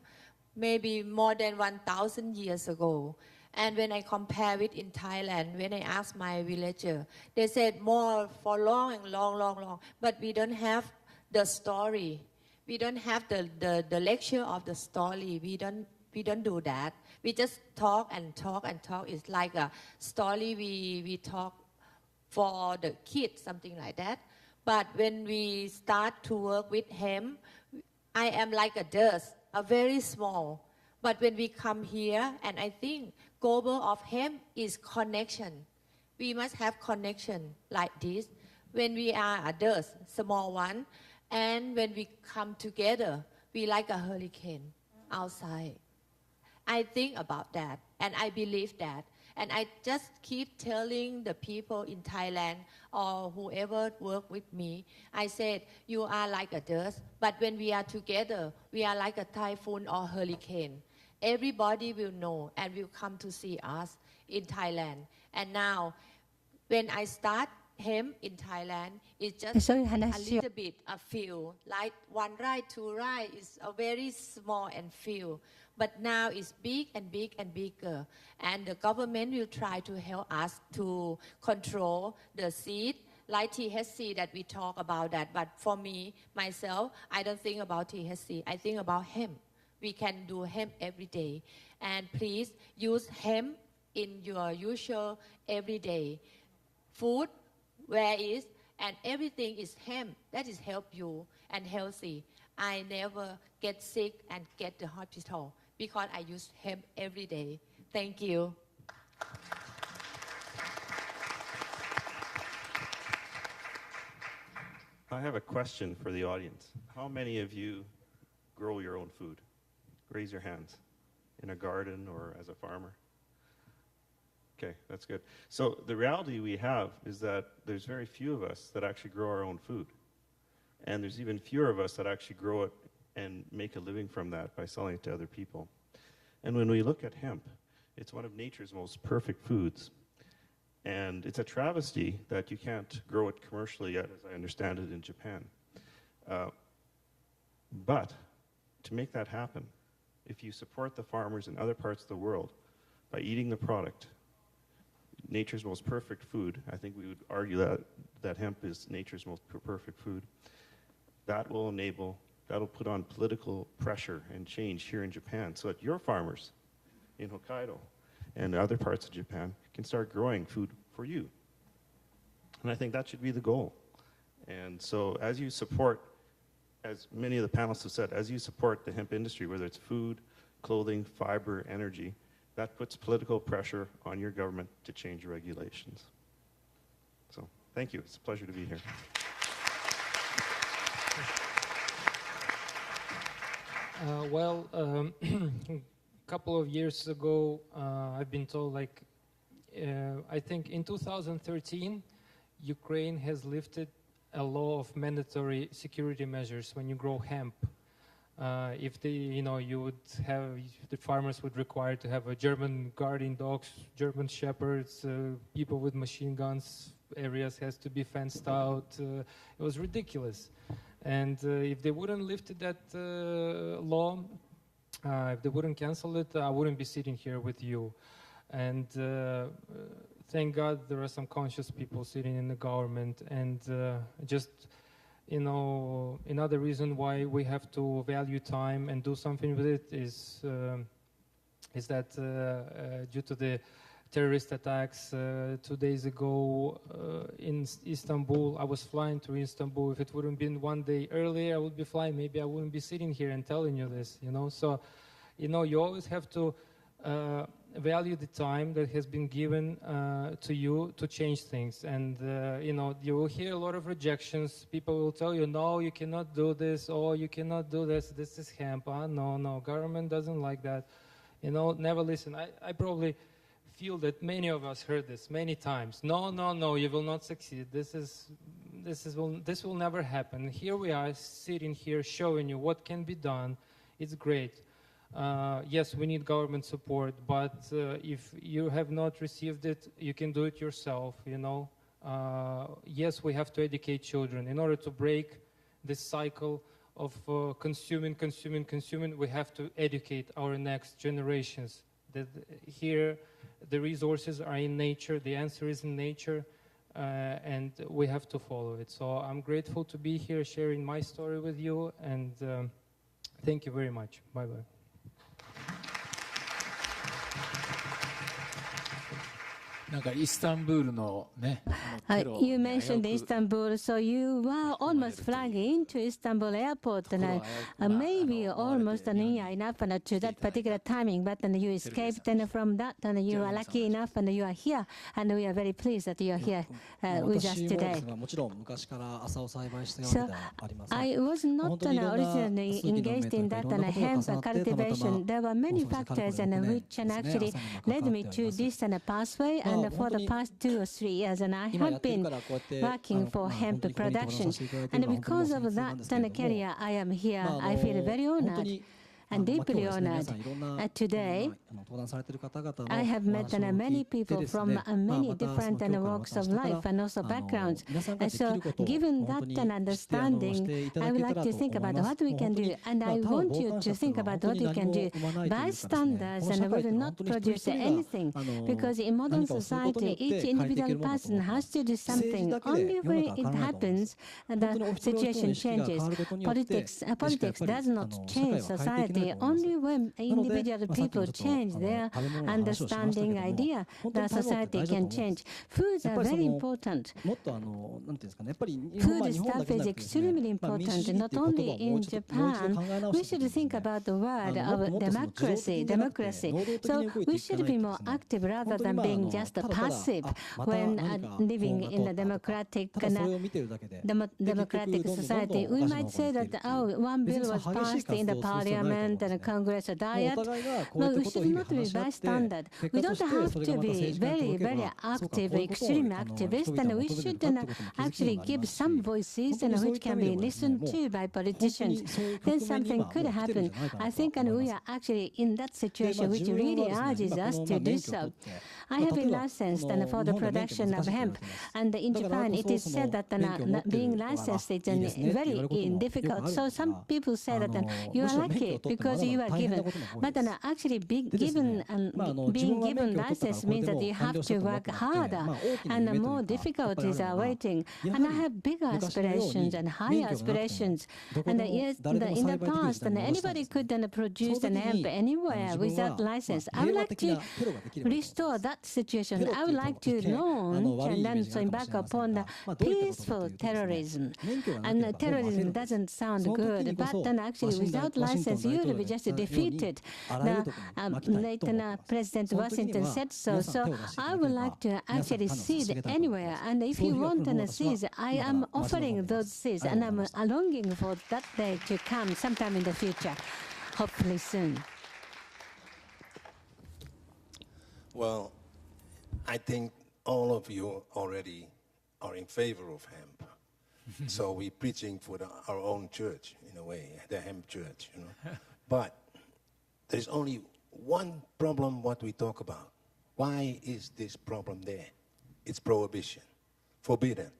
Speaker 9: maybe more than 1,000 years ago. And when I compare it in Thailand, when I asked my villager, they said more for long and long. But we don't have the story. We don't have the lecture of the story. We don't do that. We just talk and talk. It's like a story we talk for the kids, something like that. But when we start to work with hemp, I am like a dust, a very small. But when we come here, and I think global of hemp is connection. We must have connection like this. When we are a dust, small one, and when we come together, we like a hurricane outside. I think about that, and I believe that. And I just keep telling the people in Thailand or whoever work with me, I said, you are like a dust, but when we are together, we are like a typhoon or hurricane. Everybody will know and will come to see us in Thailand. And now, when I start hemp in Thailand, it's just a little bit, a few, like 1 rai, 2 rai is a very small and few. But now it's big and bigger. And the government will try to help us to control the seed, like THC that we talk about that. But for me, myself, I don't think about THC. I think about hemp. We can do hemp every day. And please use hemp in your usual everyday food, where is, and everything is hemp. That is help you and healthy. I never get sick and get the hospital because I use hemp every day. Thank you.
Speaker 10: I have a question for the audience. How many of you grow your own food? Raise your hands. In a garden or as a farmer? Okay, that's good. So the reality we have is that there's very few of us that actually grow our own food. And there's even fewer of us that actually grow it and make a living from that by selling it to other people. And when we look at hemp, it's one of nature's most perfect foods. And it's a travesty that you can't grow it commercially yet, as I understand it, in Japan. But to make that happen, if you support the farmers in other parts of the world by eating the product, nature's most perfect food. I think we would argue that hemp is nature's most perfect food. That'll put on political pressure and change here in Japan so that your farmers in Hokkaido and other parts of Japan can start growing food for you. And I think that should be the goal. And so as you support, as many of the panelists have said, as you support the hemp industry, whether it's food, clothing, fiber, energy, that puts political pressure on your government to change regulations. So thank you. It's a pleasure to be here.
Speaker 11: A couple of years ago, I've been told, like, I think in 2013, Ukraine has lifted a law of mandatory security measures when you grow hemp. If you would have, the farmers would require to have a German guarding dogs, German shepherds, people with machine guns, areas has to be fenced out. It was ridiculous. And if they wouldn't lift that law, if they wouldn't cancel it, I wouldn't be sitting here with you. And thank God there are some conscious people sitting in the government. And another reason why we have to value time and do something with it is that due to the terrorist attacks 2 days ago in Istanbul, I was flying to Istanbul. If it wouldn't been 1 day earlier, I would be flying. Maybe I wouldn't be sitting here and telling you this, So, you always have to value the time that has been given to you to change things. And, you will hear a lot of rejections. People will tell you, no, you cannot do this, or you cannot do this. This is hemp. No, government doesn't like that. Never listen. I probably feel that many of us heard this many times. No, you will not succeed. This will never happen. Here we are sitting here showing you what can be done. It's great. Yes, we need government support, but if you have not received it, you can do it yourself, Yes, we have to educate children. In order to break this cycle of consuming, we have to educate our next generations. That here, the resources are in nature, the answer is in nature, and we have to follow it. So I'm grateful to be here sharing my story with you, and thank you very much. Bye-bye.
Speaker 1: You mentioned Istanbul, so you were almost flying into Istanbul airport, and maybe almost near enough to that particular timing, but you escaped, and from that, you are lucky enough, and you are here, and we are very pleased that you are here with us today. So I was not originally engaged in that hemp cultivation. There were many factors which actually led me to this pathway. And for the past 2 or 3 years, and I have been working for hemp production. And because of that career, I am here. I feel very honored and deeply honored. Today, I have met many people from many different walks of life and also backgrounds. So given that understanding, I would like to think about what we can do. And I want you to think about what you can do. Bystanders will not produce anything, because in modern society, each individual person has to do something. Only when it happens, the situation changes. Politics does not change society. Only when individual people change their understanding idea, the society can change. Foods are very important. Food stuff is extremely important, not only in Japan. We should think about the word of democracy. So we should be more active rather than being just passive when living in a democratic society. We might say that, one bill was passed in the parliament and Congress diet. Well, we should not be bystander. We don't have to be very, very active, extreme activist, and we should actually give some voices which can be listened to by politicians. Then something could happen. I think we are actually in that situation which really urges us to do so. I have been licensed for the production of hemp, and in Japan it is said that being licensed is very difficult. So some people say that you are lucky because you are given. But actually being given license means that you have to work harder and more difficulties are waiting. And I have bigger aspirations and higher aspirations. And yes, in the past, anybody could produce an hemp anywhere without license. I would like to restore that situation. I would like to launch and then embark upon the peaceful terrorism. And terrorism doesn't sound good, but then actually without license you will be just defeated. Later President Washington said so. So I would like to actually seed anywhere. And if you want seeds, I am offering those seeds, and I'm longing for that day to come sometime in the future, hopefully soon.
Speaker 12: Well, I think all of you already are in favor of hemp. So we're preaching for our own church, in a way, the hemp church, you know. But there's only one problem what we talk about. Why is this problem there? It's prohibition, forbidden.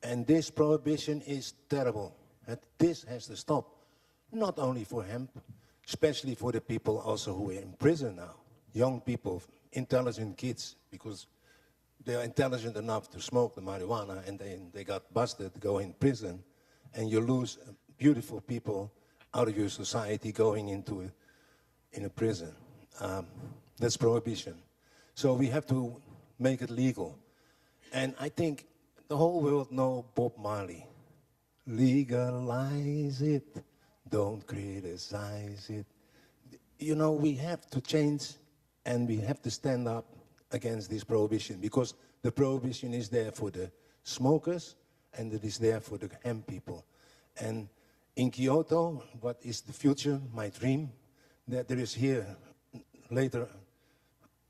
Speaker 12: And this prohibition is terrible. And this has to stop, not only for hemp, especially for the people also who are in prison now. Young people, intelligent kids, because they are intelligent enough to smoke the marijuana and they got busted, go in prison, and you lose beautiful people out of your society going into a prison. That's prohibition. So we have to make it legal. And I think the whole world knows Bob Marley. Legalize it, don't criticize it. You know, we have to change and we have to stand up against this prohibition, because the prohibition is there for the smokers and it is there for the hemp people. And in Kyoto, what is the future, my dream, that there is here later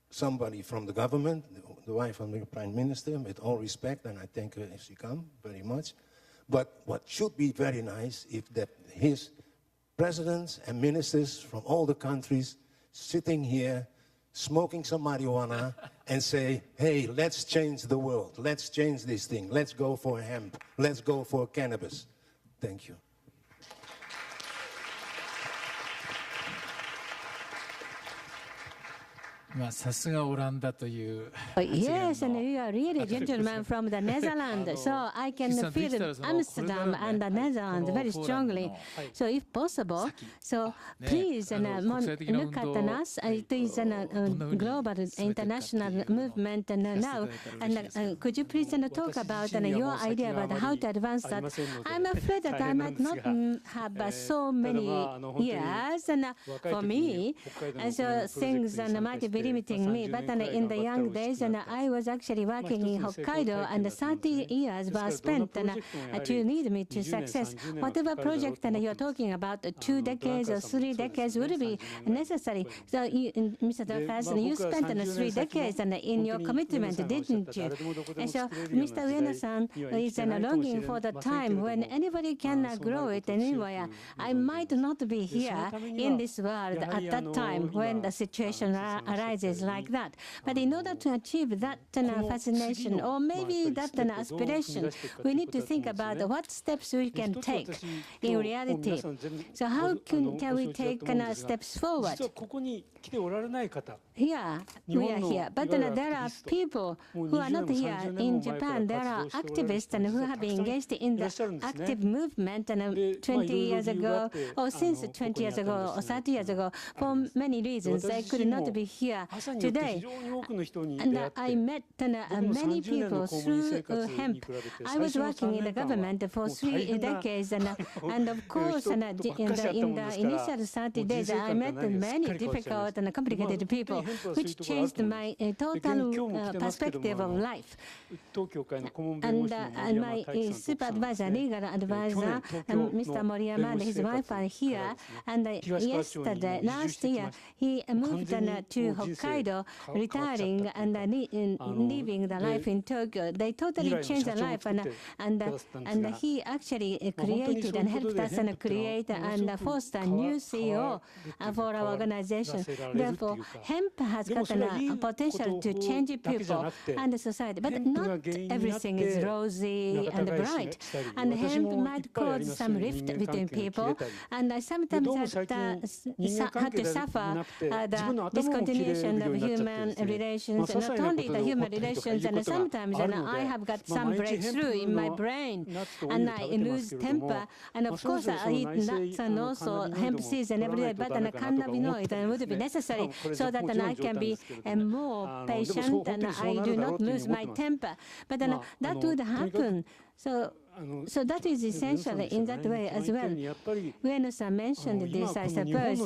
Speaker 12: somebody from the government, the wife of the Prime Minister, with all respect, and I thank her if she comes very much. But what should be very nice if that his presidents and ministers from all the countries sitting here smoking some marijuana and say, hey, let's change the world. Let's change this thing. Let's go for hemp. Let's go for cannabis. Thank you.
Speaker 3: Yes,
Speaker 1: and you are really a gentleman from the Netherlands. So I can feel Amsterdam and the Netherlands very strongly. So if possible, so please look at us. It is a global international movement now. And could you please talk about your idea about how to advance that? I'm afraid that I might not have so many years for me. So things might be limiting me, but in the young days, I was actually working in Hokkaido, and 30 years were spent to lead me to success. Whatever project you're talking about, 2 decades or 3 decades would be necessary. So, Mr. Dreyfus, you spent 3 decades in your commitment, didn't you? And so, Mr. Ueno-san is longing for the time when anybody can grow it anywhere. I might not be here in this world at that time when the situation arises like that. But in order to achieve that fascination, or maybe that aspiration, we need to think about what steps we can take in reality. So how can we take steps forward? Here, we are here. But there are people who are not here. In Japan, there are activists who have been engaged in the active movement 20 years ago, or since 20 years ago, or 30 years ago. For many reasons, they could not be here today. And I met many people through hemp. I was working in the government for 3 decades, and of course, in the initial 30 days, I met many difficult and complicated people, which changed my total perspective of life. And my super advisor, legal advisor, Mr. Moriyama and his wife are here. And last year, he moved to Hokkaido, retiring and living the life in Tokyo. They totally changed their life, and he actually created and helped us and create and foster a new CEO for our organization. Therefore, hemp has got a potential to change people and the society, but not everything is rosy and bright. And hemp might cause some rift between people, and I sometimes had to suffer the discontinuation of human relations, not only the human relations, and sometimes I have got some breakthrough in my brain, and I lose temper, and of course I eat nuts and also hemp seeds and every day, but cannabinoid would be necessary so that I can be more patient and I do not lose my temper. But that would happen. So that is essentially in that way as well. Ueno-san mentioned this, I suppose.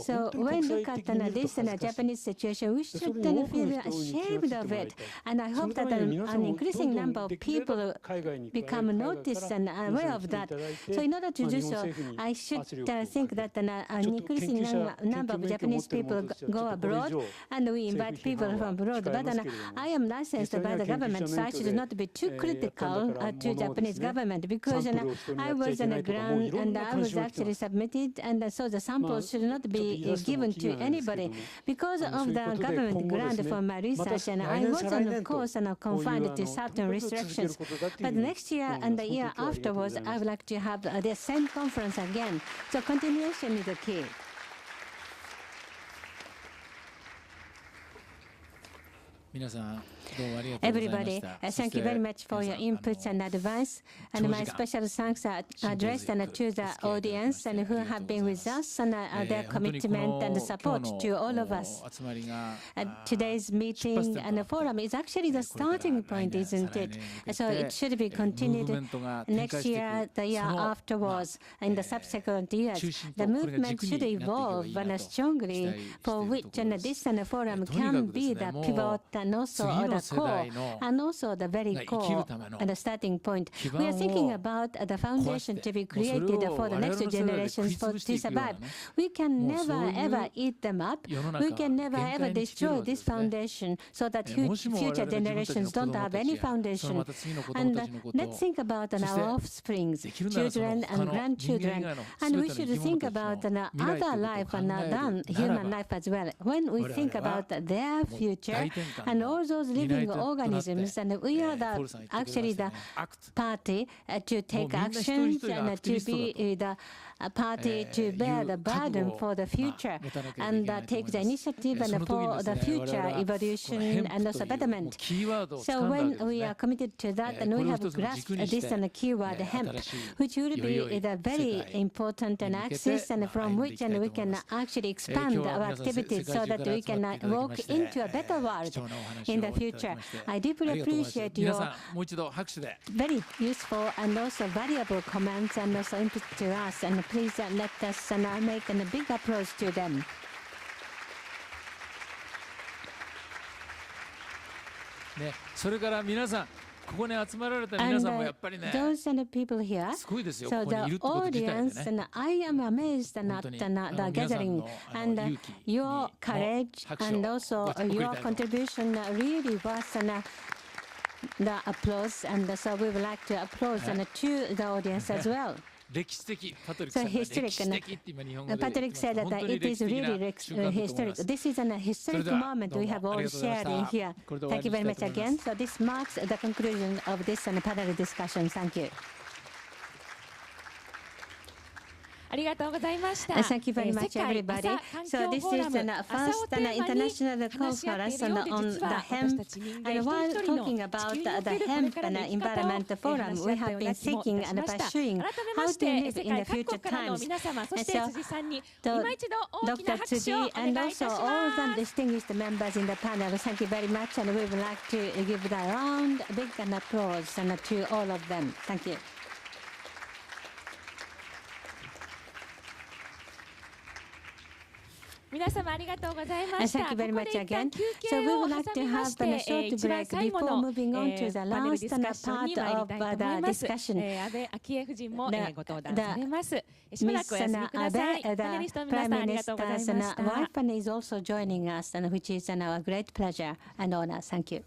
Speaker 1: So when we look at this Japanese situation, we shouldn't feel ashamed of it. And I hope that an increasing number of people become noticed and aware of that. So in order to do so, I should think that an increasing number of Japanese people go abroad, and we invite people from abroad. But I am licensed by the government, so I should not be too critical to Japanese government, because I was on a grant and I was actually submitted, and so the samples should not be given to anybody because of the government grant for my research, and I was of course confined to certain restrictions. But next year and the year afterwards, I would like to have the same conference again. So continuation is the key. Everybody, thank you very much for your inputs and advice. And my special thanks are addressed to the audience and who have been with us, and their commitment and support to all of us. Today's meeting and forum is actually the starting point, isn't it? So it should be continued next year, the year afterwards, in the subsequent years. The movement should evolve strongly, for which this forum can be the pivot and also the core, and also the very core and the starting point. We are thinking about the foundation to be created for the next generations to survive. We can never ever eat them up. We can never ever destroy this foundation so that future generations don't have any foundation. And let's think about our offsprings, children and grandchildren. And we should think about other life than human life as well. When we think about their future and all those living organisms, and we are actually the party to take actions and to be the party to bear the burden for the future and take the initiative and for the future evolution and also betterment. So when we are committed to that, and we have grasped this keyword hemp, which will be the very important and axis, and from which we can actually expand our activities so that we can walk into a better world in the future. I deeply appreciate your very useful and also valuable comments and also input to us, and please let us make a big approach to them. And those people here, so the audience, and I am amazed at the gathering, and your courage and also your contribution really was the applause, and so we would like to applaud to the audience as well. So historic, Patrick said that it is really historic. This is a historic moment we have all shared in here. Thank you very much again. So this marks the conclusion of this panel discussion. Thank you. Thank you very much, everybody. So this is the first international conference on the hemp. And while talking about the hemp and environment forum, we have been thinking and pursuing how to live in the future times. And so, Dr. Tsuji and also all the distinguished members in the panel, thank you very much, and we would like to give the round, big applause to all of them. Thank you. Thank you very much again. So we would like to have a short break before moving on to the last part of the discussion. Miss Abe, the Prime Minister's wife, is also joining us, which is our great pleasure and honor. Thank you.